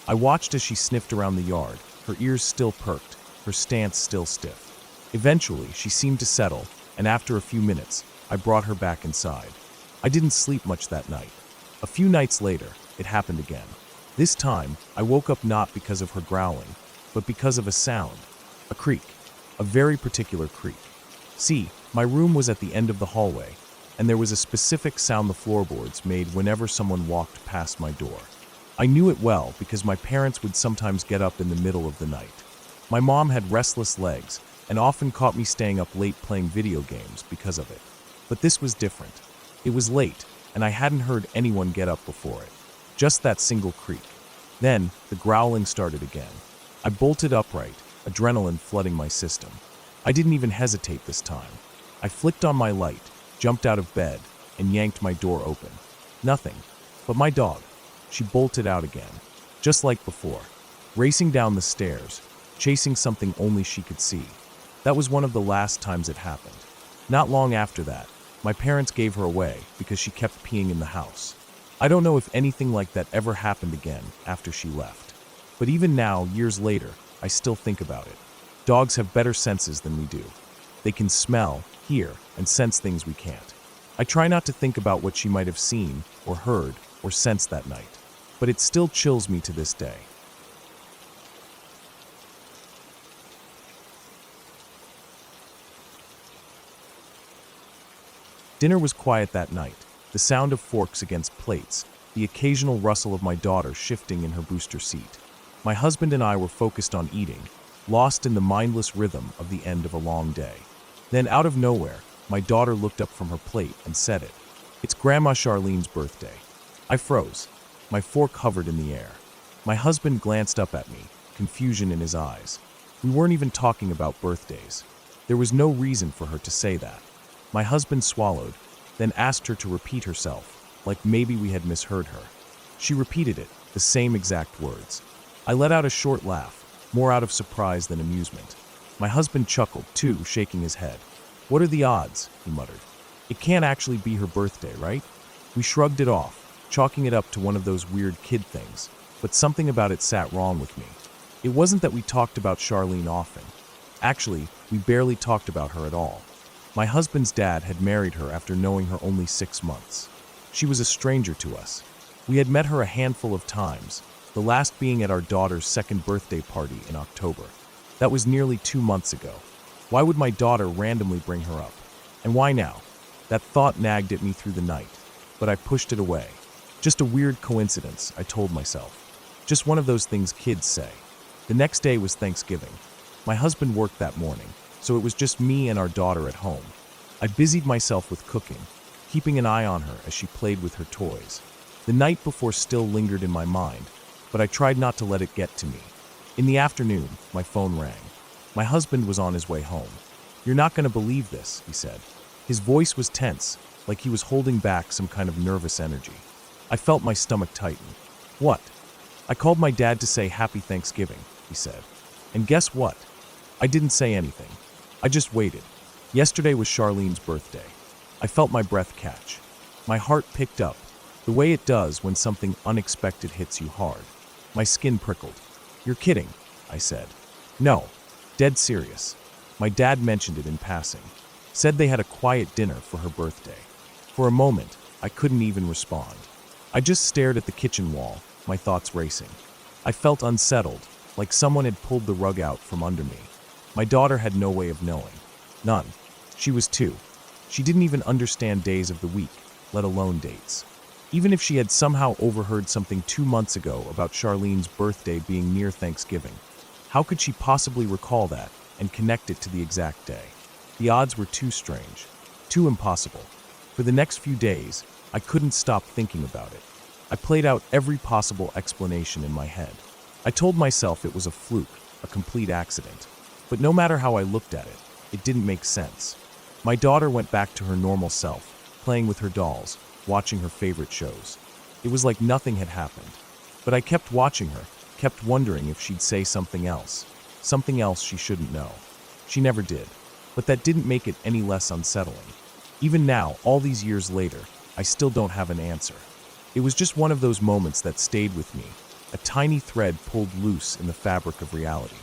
I watched as she sniffed around the yard, her ears still perked, her stance still stiff. Eventually, she seemed to settle, and after a few minutes, I brought her back inside. I didn't sleep much that night. A few nights later, it happened again. This time, I woke up not because of her growling, but because of a sound. A creak. A very particular creak. See, my room was at the end of the hallway, and there was a specific sound the floorboards made whenever someone walked past my door. I knew it well because my parents would sometimes get up in the middle of the night. My mom had restless legs and often caught me staying up late playing video games because of it. But this was different. It was late, and I hadn't heard anyone get up before it. Just that single creak. Then, the growling started again. I bolted upright, adrenaline flooding my system. I didn't even hesitate this time. I flicked on my light, jumped out of bed, and yanked my door open. Nothing. But my dog. She bolted out again, just like before, racing down the stairs, chasing something only she could see. That was one of the last times it happened. Not long after that, my parents gave her away because she kept peeing in the house. I don't know if anything like that ever happened again after she left. But even now, years later, I still think about it. Dogs have better senses than we do. They can smell, hear, and sense things we can't. I try not to think about what she might have seen, or heard, or sensed that night. But it still chills me to this day. Dinner was quiet that night. The sound of forks against plates, the occasional rustle of my daughter shifting in her booster seat. My husband and I were focused on eating, lost in the mindless rhythm of the end of a long day. Then, out of nowhere, my daughter looked up from her plate and said it. "It's Grandma Charlene's birthday." I froze. My fork hovered in the air. My husband glanced up at me, confusion in his eyes. We weren't even talking about birthdays. There was no reason for her to say that. My husband swallowed, then asked her to repeat herself, like maybe we had misheard her. She repeated it, the same exact words. I let out a short laugh, more out of surprise than amusement. My husband chuckled, too, shaking his head. "What are the odds?" he muttered. "It can't actually be her birthday, right?" We shrugged it off, chalking it up to one of those weird kid things, but something about it sat wrong with me. It wasn't that we talked about Charlene often. Actually, we barely talked about her at all. My husband's dad had married her after knowing her only 6 months. She was a stranger to us. We had met her a handful of times, the last being at our daughter's second birthday party in October. That was nearly 2 months ago. Why would my daughter randomly bring her up? And why now? That thought nagged at me through the night, but I pushed it away. Just a weird coincidence, I told myself. Just one of those things kids say. The next day was Thanksgiving. My husband worked that morning, so it was just me and our daughter at home. I busied myself with cooking, keeping an eye on her as she played with her toys. The night before still lingered in my mind, but I tried not to let it get to me. In the afternoon, my phone rang. My husband was on his way home. "You're not going to believe this," he said. His voice was tense, like he was holding back some kind of nervous energy. I felt my stomach tighten. "What?" "I called my dad to say Happy Thanksgiving," he said. "And guess what?" I didn't say anything. I just waited. Yesterday was Charlene's birthday. I felt my breath catch. My heart picked up, the way it does when something unexpected hits you hard. My skin prickled. "You're kidding," I said. "No, dead serious. My dad mentioned it in passing. Said they had a quiet dinner for her birthday." For a moment, I couldn't even respond. I just stared at the kitchen wall, my thoughts racing. I felt unsettled, like someone had pulled the rug out from under me. My daughter had no way of knowing. None. She was 2. She didn't even understand days of the week, let alone dates. Even if she had somehow overheard something 2 months ago about Charlene's birthday being near Thanksgiving, how could she possibly recall that and connect it to the exact day? The odds were too strange, too impossible. For the next few days, I couldn't stop thinking about it. I played out every possible explanation in my head. I told myself it was a fluke, a complete accident. But no matter how I looked at it, it didn't make sense. My daughter went back to her normal self, playing with her dolls, watching her favorite shows. It was like nothing had happened. But I kept watching her, kept wondering if she'd say something else she shouldn't know. She never did. But that didn't make it any less unsettling. Even now, all these years later, I still don't have an answer. It was just one of those moments that stayed with me, a tiny thread pulled loose in the fabric of reality.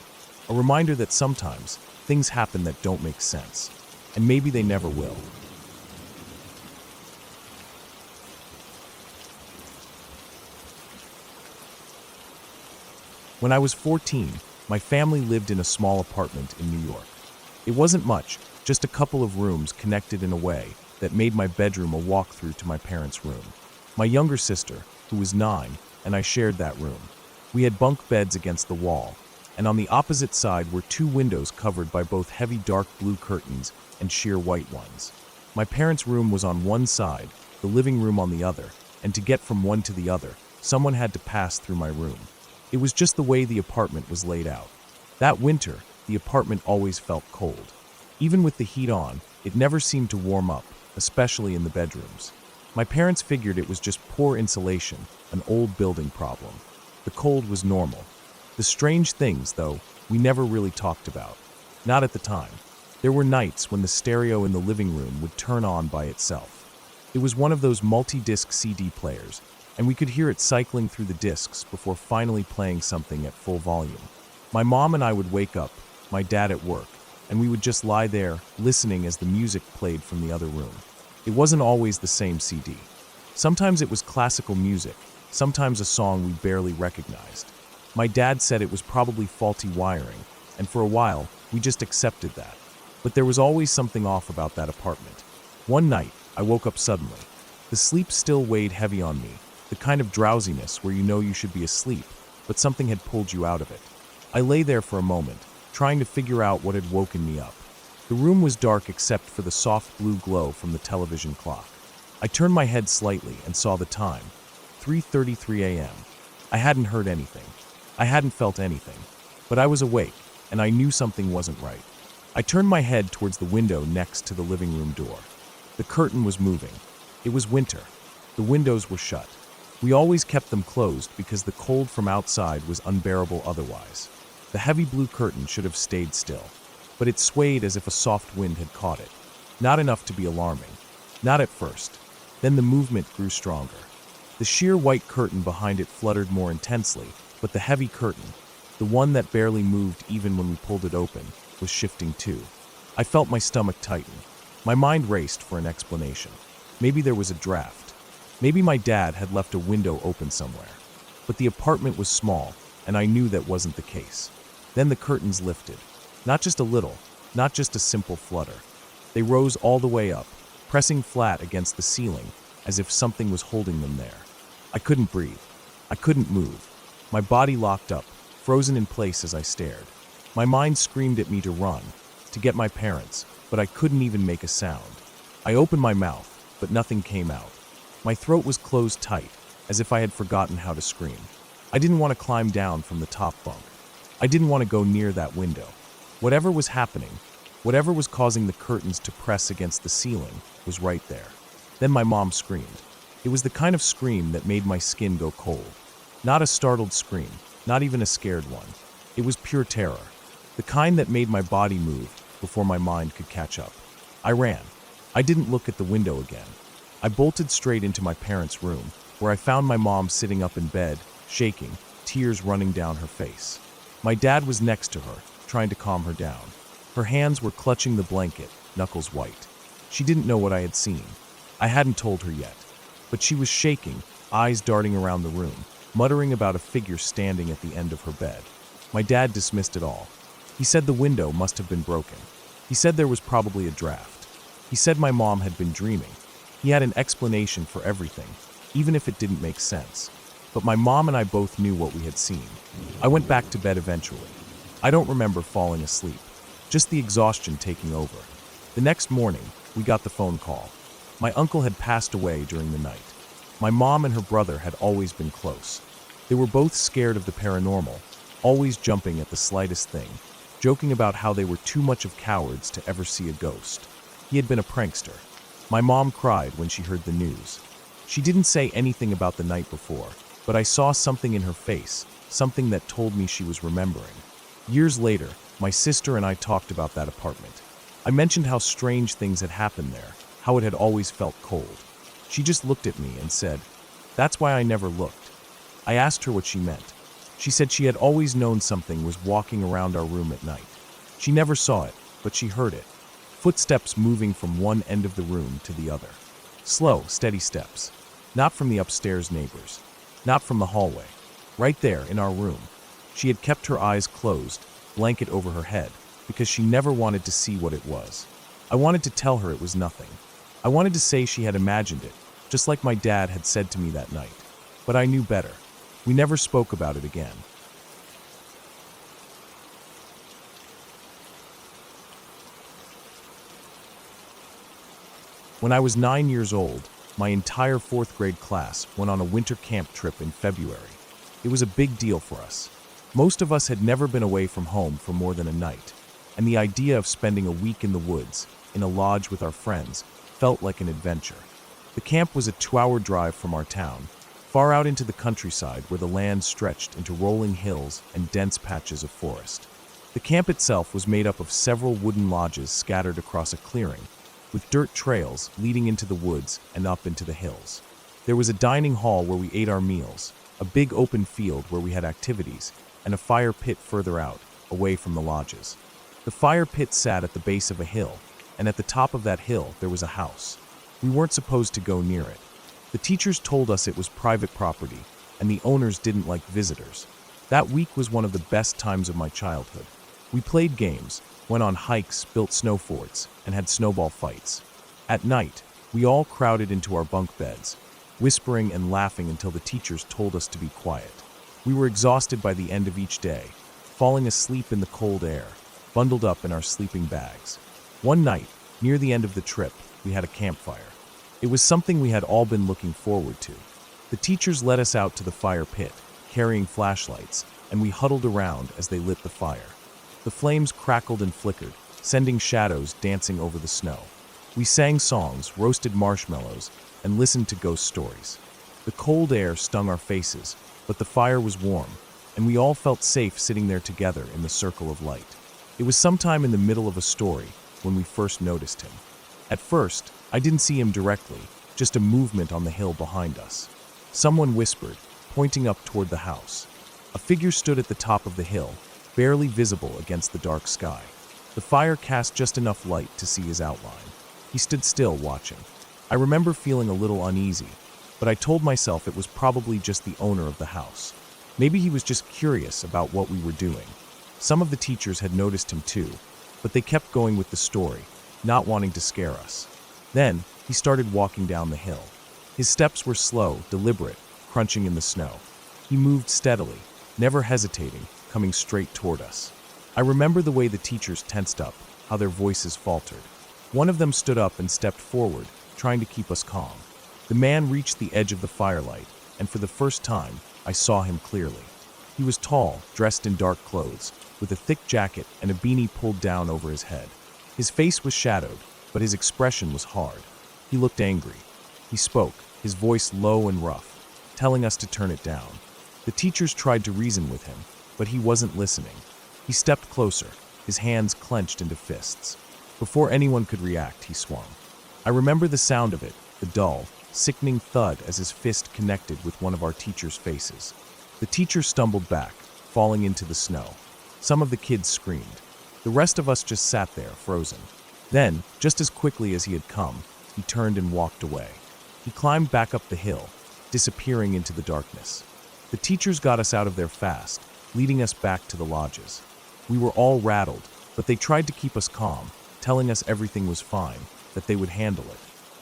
A reminder that sometimes things happen that don't make sense, and maybe they never will. When I was 14, my family lived in a small apartment in New York. It wasn't much, just a couple of rooms connected in a way that made my bedroom a walkthrough to my parents' room. My younger sister, who was 9, and I shared that room. We had bunk beds against the wall, and on the opposite side were 2 windows covered by both heavy dark blue curtains and sheer white ones. My parents' room was on one side, the living room on the other, and to get from one to the other, someone had to pass through my room. It was just the way the apartment was laid out. That winter, the apartment always felt cold. Even with the heat on, it never seemed to warm up, especially in the bedrooms. My parents figured it was just poor insulation, an old building problem. The cold was normal. The strange things, though, we never really talked about. Not at the time. There were nights when the stereo in the living room would turn on by itself. It was one of those multi-disc CD players, and we could hear it cycling through the discs before finally playing something at full volume. My mom and I would wake up, my dad at work, and we would just lie there, listening as the music played from the other room. It wasn't always the same CD. Sometimes it was classical music, sometimes a song we barely recognized. My dad said it was probably faulty wiring, and for a while, we just accepted that. But there was always something off about that apartment. One night, I woke up suddenly. The sleep still weighed heavy on me, the kind of drowsiness where you know you should be asleep, but something had pulled you out of it. I lay there for a moment, trying to figure out what had woken me up. The room was dark except for the soft blue glow from the television clock. I turned my head slightly and saw the time, 3:33 a.m. I hadn't heard anything. I hadn't felt anything. But I was awake, and I knew something wasn't right. I turned my head towards the window next to the living room door. The curtain was moving. It was winter. The windows were shut. We always kept them closed because the cold from outside was unbearable otherwise. The heavy blue curtain should have stayed still, but it swayed as if a soft wind had caught it. Not enough to be alarming. Not at first. Then the movement grew stronger. The sheer white curtain behind it fluttered more intensely, but the heavy curtain, the one that barely moved even when we pulled it open, was shifting too. I felt my stomach tighten. My mind raced for an explanation. Maybe there was a draft. Maybe my dad had left a window open somewhere. But the apartment was small, and I knew that wasn't the case. Then the curtains lifted. Not just a little, not just a simple flutter. They rose all the way up, pressing flat against the ceiling, as if something was holding them there. I couldn't breathe. I couldn't move. My body locked up, frozen in place as I stared. My mind screamed at me to run, to get my parents, but I couldn't even make a sound. I opened my mouth, but nothing came out. My throat was closed tight, as if I had forgotten how to scream. I didn't want to climb down from the top bunk. I didn't want to go near that window. Whatever was happening, whatever was causing the curtains to press against the ceiling, was right there. Then my mom screamed. It was the kind of scream that made my skin go cold. Not a startled scream, not even a scared one. It was pure terror, the kind that made my body move before my mind could catch up. I ran. I didn't look at the window again. I bolted straight into my parents' room, where I found my mom sitting up in bed, shaking, tears running down her face. My dad was next to her, trying to calm her down. Her hands were clutching the blanket, knuckles white. She didn't know what I had seen. I hadn't told her yet. But she was shaking, eyes darting around the room, muttering about a figure standing at the end of her bed. My dad dismissed it all. He said the window must have been broken. He said there was probably a draft. He said my mom had been dreaming. He had an explanation for everything, even if it didn't make sense. But my mom and I both knew what we had seen. I went back to bed eventually. I don't remember falling asleep, just the exhaustion taking over. The next morning, we got the phone call. My uncle had passed away during the night. My mom and her brother had always been close. They were both scared of the paranormal, always jumping at the slightest thing, joking about how they were too much of cowards to ever see a ghost. He had been a prankster. My mom cried when she heard the news. She didn't say anything about the night before, but I saw something in her face, something that told me she was remembering. Years later, my sister and I talked about that apartment. I mentioned how strange things had happened there, how it had always felt cold. She just looked at me and said, "That's why I never looked." I asked her what she meant. She said she had always known something was walking around our room at night. She never saw it, but she heard it. Footsteps moving from one end of the room to the other. Slow, steady steps. Not from the upstairs neighbors. Not from the hallway. Right there in our room. She had kept her eyes closed, blanket over her head, because she never wanted to see what it was. I wanted to tell her it was nothing. I wanted to say she had imagined it, just like my dad had said to me that night. But I knew better. We never spoke about it again. When I was 9 years old, my entire 4th grade class went on a winter camp trip in February. It was a big deal for us. Most of us had never been away from home for more than a night, and the idea of spending a week in the woods, in a lodge with our friends, felt like an adventure. The camp was a 2-hour drive from our town, far out into the countryside where the land stretched into rolling hills and dense patches of forest. The camp itself was made up of several wooden lodges scattered across a clearing, with dirt trails leading into the woods and up into the hills. There was a dining hall where we ate our meals, a big open field where we had activities, and a fire pit further out, away from the lodges. The fire pit sat at the base of a hill, and at the top of that hill there was a house. We weren't supposed to go near it. The teachers told us it was private property, and the owners didn't like visitors. That week was one of the best times of my childhood. We played games, went on hikes, built snow forts, and had snowball fights. At night, we all crowded into our bunk beds, whispering and laughing until the teachers told us to be quiet. We were exhausted by the end of each day, falling asleep in the cold air, bundled up in our sleeping bags. One night, near the end of the trip, we had a campfire. It was something we had all been looking forward to. The teachers led us out to the fire pit, carrying flashlights, and we huddled around as they lit the fire. The flames crackled and flickered, sending shadows dancing over the snow. We sang songs, roasted marshmallows, and listened to ghost stories. The cold air stung our faces, but the fire was warm, and we all felt safe sitting there together in the circle of light. It was sometime in the middle of a story when we first noticed him. At first, I didn't see him directly, just a movement on the hill behind us. Someone whispered, pointing up toward the house. A figure stood at the top of the hill, barely visible against the dark sky. The fire cast just enough light to see his outline. He stood still, watching. I remember feeling a little uneasy, but I told myself it was probably just the owner of the house. Maybe he was just curious about what we were doing. Some of the teachers had noticed him too, but they kept going with the story, not wanting to scare us. Then, he started walking down the hill. His steps were slow, deliberate, crunching in the snow. He moved steadily, never hesitating, coming straight toward us. I remember the way the teachers tensed up, how their voices faltered. One of them stood up and stepped forward, trying to keep us calm. The man reached the edge of the firelight, and for the first time, I saw him clearly. He was tall, dressed in dark clothes, with a thick jacket and a beanie pulled down over his head. His face was shadowed, but his expression was hard. He looked angry. He spoke, his voice low and rough, telling us to turn it down. The teachers tried to reason with him, but he wasn't listening. He stepped closer, his hands clenched into fists. Before anyone could react, he swung. I remember the sound of it, the dull, sickening thud as his fist connected with one of our teachers' faces. The teacher stumbled back, falling into the snow. Some of the kids screamed. The rest of us just sat there, frozen. Then, just as quickly as he had come, he turned and walked away. He climbed back up the hill, disappearing into the darkness. The teachers got us out of there fast, leading us back to the lodges. We were all rattled, but they tried to keep us calm, telling us everything was fine, that they would handle it.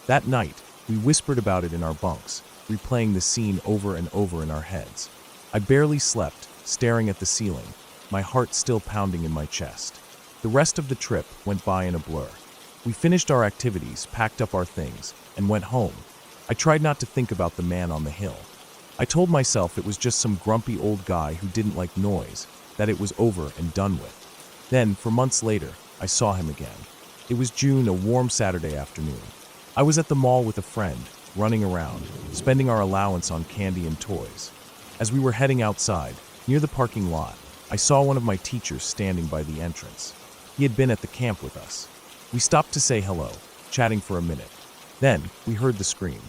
That night, we whispered about it in our bunks, replaying the scene over and over in our heads. I barely slept, staring at the ceiling, my heart still pounding in my chest. The rest of the trip went by in a blur. We finished our activities, packed up our things, and went home. I tried not to think about the man on the hill. I told myself it was just some grumpy old guy who didn't like noise, that it was over and done with. Then, for months later, I saw him again. It was June, a warm Saturday afternoon. I was at the mall with a friend, running around, spending our allowance on candy and toys. As we were heading outside, near the parking lot, I saw one of my teachers standing by the entrance. He had been at the camp with us. We stopped to say hello, chatting for a minute. Then, we heard the scream.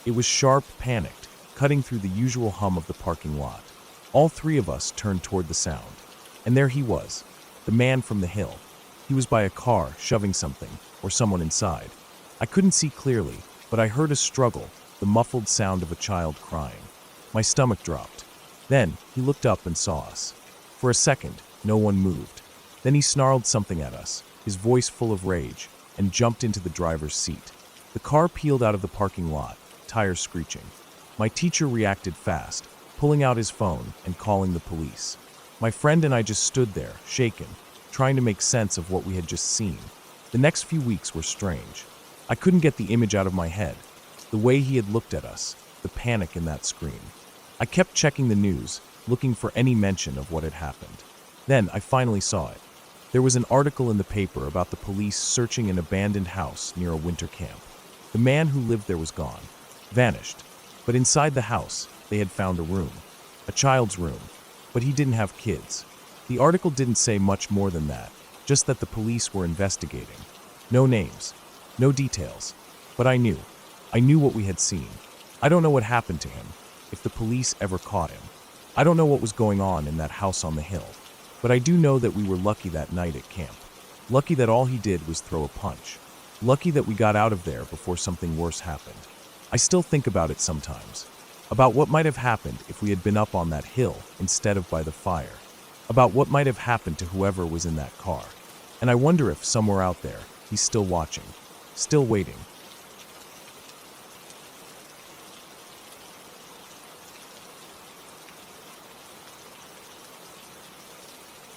It was sharp, panicked, cutting through the usual hum of the parking lot. All three of us turned toward the sound. And there he was, the man from the hill. He was by a car, shoving something, or someone inside. I couldn't see clearly, but I heard a struggle, the muffled sound of a child crying. My stomach dropped. Then, he looked up and saw us. For a second, no one moved. Then he snarled something at us, his voice full of rage, and jumped into the driver's seat. The car peeled out of the parking lot, tires screeching. My teacher reacted fast, pulling out his phone and calling the police. My friend and I just stood there, shaken, trying to make sense of what we had just seen. The next few weeks were strange. I couldn't get the image out of my head. The way he had looked at us, the panic in that scream. I kept checking the news, looking for any mention of what had happened. Then I finally saw it. There was an article in the paper about the police searching an abandoned house near a winter camp. The man who lived there was gone, vanished. But inside the house, they had found a room, a child's room, but he didn't have kids. The article didn't say much more than that, just that the police were investigating. No names, no details, but I knew what we had seen. I don't know what happened to him, if the police ever caught him. I don't know what was going on in that house on the hill, but I do know that we were lucky that night at camp. Lucky that all he did was throw a punch. Lucky that we got out of there before something worse happened. I still think about it sometimes, about what might have happened if we had been up on that hill instead of by the fire, about what might have happened to whoever was in that car. And I wonder if somewhere out there, he's still watching, still waiting.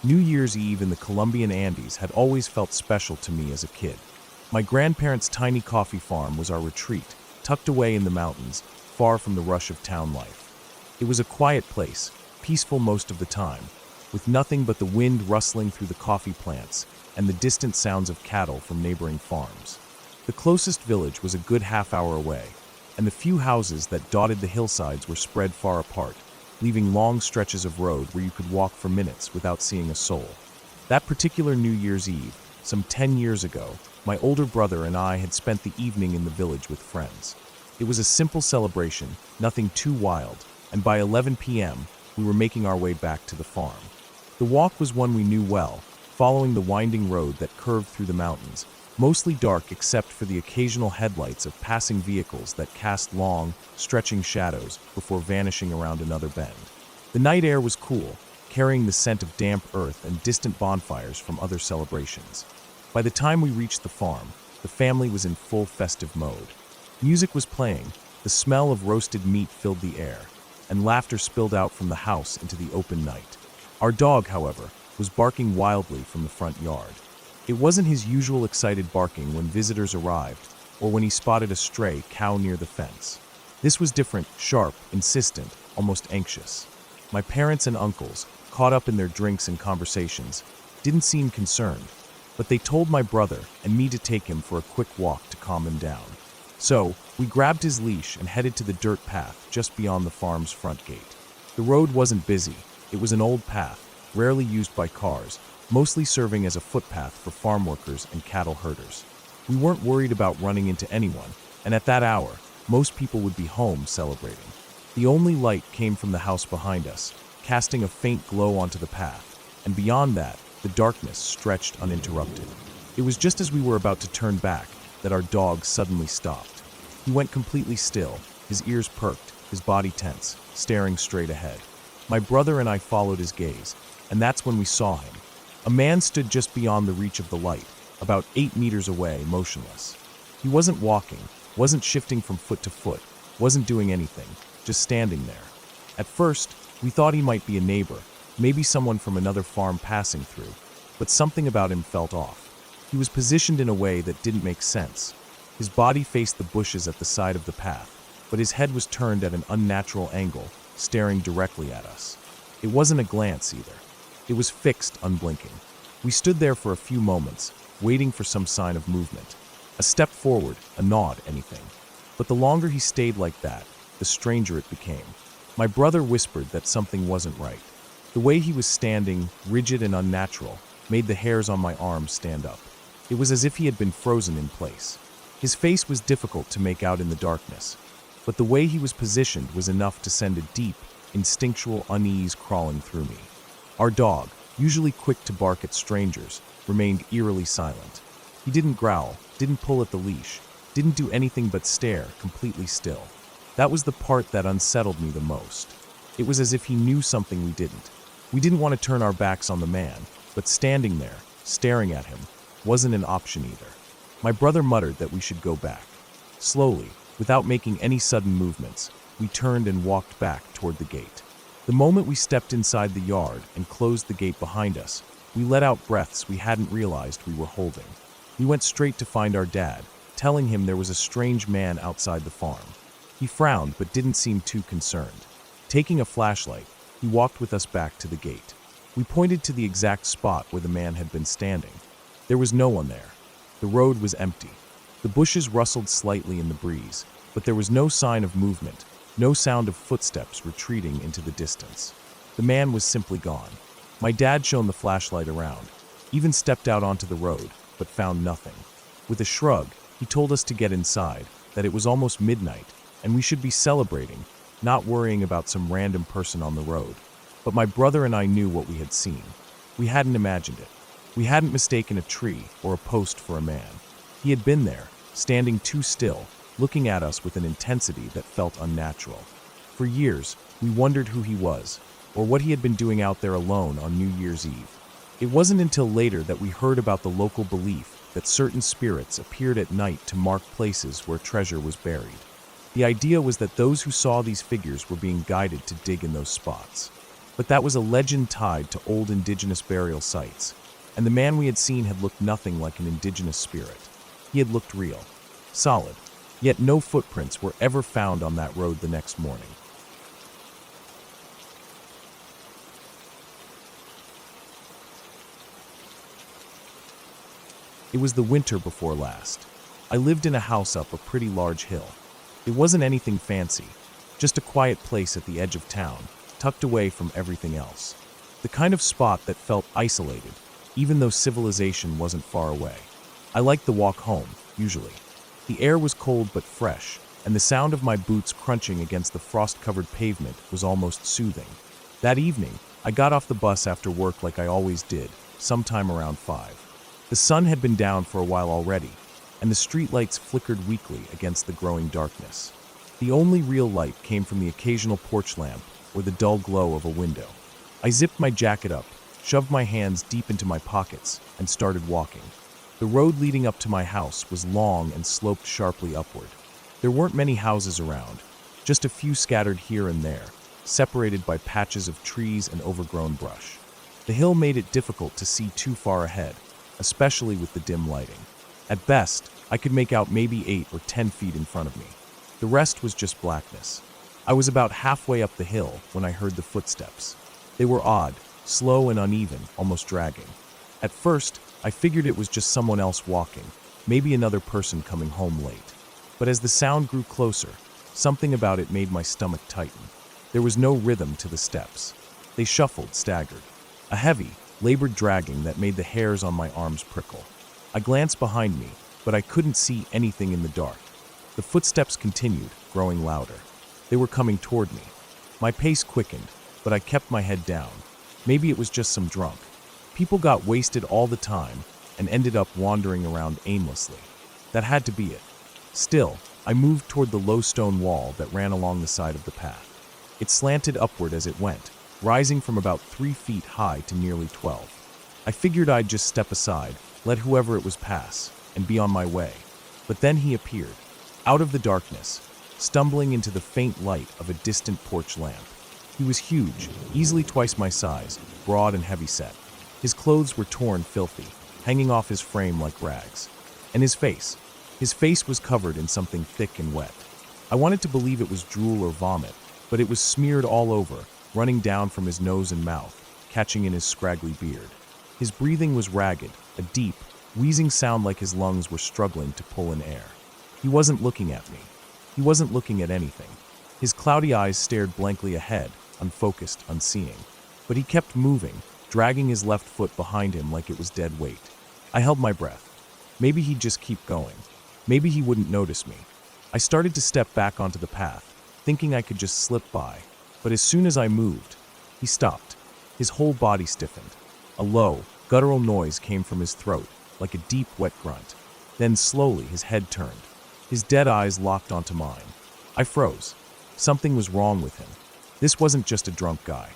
New Year's Eve in the Colombian Andes had always felt special to me as a kid. My grandparents' tiny coffee farm was our retreat, tucked away in the mountains, far from the rush of town life. It was a quiet place, peaceful most of the time, with nothing but the wind rustling through the coffee plants and the distant sounds of cattle from neighboring farms. The closest village was a good half-hour away, and the few houses that dotted the hillsides were spread far apart, leaving long stretches of road where you could walk for minutes without seeing a soul. That particular New Year's Eve, some 10 years ago, my older brother and I had spent the evening in the village with friends. It was a simple celebration, nothing too wild, and by 11 p.m., we were making our way back to the farm. The walk was one we knew well, following the winding road that curved through the mountains, mostly dark except for the occasional headlights of passing vehicles that cast long, stretching shadows before vanishing around another bend. The night air was cool, carrying the scent of damp earth and distant bonfires from other celebrations. By the time we reached the farm, the family was in full festive mode. Music was playing, the smell of roasted meat filled the air, and laughter spilled out from the house into the open night. Our dog, however, was barking wildly from the front yard. It wasn't his usual excited barking when visitors arrived or when he spotted a stray cow near the fence. This was different, sharp, insistent, almost anxious. My parents and uncles, caught up in their drinks and conversations, didn't seem concerned, but they told my brother and me to take him for a quick walk to calm him down. So, we grabbed his leash and headed to the dirt path just beyond the farm's front gate. The road wasn't busy. It was an old path, rarely used by cars, mostly serving as a footpath for farm workers and cattle herders. We weren't worried about running into anyone, and at that hour, most people would be home celebrating. The only light came from the house behind us, casting a faint glow onto the path, and beyond that, the darkness stretched uninterrupted. It was just as we were about to turn back that our dog suddenly stopped. He went completely still, his ears perked, his body tense, staring straight ahead. My brother and I followed his gaze, and that's when we saw him. A man stood just beyond the reach of the light, about 8 meters away, motionless. He wasn't walking, wasn't shifting from foot to foot, wasn't doing anything, just standing there. At first, we thought he might be a neighbor, maybe someone from another farm passing through, but something about him felt off. He was positioned in a way that didn't make sense. His body faced the bushes at the side of the path, but his head was turned at an unnatural angle, staring directly at us. It wasn't a glance either. It was fixed, unblinking. We stood there for a few moments, waiting for some sign of movement. A step forward, a nod, anything. But the longer he stayed like that, the stranger it became. My brother whispered that something wasn't right. The way he was standing, rigid and unnatural, made the hairs on my arms stand up. It was as if he had been frozen in place. His face was difficult to make out in the darkness, but the way he was positioned was enough to send a deep, instinctual unease crawling through me. Our dog, usually quick to bark at strangers, remained eerily silent. He didn't growl, didn't pull at the leash, didn't do anything but stare, completely still. That was the part that unsettled me the most. It was as if he knew something we didn't. We didn't want to turn our backs on the man, but standing there, staring at him, wasn't an option either. My brother muttered that we should go back. Slowly, without making any sudden movements, we turned and walked back toward the gate. The moment we stepped inside the yard and closed the gate behind us, we let out breaths we hadn't realized we were holding. We went straight to find our dad, telling him there was a strange man outside the farm. He frowned but didn't seem too concerned. Taking a flashlight, he walked with us back to the gate. We pointed to the exact spot where the man had been standing. There was no one there. The road was empty. The bushes rustled slightly in the breeze, but there was no sign of movement, no sound of footsteps retreating into the distance. The man was simply gone. My dad shone the flashlight around, even stepped out onto the road, but found nothing. With a shrug, he told us to get inside, that it was almost midnight, and we should be celebrating, not worrying about some random person on the road. But my brother and I knew what we had seen. We hadn't imagined it. We hadn't mistaken a tree or a post for a man. He had been there, standing too still, looking at us with an intensity that felt unnatural. For years, we wondered who he was, or what he had been doing out there alone on New Year's Eve. It wasn't until later that we heard about the local belief that certain spirits appeared at night to mark places where treasure was buried. The idea was that those who saw these figures were being guided to dig in those spots. But that was a legend tied to old indigenous burial sites, and the man we had seen had looked nothing like an indigenous spirit. He had looked real, solid, yet no footprints were ever found on that road the next morning. It was the winter before last. I lived in a house up a pretty large hill. It wasn't anything fancy, just a quiet place at the edge of town, tucked away from everything else. The kind of spot that felt isolated, even though civilization wasn't far away. I liked the walk home, usually. The air was cold but fresh, and the sound of my boots crunching against the frost-covered pavement was almost soothing. That evening, I got off the bus after work like I always did, sometime around 5. The sun had been down for a while already, and the streetlights flickered weakly against the growing darkness. The only real light came from the occasional porch lamp or the dull glow of a window. I zipped my jacket up, shoved my hands deep into my pockets, and started walking. The road leading up to my house was long and sloped sharply upward. There weren't many houses around, just a few scattered here and there, separated by patches of trees and overgrown brush. The hill made it difficult to see too far ahead, especially with the dim lighting. At best, I could make out maybe 8 or 10 feet in front of me. The rest was just blackness. I was about halfway up the hill when I heard the footsteps. They were odd, slow and uneven, almost dragging. At first, I figured it was just someone else walking, maybe another person coming home late. But as the sound grew closer, something about it made my stomach tighten. There was no rhythm to the steps. They shuffled, staggered. A heavy, labored dragging that made the hairs on my arms prickle. I glanced behind me, but I couldn't see anything in the dark. The footsteps continued, growing louder. They were coming toward me. My pace quickened, but I kept my head down. Maybe it was just some drunk. People got wasted all the time and ended up wandering around aimlessly. That had to be it. Still, I moved toward the low stone wall that ran along the side of the path. It slanted upward as it went, rising from about 3 feet high to nearly 12. I figured I'd just step aside, let whoever it was pass, and be on my way. But then he appeared, out of the darkness, stumbling into the faint light of a distant porch lamp. He was huge, easily twice my size, broad and heavy-set. His clothes were torn filthy, hanging off his frame like rags. And his face was covered in something thick and wet. I wanted to believe it was drool or vomit, but it was smeared all over, running down from his nose and mouth, catching in his scraggly beard. His breathing was ragged, a deep, wheezing sound like his lungs were struggling to pull in air. He wasn't looking at me. He wasn't looking at anything. His cloudy eyes stared blankly ahead, unfocused, unseeing. But he kept moving, dragging his left foot behind him like it was dead weight. I held my breath. Maybe he'd just keep going. Maybe he wouldn't notice me. I started to step back onto the path, thinking I could just slip by. But as soon as I moved, he stopped. His whole body stiffened. A low, guttural noise came from his throat, like a deep, wet grunt. Then slowly his head turned. His dead eyes locked onto mine. I froze. Something was wrong with him. This wasn't just a drunk guy.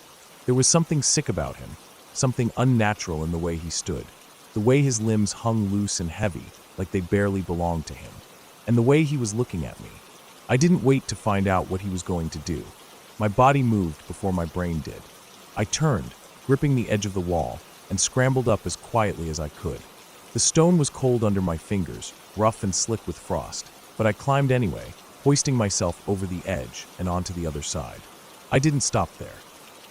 There was something sick about him, something unnatural in the way he stood, the way his limbs hung loose and heavy, like they barely belonged to him, and the way he was looking at me. I didn't wait to find out what he was going to do. My body moved before my brain did. I turned, gripping the edge of the wall, and scrambled up as quietly as I could. The stone was cold under my fingers, rough and slick with frost, but I climbed anyway, hoisting myself over the edge and onto the other side. I didn't stop there.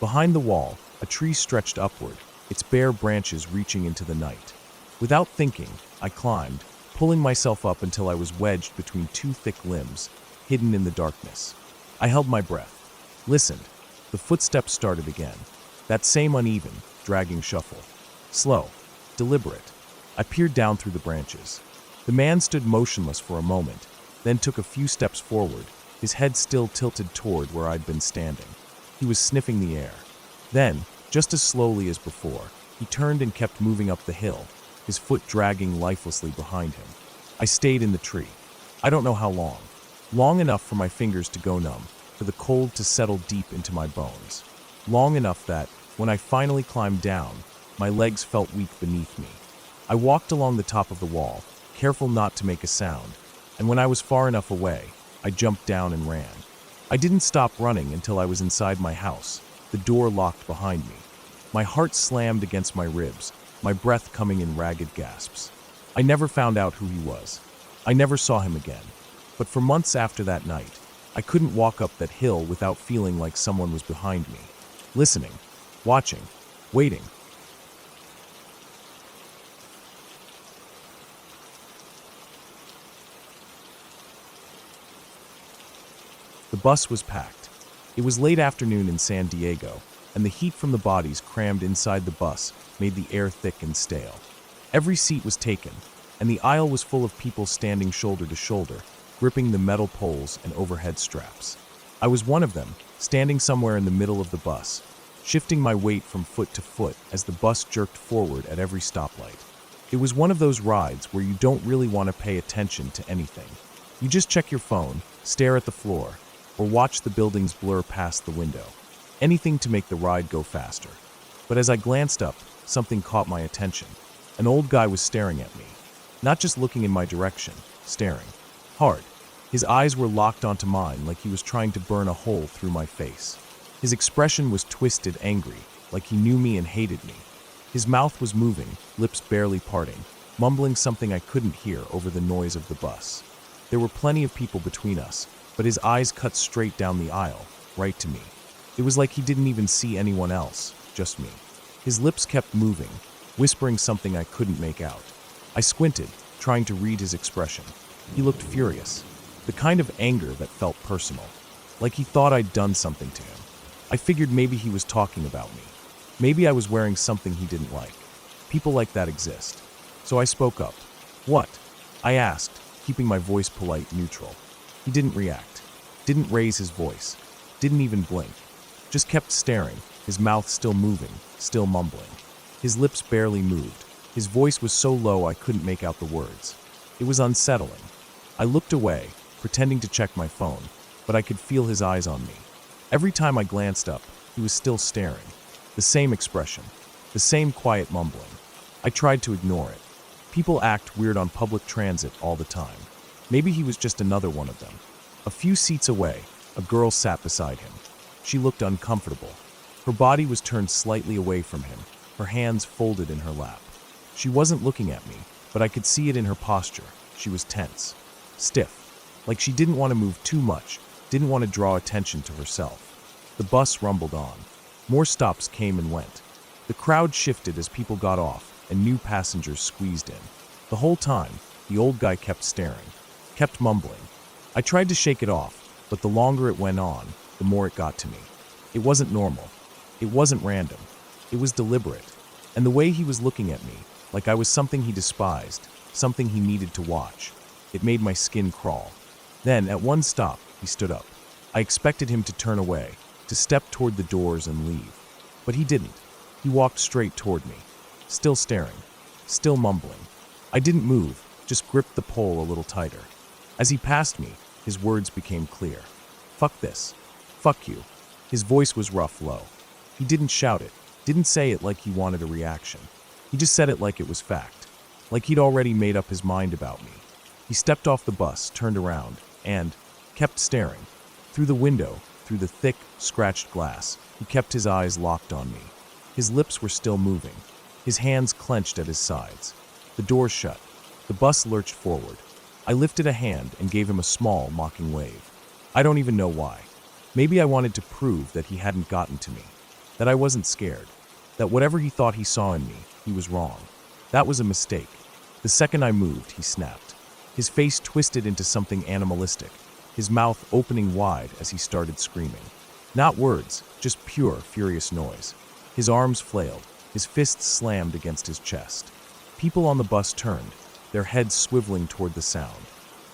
Behind the wall, a tree stretched upward, its bare branches reaching into the night. Without thinking, I climbed, pulling myself up until I was wedged between two thick limbs, hidden in the darkness. I held my breath, listened. The footsteps started again. That same uneven, dragging shuffle. Slow, deliberate. I peered down through the branches. The man stood motionless for a moment, then took a few steps forward, his head still tilted toward where I'd been standing. He was sniffing the air. Then, just as slowly as before, he turned and kept moving up the hill, his foot dragging lifelessly behind him. I stayed in the tree. I don't know how long. Long enough for my fingers to go numb, for the cold to settle deep into my bones. Long enough that, when I finally climbed down, my legs felt weak beneath me. I walked along the top of the wall, careful not to make a sound, and when I was far enough away, I jumped down and ran. I didn't stop running until I was inside my house, the door locked behind me. My heart slammed against my ribs, my breath coming in ragged gasps. I never found out who he was. I never saw him again. But for months after that night, I couldn't walk up that hill without feeling like someone was behind me, listening, watching, waiting. The bus was packed. It was late afternoon in San Diego, and the heat from the bodies crammed inside the bus made the air thick and stale. Every seat was taken, and the aisle was full of people standing shoulder to shoulder, gripping the metal poles and overhead straps. I was one of them, standing somewhere in the middle of the bus, shifting my weight from foot to foot as the bus jerked forward at every stoplight. It was one of those rides where you don't really want to pay attention to anything. You just check your phone, stare at the floor, or watch the buildings blur past the window. Anything to make the ride go faster. But as I glanced up, something caught my attention. An old guy was staring at me. Not just looking in my direction, staring. Hard. His eyes were locked onto mine like he was trying to burn a hole through my face. His expression was twisted, angry, like he knew me and hated me. His mouth was moving, lips barely parting, mumbling something I couldn't hear over the noise of the bus. There were plenty of people between us, but his eyes cut straight down the aisle, right to me. It was like he didn't even see anyone else, just me. His lips kept moving, whispering something I couldn't make out. I squinted, trying to read his expression. He looked furious, the kind of anger that felt personal, like he thought I'd done something to him. I figured maybe he was talking about me. Maybe I was wearing something he didn't like. People like that exist. So I spoke up. "What?" I asked, keeping my voice polite, neutral. He didn't react, didn't raise his voice, didn't even blink. Just kept staring, his mouth still moving, still mumbling. His lips barely moved. His voice was so low I couldn't make out the words. It was unsettling. I looked away, pretending to check my phone, but I could feel his eyes on me. Every time I glanced up, he was still staring. The same expression, the same quiet mumbling. I tried to ignore it. People act weird on public transit all the time. Maybe he was just another one of them. A few seats away, a girl sat beside him. She looked uncomfortable. Her body was turned slightly away from him, her hands folded in her lap. She wasn't looking at me, but I could see it in her posture. She was tense, stiff, like she didn't want to move too much, didn't want to draw attention to herself. The bus rumbled on. More stops came and went. The crowd shifted as people got off, and new passengers squeezed in. The whole time, the old guy kept staring, kept mumbling. I tried to shake it off, but the longer it went on, the more it got to me. It wasn't normal. It wasn't random. It was deliberate. And the way he was looking at me, like I was something he despised, something he needed to watch, it made my skin crawl. Then, at one stop, he stood up. I expected him to turn away, to step toward the doors and leave. But he didn't. He walked straight toward me, still staring, still mumbling. I didn't move, just gripped the pole a little tighter. As he passed me, his words became clear. "Fuck this. Fuck you." His voice was rough, low. He didn't shout it, didn't say it like he wanted a reaction. He just said it like it was fact, like he'd already made up his mind about me. He stepped off the bus, turned around, and kept staring. Through the window, through the thick, scratched glass, he kept his eyes locked on me. His lips were still moving, his hands clenched at his sides. The doors shut. The bus lurched forward. I lifted a hand and gave him a small, mocking wave. I don't even know why. Maybe I wanted to prove that he hadn't gotten to me, that I wasn't scared, that whatever he thought he saw in me, he was wrong. That was a mistake. The second I moved, he snapped. His face twisted into something animalistic, his mouth opening wide as he started screaming. Not words, just pure, furious noise. His arms flailed, his fists slammed against his chest. People on the bus turned, their heads swiveling toward the sound.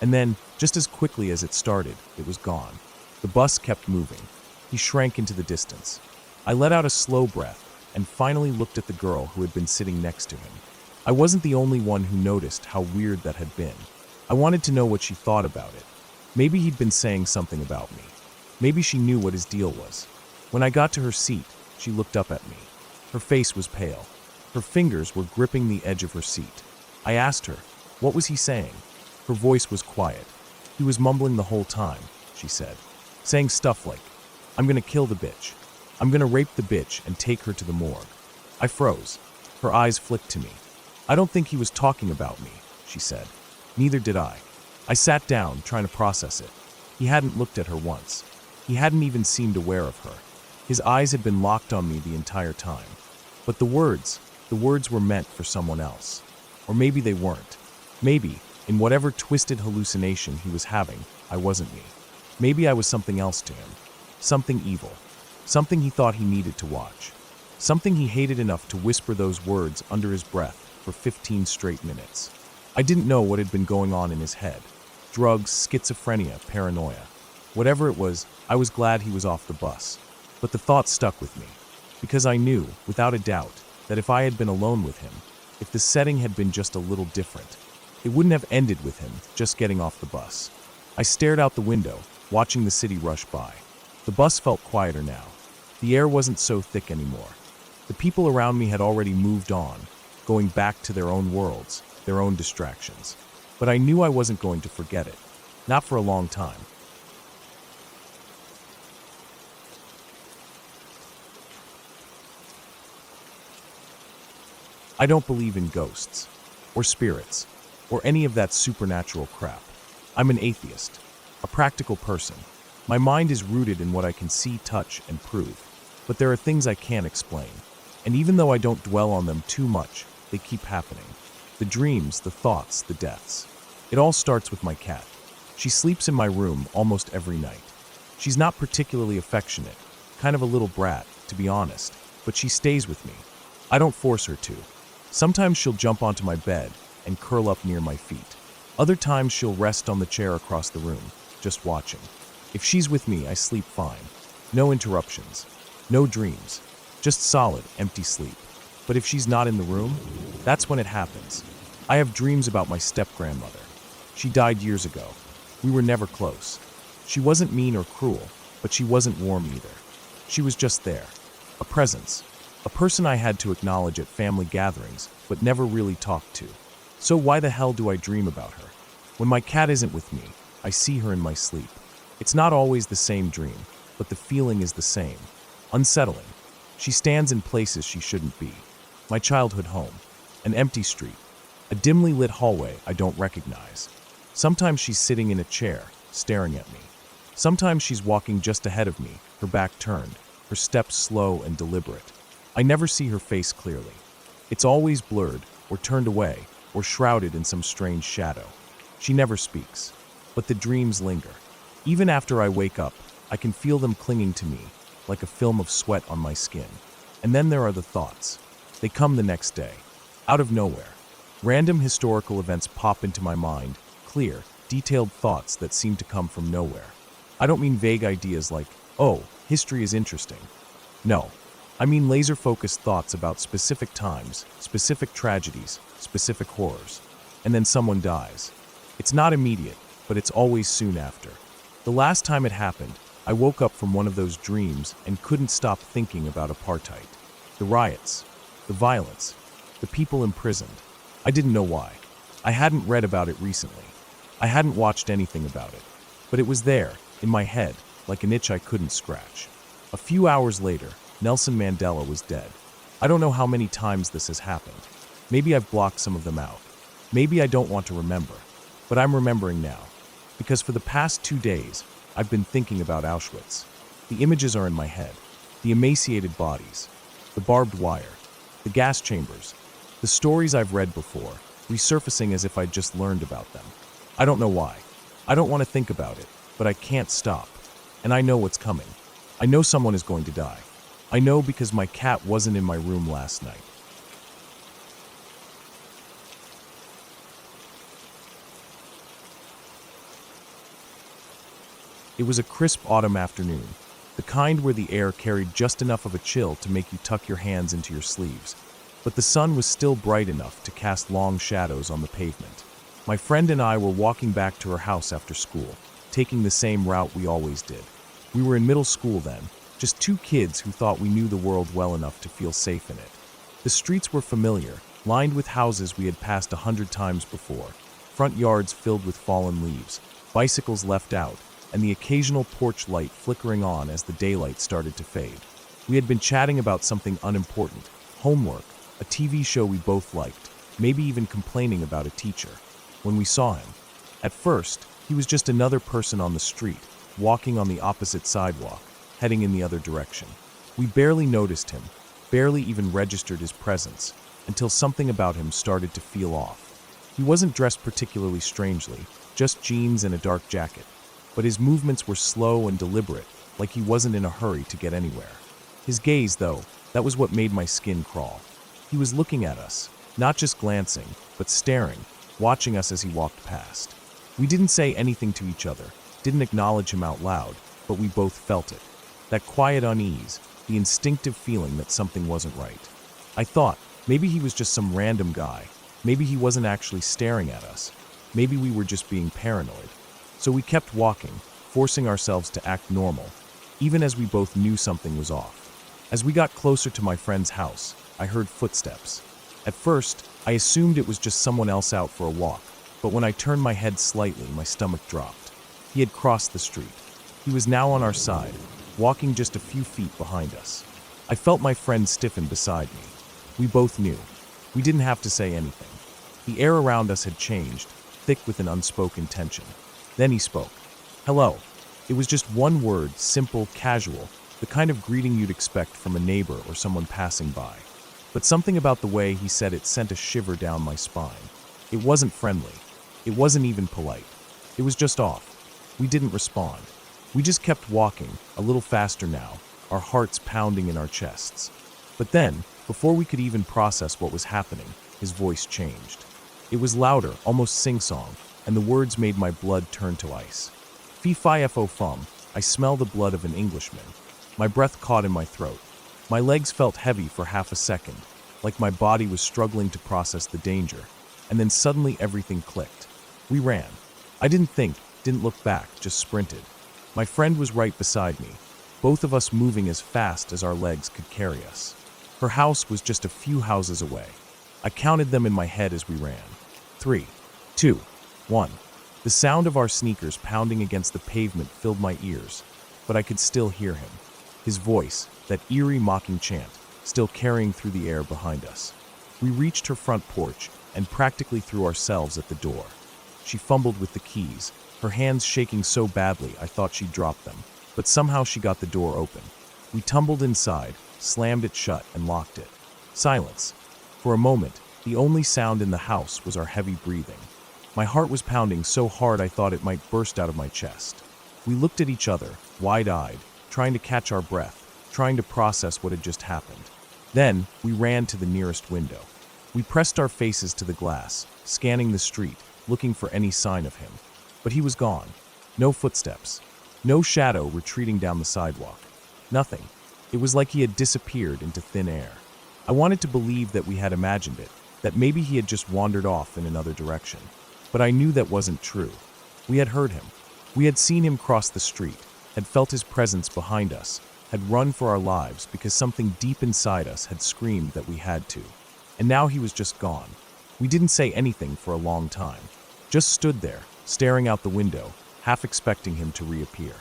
And then, just as quickly as it started, it was gone. The bus kept moving. He shrank into the distance. I let out a slow breath and finally looked at the girl who had been sitting next to him. I wasn't the only one who noticed how weird that had been. I wanted to know what she thought about it. Maybe he'd been saying something about me. Maybe she knew what his deal was. When I got to her seat, she looked up at me. Her face was pale. Her fingers were gripping the edge of her seat. I asked her, what was he saying? Her voice was quiet. He was mumbling the whole time, she said, saying stuff like, I'm gonna kill the bitch. I'm gonna rape the bitch and take her to the morgue. I froze. Her eyes flicked to me. I don't think he was talking about me, she said. Neither did I. I sat down, trying to process it. He hadn't looked at her once. He hadn't even seemed aware of her. His eyes had been locked on me the entire time. But the words were meant for someone else. Or maybe they weren't. Maybe, in whatever twisted hallucination he was having, I wasn't me. Maybe I was something else to him. Something evil. Something he thought he needed to watch. Something he hated enough to whisper those words under his breath for 15 straight minutes. I didn't know what had been going on in his head. Drugs, schizophrenia, paranoia. Whatever it was, I was glad he was off the bus. But the thought stuck with me. Because I knew, without a doubt, that if I had been alone with him, if the setting had been just a little different, it wouldn't have ended with him just getting off the bus. I stared out the window, watching the city rush by. The bus felt quieter now. The air wasn't so thick anymore. The people around me had already moved on, going back to their own worlds, their own distractions. But I knew I wasn't going to forget it. Not for a long time. I don't believe in ghosts, or spirits, or any of that supernatural crap. I'm an atheist, a practical person. My mind is rooted in what I can see, touch, and prove. But there are things I can't explain. And even though I don't dwell on them too much, they keep happening. The dreams, the thoughts, the deaths. It all starts with my cat. She sleeps in my room almost every night. She's not particularly affectionate, kind of a little brat, to be honest, but she stays with me. I don't force her to. Sometimes she'll jump onto my bed and curl up near my feet. Other times she'll rest on the chair across the room, just watching. If she's with me, I sleep fine. No interruptions. No dreams. Just solid, empty sleep. But if she's not in the room, that's when it happens. I have dreams about my step-grandmother. She died years ago. We were never close. She wasn't mean or cruel, but she wasn't warm either. She was just there. A presence. A person I had to acknowledge at family gatherings, but never really talked to. So why the hell do I dream about her? When my cat isn't with me, I see her in my sleep. It's not always the same dream, but the feeling is the same. Unsettling. She stands in places she shouldn't be. My childhood home. An empty street. A dimly lit hallway I don't recognize. Sometimes she's sitting in a chair, staring at me. Sometimes she's walking just ahead of me, her back turned, her steps slow and deliberate. I never see her face clearly. It's always blurred, or turned away, or shrouded in some strange shadow. She never speaks, but the dreams linger. Even after I wake up, I can feel them clinging to me, like a film of sweat on my skin. And then there are the thoughts. They come the next day, out of nowhere. Random historical events pop into my mind, clear, detailed thoughts that seem to come from nowhere. I don't mean vague ideas like, oh, history is interesting. No. I mean laser-focused thoughts about specific times, specific tragedies, specific horrors. And then someone dies. It's not immediate, but it's always soon after. The last time it happened, I woke up from one of those dreams and couldn't stop thinking about apartheid. The riots, the violence, the people imprisoned. I didn't know why. I hadn't read about it recently. I hadn't watched anything about it. But it was there, in my head, like an itch I couldn't scratch. A few hours later, Nelson Mandela was dead. I don't know how many times this has happened. Maybe I've blocked some of them out. Maybe I don't want to remember. But I'm remembering now. Because for the past 2 days, I've been thinking about Auschwitz. The images are in my head. The emaciated bodies. The barbed wire. The gas chambers. The stories I've read before, resurfacing as if I'd just learned about them. I don't know why. I don't want to think about it, but I can't stop. And I know what's coming. I know someone is going to die. I know because my cat wasn't in my room last night. It was a crisp autumn afternoon, the kind where the air carried just enough of a chill to make you tuck your hands into your sleeves. But the sun was still bright enough to cast long shadows on the pavement. My friend and I were walking back to her house after school, taking the same route we always did. We were in middle school then, just 2 kids who thought we knew the world well enough to feel safe in it. The streets were familiar, lined with houses we had passed 100 times before, front yards filled with fallen leaves, bicycles left out, and the occasional porch light flickering on as the daylight started to fade. We had been chatting about something unimportant, homework, a TV show we both liked, maybe even complaining about a teacher, when we saw him. At first, he was just another person on the street, walking on the opposite sidewalk, heading in the other direction. We barely noticed him, barely even registered his presence, until something about him started to feel off. He wasn't dressed particularly strangely, just jeans and a dark jacket. But his movements were slow and deliberate, like he wasn't in a hurry to get anywhere. His gaze, though, that was what made my skin crawl. He was looking at us, not just glancing, but staring, watching us as he walked past. We didn't say anything to each other, didn't acknowledge him out loud, but we both felt it. That quiet unease, the instinctive feeling that something wasn't right. I thought, maybe he was just some random guy. Maybe he wasn't actually staring at us. Maybe we were just being paranoid. So we kept walking, forcing ourselves to act normal, even as we both knew something was off. As we got closer to my friend's house, I heard footsteps. At first, I assumed it was just someone else out for a walk, but when I turned my head slightly, my stomach dropped. He had crossed the street. He was now on our side, walking just a few feet behind us. I felt my friend stiffen beside me. We both knew. We didn't have to say anything. The air around us had changed, thick with an unspoken tension. Then he spoke. Hello. It was just one word, simple, casual, the kind of greeting you'd expect from a neighbor or someone passing by. But something about the way he said it sent a shiver down my spine. It wasn't friendly. It wasn't even polite. It was just off. We didn't respond. We just kept walking, a little faster now, our hearts pounding in our chests. But then, before we could even process what was happening, his voice changed. It was louder, almost sing-song, and the words made my blood turn to ice. Fee-fi-fo-fum, I smell the blood of an Englishman. My breath caught in my throat. My legs felt heavy for half a second, like my body was struggling to process the danger, and then suddenly everything clicked. We ran. I didn't think, didn't look back, just sprinted. My friend was right beside me, both of us moving as fast as our legs could carry us. Her house was just a few houses away. I counted them in my head as we ran. 3, 2, 1. The sound of our sneakers pounding against the pavement filled my ears, but I could still hear him. His voice, that eerie mocking chant, still carrying through the air behind us. We reached her front porch and practically threw ourselves at the door. She fumbled with the keys, her hands shaking so badly I thought she'd dropped them, but somehow she got the door open. We tumbled inside, slammed it shut, and locked it. Silence. For a moment, the only sound in the house was our heavy breathing. My heart was pounding so hard I thought it might burst out of my chest. We looked at each other, wide-eyed, trying to catch our breath, trying to process what had just happened. Then, we ran to the nearest window. We pressed our faces to the glass, scanning the street, looking for any sign of him. But he was gone. No footsteps. No shadow retreating down the sidewalk. Nothing. It was like he had disappeared into thin air. I wanted to believe that we had imagined it, that maybe he had just wandered off in another direction. But I knew that wasn't true. We had heard him. We had seen him cross the street. had felt his presence behind us, had run for our lives because something deep inside us had screamed that we had to. And now he was just gone. We didn't say anything for a long time. Just stood there, staring out the window, half expecting him to reappear.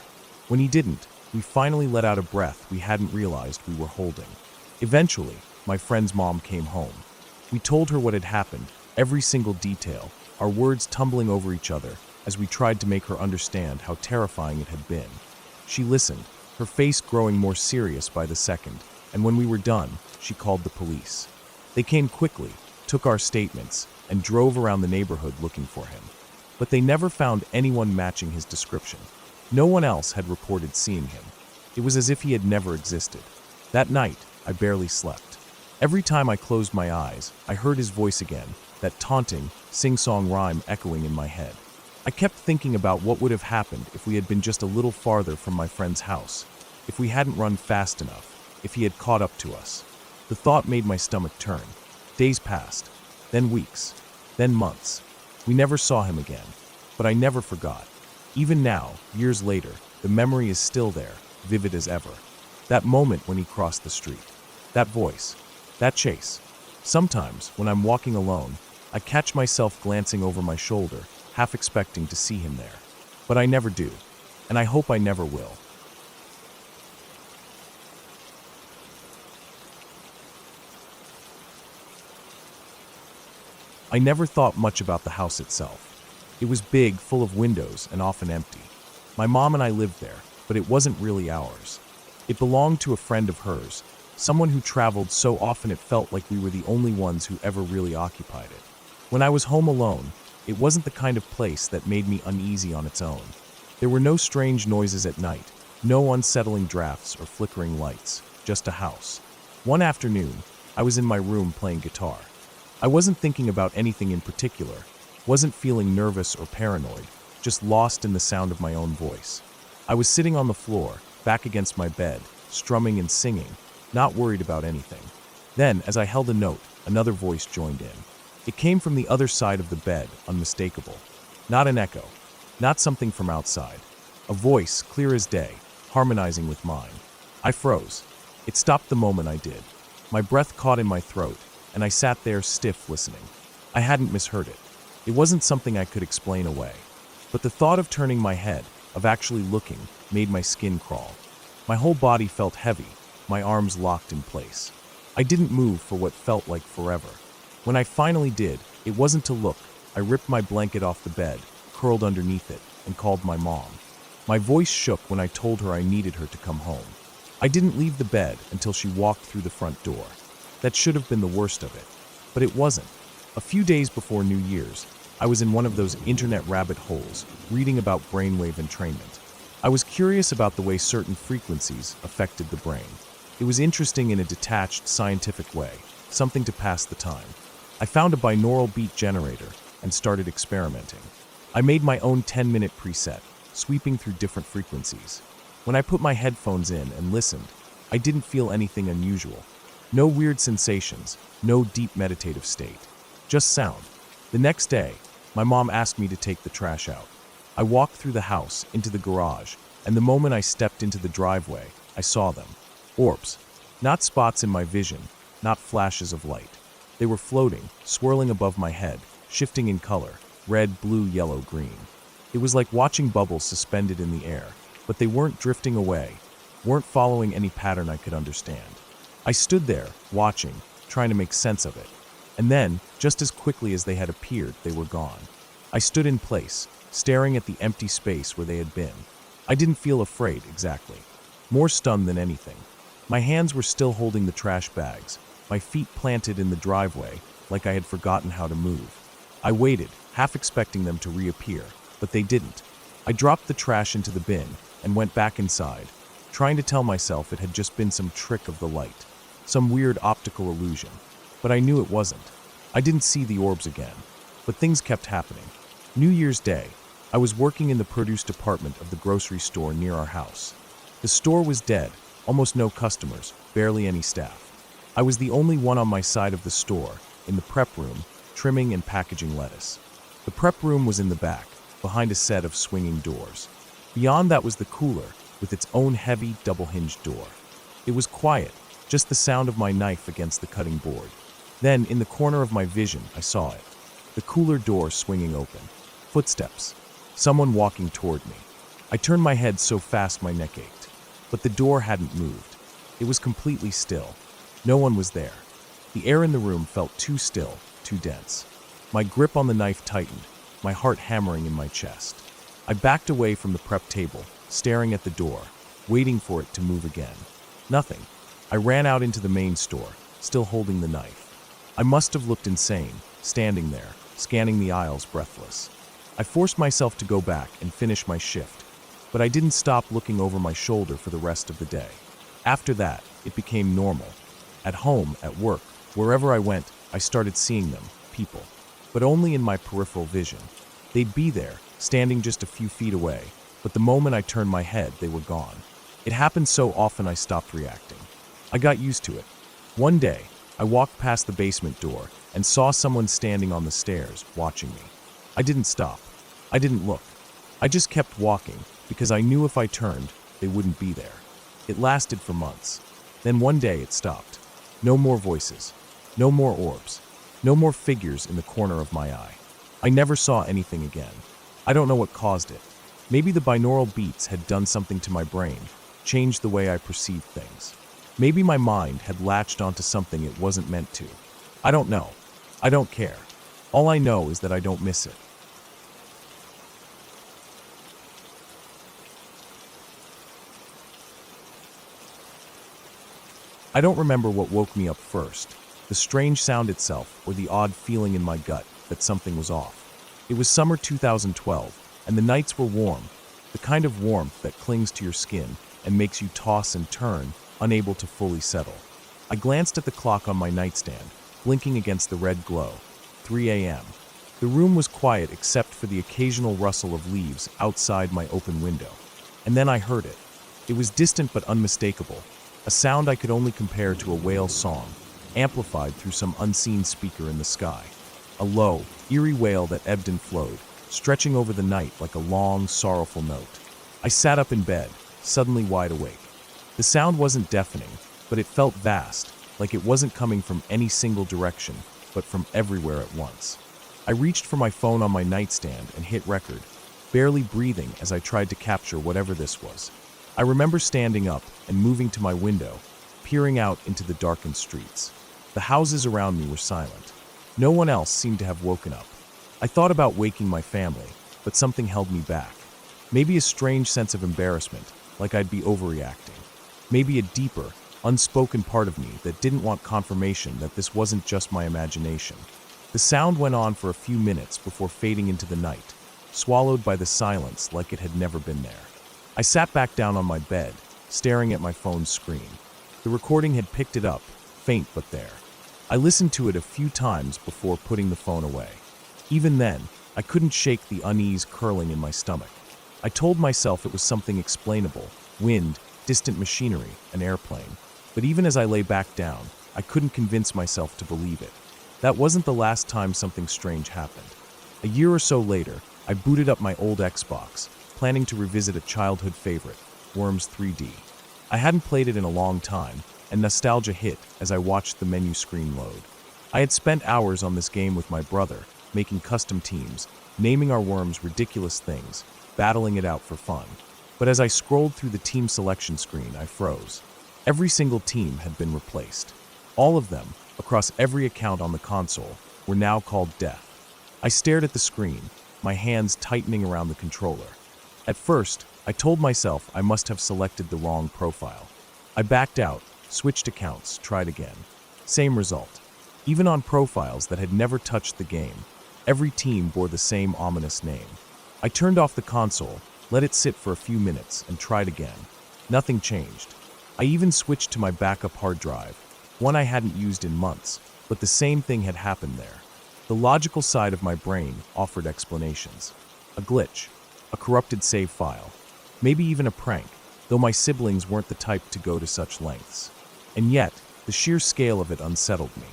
When he didn't, we finally let out a breath we hadn't realized we were holding. Eventually, my friend's mom came home. We told her what had happened, every single detail, our words tumbling over each other as we tried to make her understand how terrifying it had been. She listened, her face growing more serious by the second, and when we were done, she called the police. They came quickly, took our statements, and drove around the neighborhood looking for him. But they never found anyone matching his description. No one else had reported seeing him. It was as if he had never existed. That night, I barely slept. Every time I closed my eyes, I heard his voice again, that taunting, sing-song rhyme echoing in my head. I kept thinking about what would have happened if we had been just a little farther from my friend's house, if we hadn't run fast enough, if he had caught up to us. The thought made my stomach turn. Days passed, then weeks, then months. We never saw him again, but I never forgot. Even now, years later, the memory is still there, vivid as ever. That moment when he crossed the street. That voice. That chase. Sometimes, when I'm walking alone, I catch myself glancing over my shoulder, half expecting to see him there. But I never do, and I hope I never will. I never thought much about the house itself. It was big, full of windows, and often empty. My mom and I lived there, but it wasn't really ours. It belonged to a friend of hers, someone who traveled so often it felt like we were the only ones who ever really occupied it. When I was home alone, it wasn't the kind of place that made me uneasy on its own. There were no strange noises at night, no unsettling drafts or flickering lights, just a house. One afternoon, I was in my room playing guitar. I wasn't thinking about anything in particular, wasn't feeling nervous or paranoid, just lost in the sound of my own voice. I was sitting on the floor, back against my bed, strumming and singing, not worried about anything. Then, as I held a note, another voice joined in. It came from the other side of the bed, unmistakable. Not an echo, not something from outside. A voice, clear as day, harmonizing with mine. I froze. It stopped the moment I did. My breath caught in my throat, and I sat there stiff listening. I hadn't misheard it. It wasn't something I could explain away. But the thought of turning my head, of actually looking, made my skin crawl. My whole body felt heavy, my arms locked in place. I didn't move for what felt like forever. When I finally did, it wasn't to look. I ripped my blanket off the bed, curled underneath it, and called my mom. My voice shook when I told her I needed her to come home. I didn't leave the bed until she walked through the front door. That should have been the worst of it. But it wasn't. A few days before New Year's, I was in one of those internet rabbit holes, reading about brainwave entrainment. I was curious about the way certain frequencies affected the brain. It was interesting in a detached, scientific way, something to pass the time. I found a binaural beat generator and started experimenting. I made my own 10-minute preset, sweeping through different frequencies. When I put my headphones in and listened, I didn't feel anything unusual. No weird sensations, no deep meditative state. Just sound. The next day, my mom asked me to take the trash out. I walked through the house, into the garage, and the moment I stepped into the driveway, I saw them. Orbs. Not spots in my vision, not flashes of light. They were floating, swirling above my head, shifting in color, red, blue, yellow, green. It was like watching bubbles suspended in the air, but they weren't drifting away, weren't following any pattern I could understand. I stood there, watching, trying to make sense of it. And then, just as quickly as they had appeared, they were gone. I stood in place, staring at the empty space where they had been. I didn't feel afraid, exactly. More stunned than anything. My hands were still holding the trash bags, my feet planted in the driveway, like I had forgotten how to move. I waited, half expecting them to reappear, but they didn't. I dropped the trash into the bin and went back inside, trying to tell myself it had just been some trick of the light, some weird optical illusion. But I knew it wasn't. I didn't see the orbs again, but things kept happening. New Year's Day, I was working in the produce department of the grocery store near our house. The store was dead, almost no customers, barely any staff. I was the only one on my side of the store, in the prep room, trimming and packaging lettuce. The prep room was in the back, behind a set of swinging doors. Beyond that was the cooler, with its own heavy, double-hinged door. It was quiet, just the sound of my knife against the cutting board. Then, in the corner of my vision, I saw it. The cooler door swinging open. Footsteps. Someone walking toward me. I turned my head so fast my neck ached. But the door hadn't moved. It was completely still. No one was there. The air in the room felt too still, too dense. My grip on the knife tightened, my heart hammering in my chest. I backed away from the prep table, staring at the door, waiting for it to move again. Nothing. I ran out into the main store, still holding the knife. I must have looked insane, standing there, scanning the aisles breathless. I forced myself to go back and finish my shift, but I didn't stop looking over my shoulder for the rest of the day. After that, it became normal. At home, at work, wherever I went, I started seeing them, people. But only in my peripheral vision. They'd be there, standing just a few feet away, but the moment I turned my head, they were gone. It happened so often I stopped reacting. I got used to it. One day, I walked past the basement door and saw someone standing on the stairs, watching me. I didn't stop. I didn't look. I just kept walking, because I knew if I turned, they wouldn't be there. It lasted for months. Then one day it stopped. No more voices. No more orbs. No more figures in the corner of my eye. I never saw anything again. I don't know what caused it. Maybe the binaural beats had done something to my brain, changed the way I perceived things. Maybe my mind had latched onto something it wasn't meant to. I don't know. I don't care. All I know is that I don't miss it. I don't remember what woke me up first, the strange sound itself or the odd feeling in my gut that something was off. It was summer 2012, and the nights were warm, the kind of warmth that clings to your skin and makes you toss and turn, unable to fully settle. I glanced at the clock on my nightstand, blinking against the red glow. 3 a.m. The room was quiet except for the occasional rustle of leaves outside my open window. And then I heard it. It was distant but unmistakable, a sound I could only compare to a whale song, amplified through some unseen speaker in the sky. A low, eerie wail that ebbed and flowed, stretching over the night like a long, sorrowful note. I sat up in bed, suddenly wide awake. The sound wasn't deafening, but it felt vast, like it wasn't coming from any single direction, but from everywhere at once. I reached for my phone on my nightstand and hit record, barely breathing as I tried to capture whatever this was. I remember standing up and moving to my window, peering out into the darkened streets. The houses around me were silent. No one else seemed to have woken up. I thought about waking my family, but something held me back. Maybe a strange sense of embarrassment, like I'd be overreacting. Maybe a deeper, unspoken part of me that didn't want confirmation that this wasn't just my imagination. The sound went on for a few minutes before fading into the night, swallowed by the silence like it had never been there. I sat back down on my bed, staring at my phone's screen. The recording had picked it up, faint but there. I listened to it a few times before putting the phone away. Even then, I couldn't shake the unease curling in my stomach. I told myself it was something explainable, wind, distant machinery, an airplane. But even as I lay back down, I couldn't convince myself to believe it. That wasn't the last time something strange happened. A year or so later, I booted up my old Xbox, planning to revisit a childhood favorite, Worms 3D. I hadn't played it in a long time, and nostalgia hit as I watched the menu screen load. I had spent hours on this game with my brother, making custom teams, naming our worms ridiculous things, battling it out for fun. But as I scrolled through the team selection screen, I froze. Every single team had been replaced. All of them, across every account on the console, were now called Death. I stared at the screen, my hands tightening around the controller. At first, I told myself I must have selected the wrong profile. I backed out, switched accounts, tried again. Same result. Even on profiles that had never touched the game, every team bore the same ominous name. I turned off the console, let it sit for a few minutes, and tried again. Nothing changed. I even switched to my backup hard drive, one I hadn't used in months, but the same thing had happened there. The logical side of my brain offered explanations. A glitch, a corrupted save file, maybe even a prank, though my siblings weren't the type to go to such lengths. And yet, the sheer scale of it unsettled me.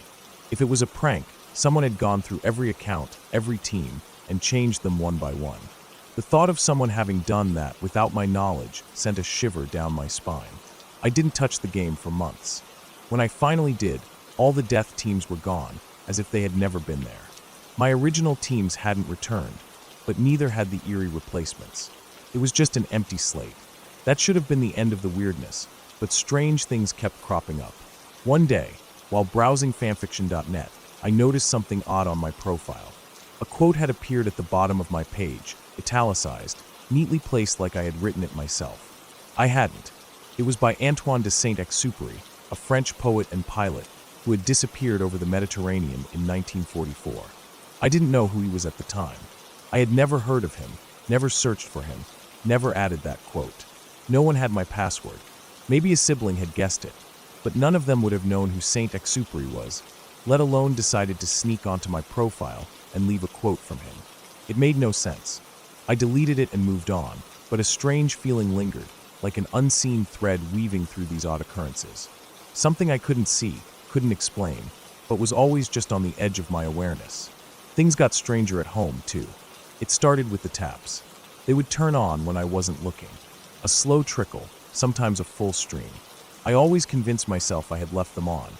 If it was a prank, someone had gone through every account, every team, and changed them one by one. The thought of someone having done that without my knowledge sent a shiver down my spine. I didn't touch the game for months. When I finally did, all the death teams were gone, as if they had never been there. My original teams hadn't returned, but neither had the eerie replacements. It was just an empty slate. That should have been the end of the weirdness, but strange things kept cropping up. One day, while browsing fanfiction.net, I noticed something odd on my profile. A quote had appeared at the bottom of my page, italicized, neatly placed like I had written it myself. I hadn't. It was by Antoine de Saint-Exupéry, a French poet and pilot who had disappeared over the Mediterranean in 1944. I didn't know who he was at the time. I had never heard of him, never searched for him, never added that quote. No one had my password. Maybe a sibling had guessed it, but none of them would have known who Saint-Exupéry was, let alone decided to sneak onto my profile and leave a quote from him. It made no sense. I deleted it and moved on, but a strange feeling lingered, like an unseen thread weaving through these odd occurrences. Something I couldn't see, couldn't explain, but was always just on the edge of my awareness. Things got stranger at home, too. It started with the taps. They would turn on when I wasn't looking. A slow trickle, sometimes a full stream. I always convinced myself I had left them on,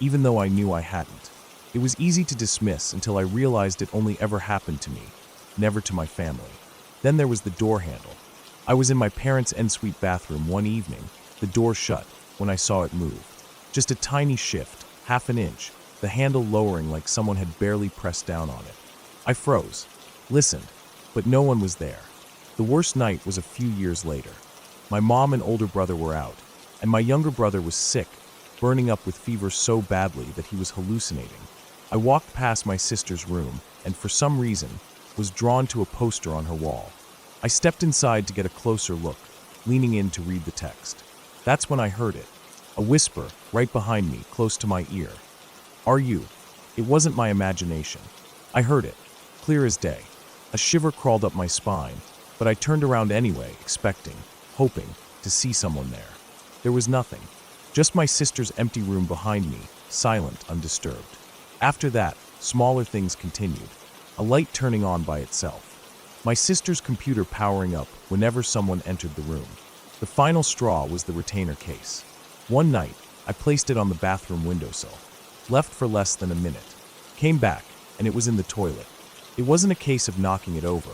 even though I knew I hadn't. It was easy to dismiss until I realized it only ever happened to me, never to my family. Then there was the door handle. I was in my parents' ensuite bathroom one evening, the door shut, when I saw it move. Just a tiny shift, half an inch, the handle lowering like someone had barely pressed down on it. I froze, listened, but no one was there. The worst night was a few years later. My mom and older brother were out, and my younger brother was sick, burning up with fever so badly that he was hallucinating. I walked past my sister's room and, for some reason, was drawn to a poster on her wall. I stepped inside to get a closer look, leaning in to read the text. That's when I heard it, a whisper right behind me, close to my ear. "Are you?" It wasn't my imagination. I heard it, clear as day. A shiver crawled up my spine, but I turned around anyway, expecting, hoping, to see someone there. There was nothing, just my sister's empty room behind me, silent, undisturbed. After that, smaller things continued. A light turning on by itself. My sister's computer powering up whenever someone entered the room. The final straw was the retainer case. One night, I placed it on the bathroom windowsill. Left for less than a minute. Came back, and it was in the toilet. It wasn't a case of knocking it over.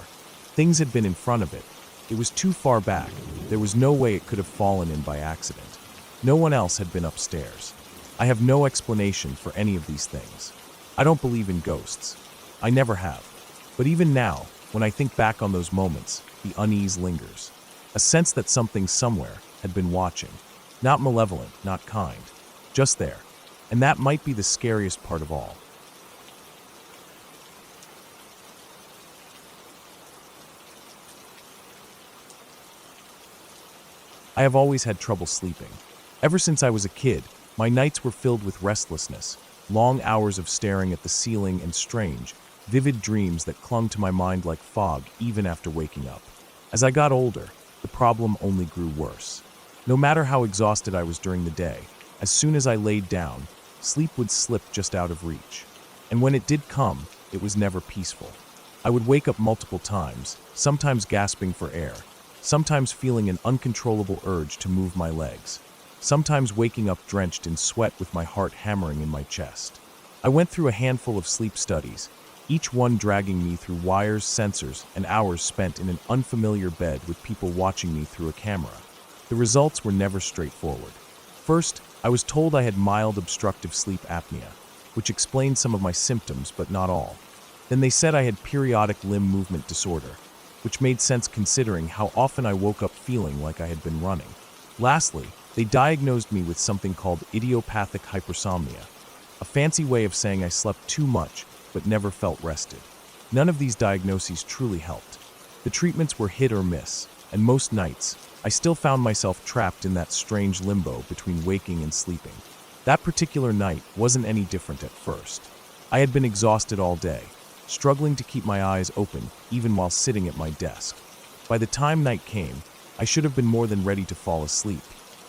Things had been in front of it. It was too far back. There was no way it could have fallen in by accident. No one else had been upstairs. I have no explanation for any of these things. I don't believe in ghosts. I never have. But even now, when I think back on those moments, the unease lingers. A sense that something somewhere had been watching. Not malevolent, not kind. Just there. And that might be the scariest part of all. I have always had trouble sleeping. Ever since I was a kid, my nights were filled with restlessness, long hours of staring at the ceiling and strange, vivid dreams that clung to my mind like fog even after waking up. As I got older, the problem only grew worse. No matter how exhausted I was during the day, as soon as I laid down, sleep would slip just out of reach. And when it did come, it was never peaceful. I would wake up multiple times, sometimes gasping for air, sometimes feeling an uncontrollable urge to move my legs, sometimes waking up drenched in sweat with my heart hammering in my chest. I went through a handful of sleep studies, each one dragging me through wires, sensors, and hours spent in an unfamiliar bed with people watching me through a camera. The results were never straightforward. First, I was told I had mild obstructive sleep apnea, which explained some of my symptoms but not all. Then they said I had periodic limb movement disorder, which made sense considering how often I woke up feeling like I had been running. Lastly, they diagnosed me with something called idiopathic hypersomnia, a fancy way of saying I slept too much but never felt rested. None of these diagnoses truly helped. The treatments were hit or miss, and most nights, I still found myself trapped in that strange limbo between waking and sleeping. That particular night wasn't any different at first. I had been exhausted all day, struggling to keep my eyes open even while sitting at my desk. By the time night came, I should have been more than ready to fall asleep,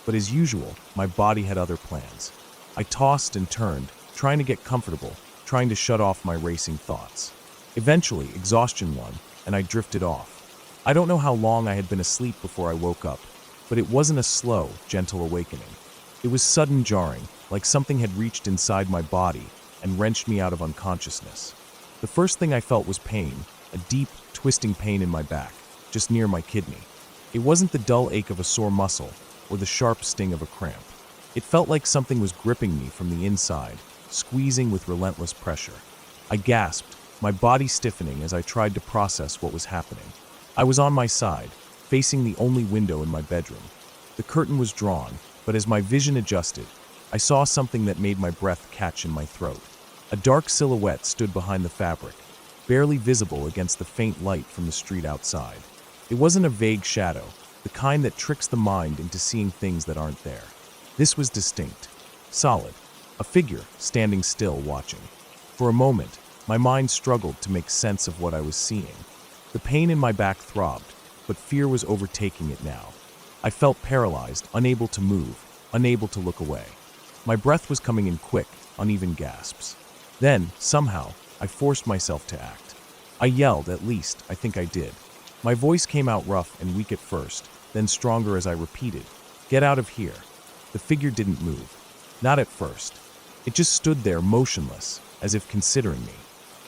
but as usual, my body had other plans. I tossed and turned, trying to get comfortable, trying to shut off my racing thoughts. Eventually, exhaustion won, and I drifted off. I don't know how long I had been asleep before I woke up, but it wasn't a slow, gentle awakening. It was sudden jarring, like something had reached inside my body and wrenched me out of unconsciousness. The first thing I felt was pain, a deep, twisting pain in my back, just near my kidney. It wasn't the dull ache of a sore muscle or the sharp sting of a cramp. It felt like something was gripping me from the inside, squeezing with relentless pressure. I gasped, my body stiffening as I tried to process what was happening. I was on my side, facing the only window in my bedroom. The curtain was drawn, but as my vision adjusted, I saw something that made my breath catch in my throat. A dark silhouette stood behind the fabric, barely visible against the faint light from the street outside. It wasn't a vague shadow, the kind that tricks the mind into seeing things that aren't there. This was distinct, solid, a figure standing still watching. For a moment, my mind struggled to make sense of what I was seeing. The pain in my back throbbed, but fear was overtaking it now. I felt paralyzed, unable to move, unable to look away. My breath was coming in quick, uneven gasps. Then, somehow, I forced myself to act. I yelled, at least, I think I did. My voice came out rough and weak at first, then stronger as I repeated, "Get out of here." The figure didn't move. Not at first. It just stood there motionless, as if considering me.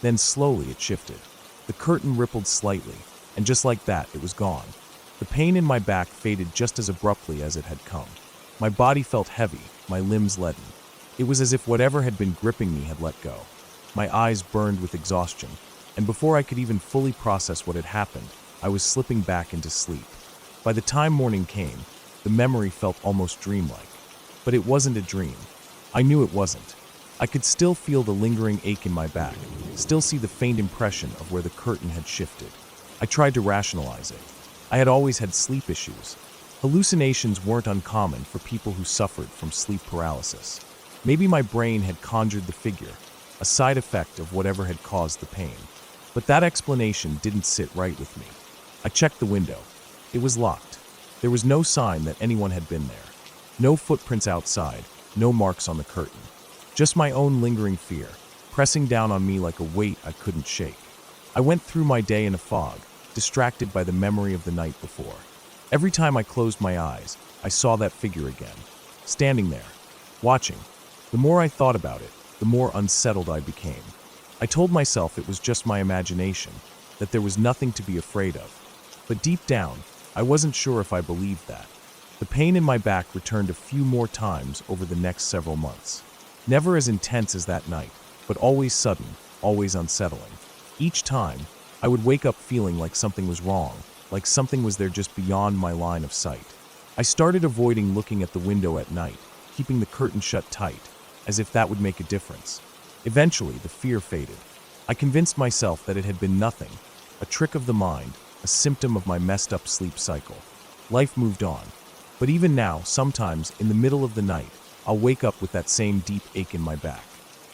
Then slowly it shifted. The curtain rippled slightly, and just like that, it was gone. The pain in my back faded just as abruptly as it had come. My body felt heavy, my limbs leaden. It was as if whatever had been gripping me had let go. My eyes burned with exhaustion, and before I could even fully process what had happened, I was slipping back into sleep. By the time morning came, the memory felt almost dreamlike. But it wasn't a dream. I knew it wasn't. I could still feel the lingering ache in my back, still see the faint impression of where the curtain had shifted. I tried to rationalize it. I had always had sleep issues. Hallucinations weren't uncommon for people who suffered from sleep paralysis. Maybe my brain had conjured the figure, a side effect of whatever had caused the pain. But that explanation didn't sit right with me. I checked the window. It was locked. There was no sign that anyone had been there. No footprints outside, no marks on the curtain. Just my own lingering fear, pressing down on me like a weight I couldn't shake. I went through my day in a fog, distracted by the memory of the night before. Every time I closed my eyes, I saw that figure again, standing there, watching. The more I thought about it, the more unsettled I became. I told myself it was just my imagination, that there was nothing to be afraid of. But deep down, I wasn't sure if I believed that. The pain in my back returned a few more times over the next several months. Never as intense as that night, but always sudden, always unsettling. Each time, I would wake up feeling like something was wrong, like something was there just beyond my line of sight. I started avoiding looking at the window at night, keeping the curtain shut tight, as if that would make a difference. Eventually, the fear faded. I convinced myself that it had been nothing, a trick of the mind, a symptom of my messed up sleep cycle. Life moved on. But even now, sometimes, in the middle of the night, I'll wake up with that same deep ache in my back.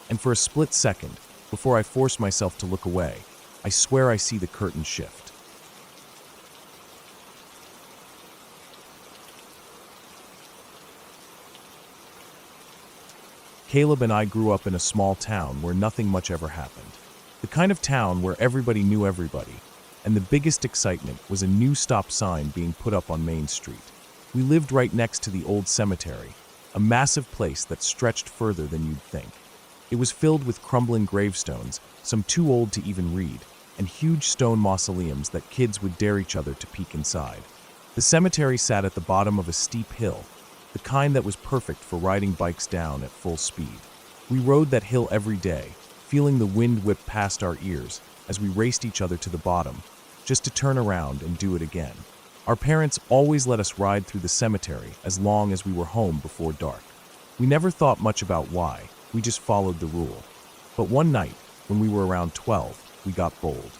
And for a split second, before I force myself to look away, I swear I see the curtain shift. Caleb and I grew up in a small town where nothing much ever happened. The kind of town where everybody knew everybody, and the biggest excitement was a new stop sign being put up on Main Street. We lived right next to the old cemetery, a massive place that stretched further than you'd think. It was filled with crumbling gravestones, some too old to even read, and huge stone mausoleums that kids would dare each other to peek inside. The cemetery sat at the bottom of a steep hill, the kind that was perfect for riding bikes down at full speed. We rode that hill every day, feeling the wind whip past our ears as we raced each other to the bottom, just to turn around and do it again. Our parents always let us ride through the cemetery as long as we were home before dark. We never thought much about why, we just followed the rule. But one night, when we were around 12, we got bold.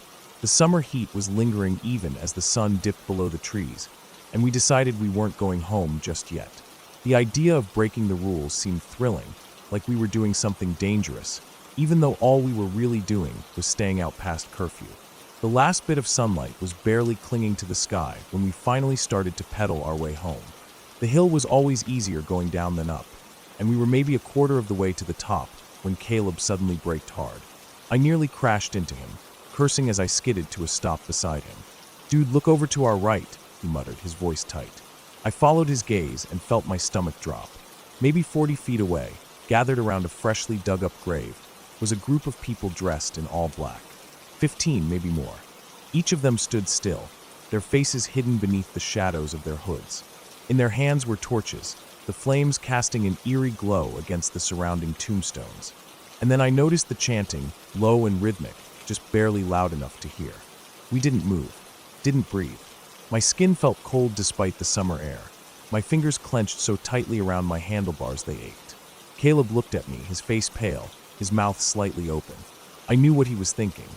The summer heat was lingering even as the sun dipped below the trees, and we decided we weren't going home just yet. The idea of breaking the rules seemed thrilling, like we were doing something dangerous, even though all we were really doing was staying out past curfew. The last bit of sunlight was barely clinging to the sky when we finally started to pedal our way home. The hill was always easier going down than up, and we were maybe a quarter of the way to the top when Caleb suddenly braked hard. I nearly crashed into him, cursing as I skidded to a stop beside him. "Dude, look over to our right," he muttered, his voice tight. I followed his gaze and felt my stomach drop. Maybe 40 feet away, gathered around a freshly dug-up grave, was a group of people dressed in all black. 15, maybe more. Each of them stood still, their faces hidden beneath the shadows of their hoods. In their hands were torches, the flames casting an eerie glow against the surrounding tombstones. And then I noticed the chanting, low and rhythmic, just barely loud enough to hear. We didn't move, didn't breathe. My skin felt cold despite the summer air. My fingers clenched so tightly around my handlebars they ached. Caleb looked at me, his face pale, his mouth slightly open. I knew what he was thinking.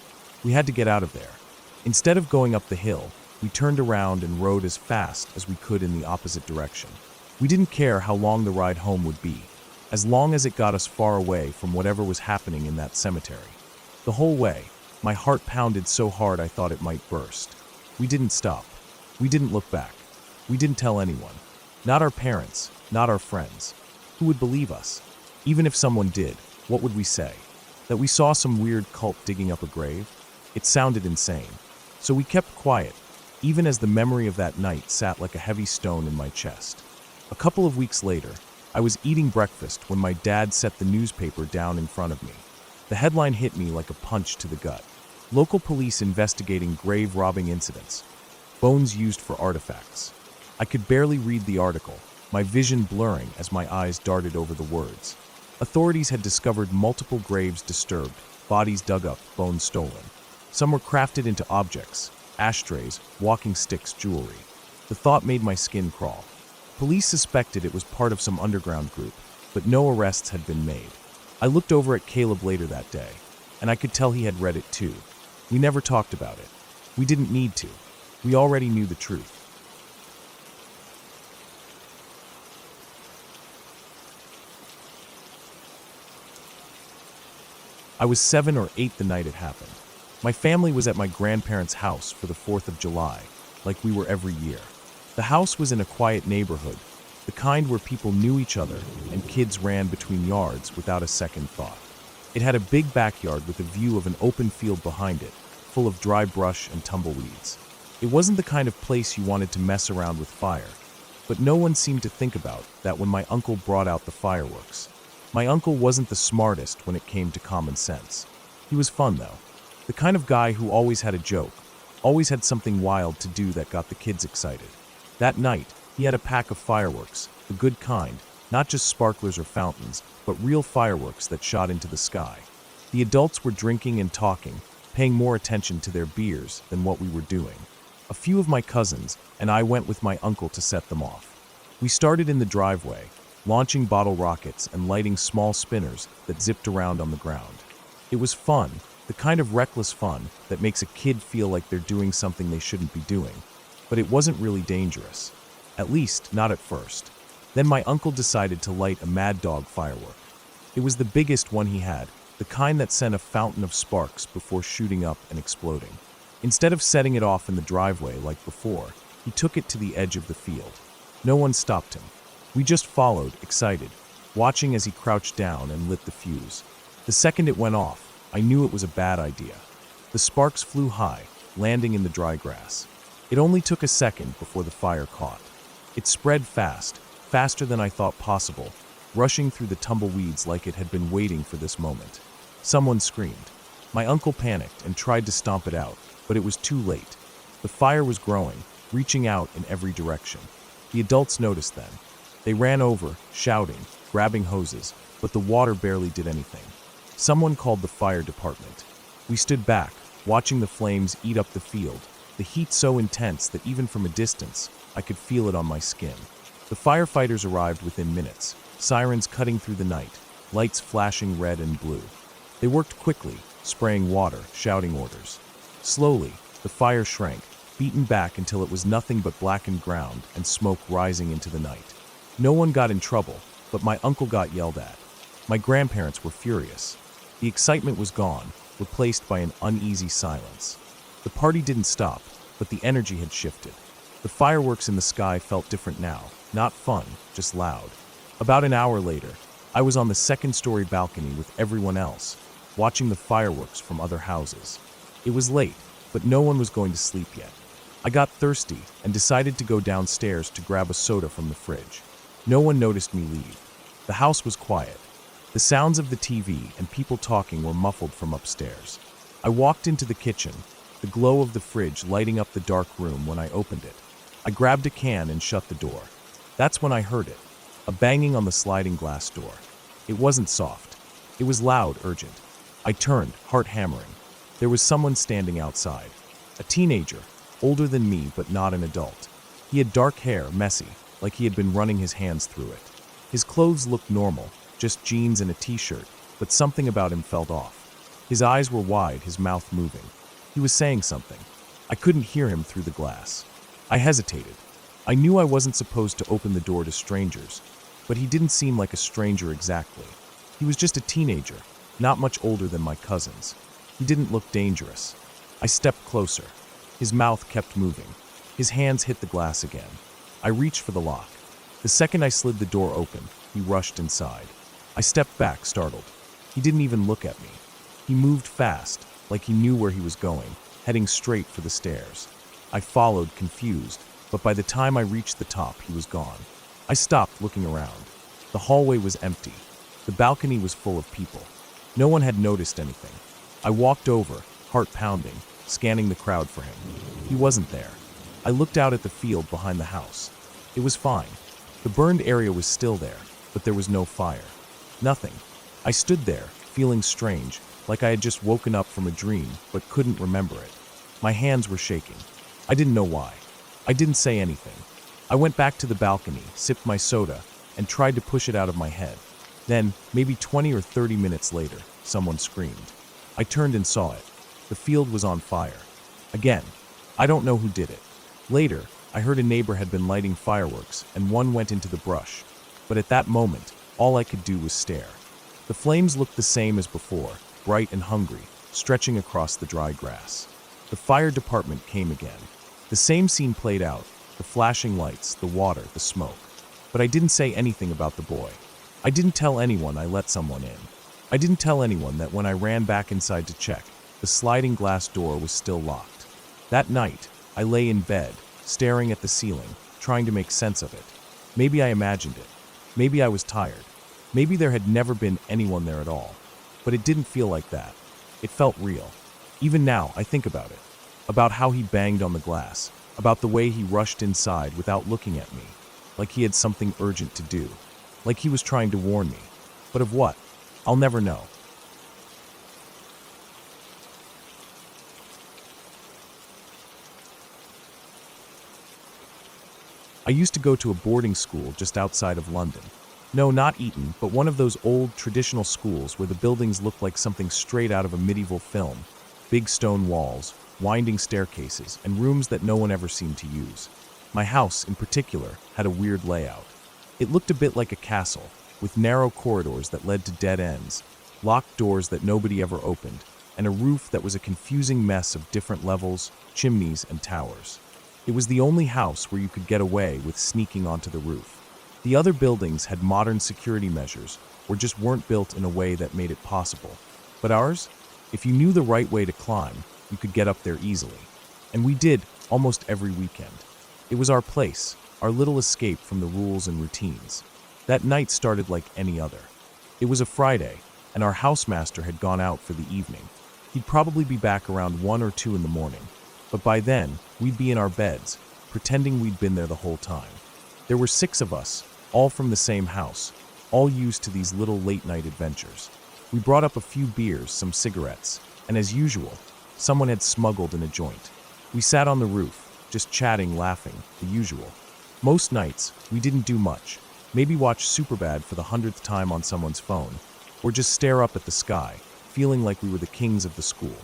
We had to get out of there. Instead of going up the hill, we turned around and rode as fast as we could in the opposite direction. We didn't care how long the ride home would be, as long as it got us far away from whatever was happening in that cemetery. The whole way, my heart pounded so hard I thought it might burst. We didn't stop. We didn't look back. We didn't tell anyone. Not our parents, not our friends. Who would believe us? Even if someone did, what would we say? That we saw some weird cult digging up a grave? It sounded insane. So we kept quiet, even as the memory of that night sat like a heavy stone in my chest. A couple of weeks later, I was eating breakfast when my dad set the newspaper down in front of me. The headline hit me like a punch to the gut. Local police investigating grave robbing incidents. Bones used for artifacts. I could barely read the article, my vision blurring as my eyes darted over the words. Authorities had discovered multiple graves disturbed, bodies dug up, bones stolen. Some were crafted into objects, ashtrays, walking sticks, jewelry. The thought made my skin crawl. Police suspected it was part of some underground group, but no arrests had been made. I looked over at Caleb later that day, and I could tell he had read it too. We never talked about it. We didn't need to. We already knew the truth. I was 7 or 8 the night it happened. My family was at my grandparents' house for the 4th of July, like we were every year. The house was in a quiet neighborhood, the kind where people knew each other and kids ran between yards without a second thought. It had a big backyard with a view of an open field behind it, full of dry brush and tumbleweeds. It wasn't the kind of place you wanted to mess around with fire, but no one seemed to think about that when my uncle brought out the fireworks. My uncle wasn't the smartest when it came to common sense. He was fun, though. The kind of guy who always had a joke, always had something wild to do that got the kids excited. That night, he had a pack of fireworks, the good kind, not just sparklers or fountains, but real fireworks that shot into the sky. The adults were drinking and talking, paying more attention to their beers than what we were doing. A few of my cousins and I went with my uncle to set them off. We started in the driveway, launching bottle rockets and lighting small spinners that zipped around on the ground. It was fun, the kind of reckless fun that makes a kid feel like they're doing something they shouldn't be doing. But it wasn't really dangerous. At least, not at first. Then my uncle decided to light a Mad Dog firework. It was the biggest one he had, the kind that sent a fountain of sparks before shooting up and exploding. Instead of setting it off in the driveway like before, he took it to the edge of the field. No one stopped him. We just followed, excited, watching as he crouched down and lit the fuse. The second it went off, I knew it was a bad idea. The sparks flew high, landing in the dry grass. It only took a second before the fire caught. It spread fast, faster than I thought possible, rushing through the tumbleweeds like it had been waiting for this moment. Someone screamed. My uncle panicked and tried to stomp it out, but it was too late. The fire was growing, reaching out in every direction. The adults noticed then. They ran over, shouting, grabbing hoses, but the water barely did anything. Someone called the fire department. We stood back, watching the flames eat up the field, the heat so intense that even from a distance, I could feel it on my skin. The firefighters arrived within minutes, sirens cutting through the night, lights flashing red and blue. They worked quickly, spraying water, shouting orders. Slowly, the fire shrank, beaten back until it was nothing but blackened ground and smoke rising into the night. No one got in trouble, but my uncle got yelled at. My grandparents were furious. The excitement was gone, replaced by an uneasy silence. The party didn't stop, but the energy had shifted. The fireworks in the sky felt different now, not fun, just loud. About an hour later, I was on the second-story balcony with everyone else, watching the fireworks from other houses. It was late, but no one was going to sleep yet. I got thirsty and decided to go downstairs to grab a soda from the fridge. No one noticed me leave. The house was quiet. The sounds of the TV and people talking were muffled from upstairs. I walked into the kitchen, the glow of the fridge lighting up the dark room when I opened it. I grabbed a can and shut the door. That's when I heard it, a banging on the sliding glass door. It wasn't soft. It was loud, urgent. I turned, heart hammering. There was someone standing outside. A teenager, older than me but not an adult. He had dark hair, messy, like he had been running his hands through it. His clothes looked normal, just jeans and a t-shirt, but something about him felt off. His eyes were wide, his mouth moving. He was saying something. I couldn't hear him through the glass. I hesitated. I knew I wasn't supposed to open the door to strangers, but he didn't seem like a stranger exactly. He was just a teenager, not much older than my cousins. He didn't look dangerous. I stepped closer. His mouth kept moving. His hands hit the glass again. I reached for the lock. The second I slid the door open, he rushed inside. I stepped back, startled. He didn't even look at me. He moved fast, like he knew where he was going, heading straight for the stairs. I followed, confused, but by the time I reached the top, he was gone. I stopped, looking around. The hallway was empty. The balcony was full of people. No one had noticed anything. I walked over, heart pounding, scanning the crowd for him. He wasn't there. I looked out at the field behind the house. It was fine. The burned area was still there, but there was no fire. Nothing. I stood there, feeling strange, like I had just woken up from a dream, but couldn't remember it. My hands were shaking. I didn't know why. I didn't say anything. I went back to the balcony, sipped my soda, and tried to push it out of my head. Then, maybe 20 or 30 minutes later, someone screamed. I turned and saw it. The field was on fire. Again, I don't know who did it. Later, I heard a neighbor had been lighting fireworks, and one went into the brush. But at that moment, all I could do was stare. The flames looked the same as before, bright and hungry, stretching across the dry grass. The fire department came again. The same scene played out, the flashing lights, the water, the smoke. But I didn't say anything about the boy. I didn't tell anyone I let someone in. I didn't tell anyone that when I ran back inside to check, the sliding glass door was still locked. That night, I lay in bed, staring at the ceiling, trying to make sense of it. Maybe I imagined it. Maybe I was tired. Maybe there had never been anyone there at all. But it didn't feel like that. It felt real. Even now, I think about it. About how he banged on the glass. About the way he rushed inside without looking at me. Like he had something urgent to do. Like he was trying to warn me. But of what? I'll never know. I used to go to a boarding school just outside of London. No, not Eton, but one of those old, traditional schools where the buildings looked like something straight out of a medieval film. Big stone walls, winding staircases, and rooms that no one ever seemed to use. My house, in particular, had a weird layout. It looked a bit like a castle, with narrow corridors that led to dead ends, locked doors that nobody ever opened, and a roof that was a confusing mess of different levels, chimneys, and towers. It was the only house where you could get away with sneaking onto the roof. The other buildings had modern security measures or just weren't built in a way that made it possible. But ours? If you knew the right way to climb, you could get up there easily. And we did, almost every weekend. It was our place, our little escape from the rules and routines. That night started like any other. It was a Friday, and our housemaster had gone out for the evening. He'd probably be back around 1 or 2 in the morning. But by then, we'd be in our beds, pretending we'd been there the whole time. There were 6 of us, all from the same house, all used to these little late-night adventures. We brought up a few beers, some cigarettes, and as usual, someone had smuggled in a joint. We sat on the roof, just chatting, laughing, the usual. Most nights, we didn't do much. Maybe watch Superbad for the 100th time on someone's phone, or just stare up at the sky, feeling like we were the kings of the school.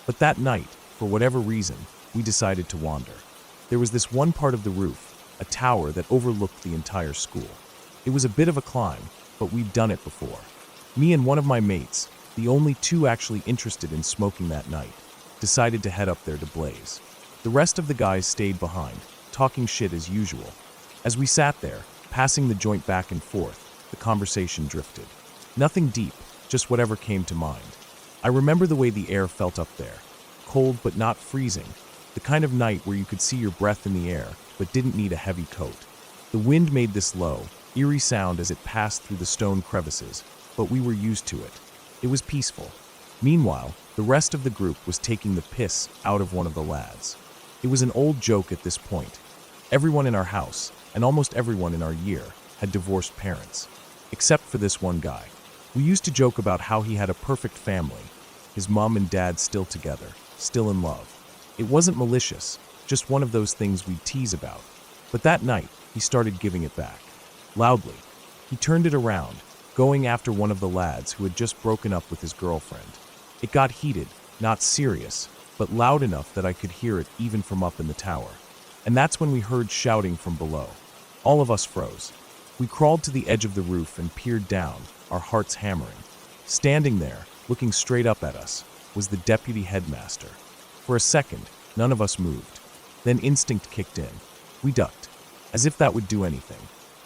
But that night, for whatever reason, we decided to wander. There was this one part of the roof, a tower that overlooked the entire school. It was a bit of a climb, but we'd done it before. Me and one of my mates, the only 2 actually interested in smoking that night, decided to head up there to blaze. The rest of the guys stayed behind, talking shit as usual. As we sat there, passing the joint back and forth, the conversation drifted. Nothing deep, just whatever came to mind. I remember the way the air felt up there. Cold but not freezing, the kind of night where you could see your breath in the air but didn't need a heavy coat. The wind made this low, eerie sound as it passed through the stone crevices, but we were used to it. It was peaceful. Meanwhile, the rest of the group was taking the piss out of one of the lads. It was an old joke at this point. Everyone in our house, and almost everyone in our year, had divorced parents. Except for this one guy. We used to joke about how he had a perfect family. His mom and dad still together, still in love. It wasn't malicious, just one of those things we'd tease about. But that night, he started giving it back. Loudly. He turned it around, going after one of the lads who had just broken up with his girlfriend. It got heated, not serious, but loud enough that I could hear it even from up in the tower. And that's when we heard shouting from below. All of us froze. We crawled to the edge of the roof and peered down, our hearts hammering. Standing there, looking straight up at us, was the deputy headmaster. For a second, none of us moved. Then instinct kicked in. We ducked, as if that would do anything.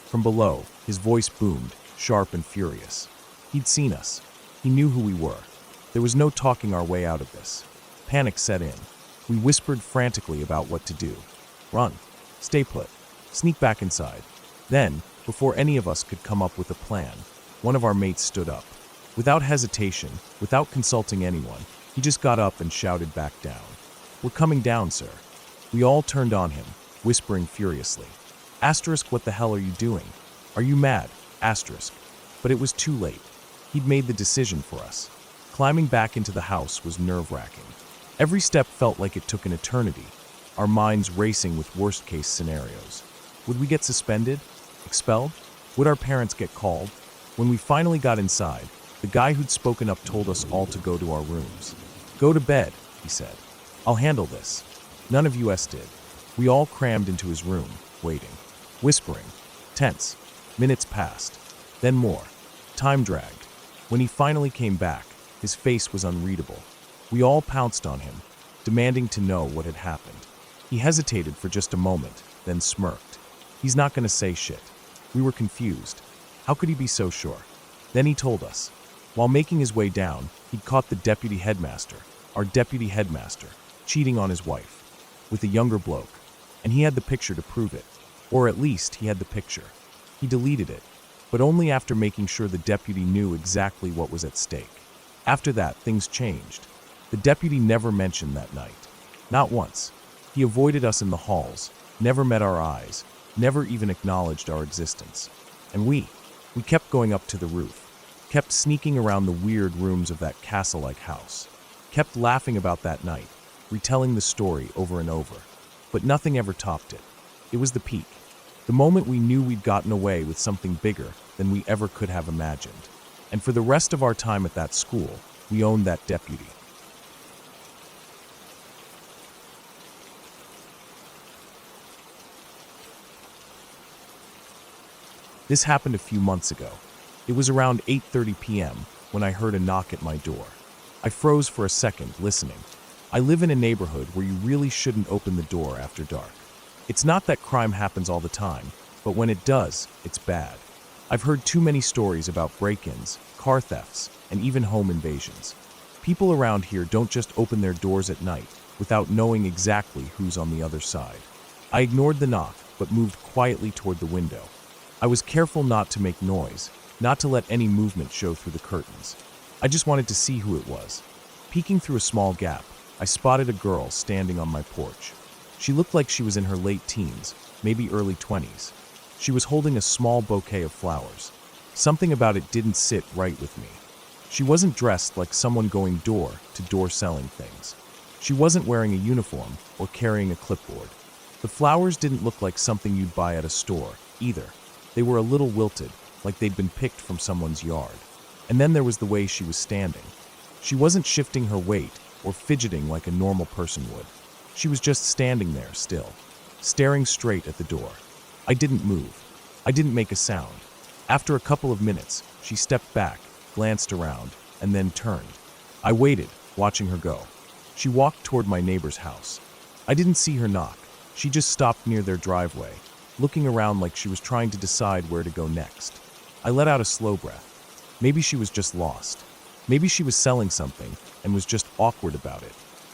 From below, his voice boomed, sharp and furious. He'd seen us. He knew who we were. There was no talking our way out of this. Panic set in. We whispered frantically about what to do. Run. Stay put. Sneak back inside. Then, before any of us could come up with a plan, one of our mates stood up. Without hesitation, without consulting anyone, he just got up and shouted back down. "We're coming down, sir." We all turned on him, whispering furiously. Asterisk, what the hell are you doing? Are you mad? Asterisk. But it was too late. He'd made the decision for us. Climbing back into the house was nerve-wracking. Every step felt like it took an eternity, our minds racing with worst-case scenarios. Would we get suspended? Expelled? Would our parents get called? When we finally got inside, the guy who'd spoken up told us all to go to our rooms. "Go to bed," he said. "I'll handle this." None of us did. We all crammed into his room, waiting. Whispering. Tense. Minutes passed. Then more. Time dragged. When he finally came back, his face was unreadable. We all pounced on him, demanding to know what had happened. He hesitated for just a moment, then smirked. He's not going to say shit. We were confused. How could he be so sure? Then he told us. While making his way down, he'd caught the deputy headmaster, our deputy headmaster, cheating on his wife, with a younger bloke, and he had the picture to prove it. Or at least he had the picture. He deleted it, but only after making sure the deputy knew exactly what was at stake. After that, things changed. The deputy never mentioned that night. Not once. He avoided us in the halls, never met our eyes, never even acknowledged our existence. And we kept going up to the roof, kept sneaking around the weird rooms of that castle-like house, kept laughing about that night, retelling the story over and over. But nothing ever topped it. It was the peak. The moment we knew we'd gotten away with something bigger than we ever could have imagined. And for the rest of our time at that school, we owned that deputy. This happened a few months ago. It was around 8:30 p.m. when I heard a knock at my door. I froze for a second, listening. I live in a neighborhood where you really shouldn't open the door after dark. It's not that crime happens all the time, but when it does, it's bad. I've heard too many stories about break-ins, car thefts, and even home invasions. People around here don't just open their doors at night without knowing exactly who's on the other side. I ignored the knock, but moved quietly toward the window. I was careful not to make noise, not to let any movement show through the curtains. I just wanted to see who it was. Peeking through a small gap, I spotted a girl standing on my porch. She looked like she was in her late teens, maybe early 20s. She was holding a small bouquet of flowers. Something about it didn't sit right with me. She wasn't dressed like someone going door to door selling things. She wasn't wearing a uniform or carrying a clipboard. The flowers didn't look like something you'd buy at a store, either. They were a little wilted, like they'd been picked from someone's yard. And then there was the way she was standing. She wasn't shifting her weight or fidgeting like a normal person would. She was just standing there still, staring straight at the door. I didn't move. I didn't make a sound. After a couple of minutes, she stepped back, glanced around, and then turned. I waited, watching her go. She walked toward my neighbor's house. I didn't see her knock. She just stopped near their driveway, looking around like she was trying to decide where to go next. I let out a slow breath. Maybe she was just lost. Maybe she was selling something and was just awkward about it.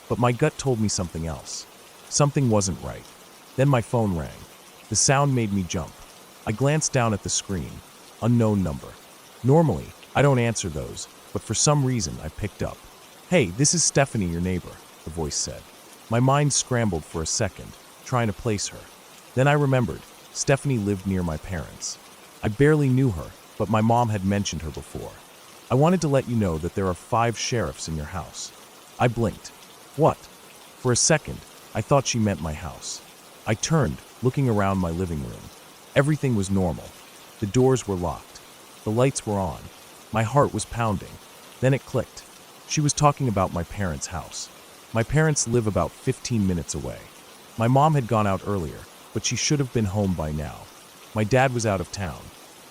But my gut told me something else. Something wasn't right. Then my phone rang. The sound made me jump. I glanced down at the screen. Unknown number. Normally, I don't answer those, but for some reason I picked up. "Hey, this is Stephanie, your neighbor," the voice said. My mind scrambled for a second, trying to place her. Then I remembered, Stephanie lived near my parents. I barely knew her, but my mom had mentioned her before. "I wanted to let you know that there are 5 sheriffs in your house." I blinked. "What?" For a second, I thought she meant my house. I turned, looking around my living room. Everything was normal. The doors were locked. The lights were on. My heart was pounding. Then it clicked. She was talking about my parents' house. My parents live about 15 minutes away. My mom had gone out earlier, but she should have been home by now. My dad was out of town.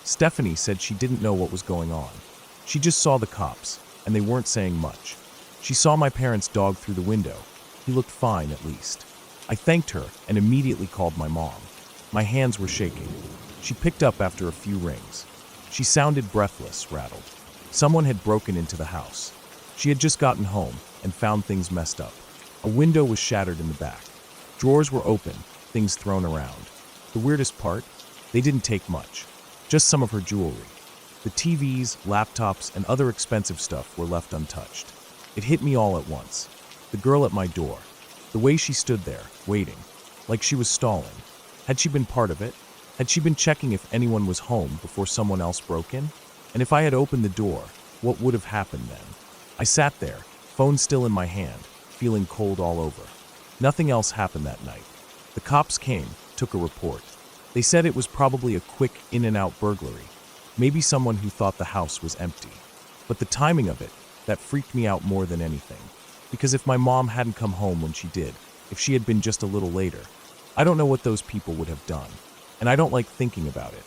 Stephanie said she didn't know what was going on. She just saw the cops, and they weren't saying much. She saw my parents' dog through the window. He looked fine, at least. I thanked her and immediately called my mom. My hands were shaking. She picked up after a few rings. She sounded breathless, rattled. Someone had broken into the house. She had just gotten home and found things messed up. A window was shattered in the back. Drawers were open, things thrown around. The weirdest part? They didn't take much. Just some of her jewelry. The TVs, laptops, and other expensive stuff were left untouched. It hit me all at once. The girl at my door. The way she stood there, waiting. Like she was stalling. Had she been part of it? Had she been checking if anyone was home before someone else broke in? And if I had opened the door, what would have happened then? I sat there, phone still in my hand, feeling cold all over. Nothing else happened that night. The cops came, took a report. They said it was probably a quick in-and-out burglary. Maybe someone who thought the house was empty. But the timing of it, that freaked me out more than anything. Because if my mom hadn't come home when she did, if she had been just a little later, I don't know what those people would have done. And I don't like thinking about it.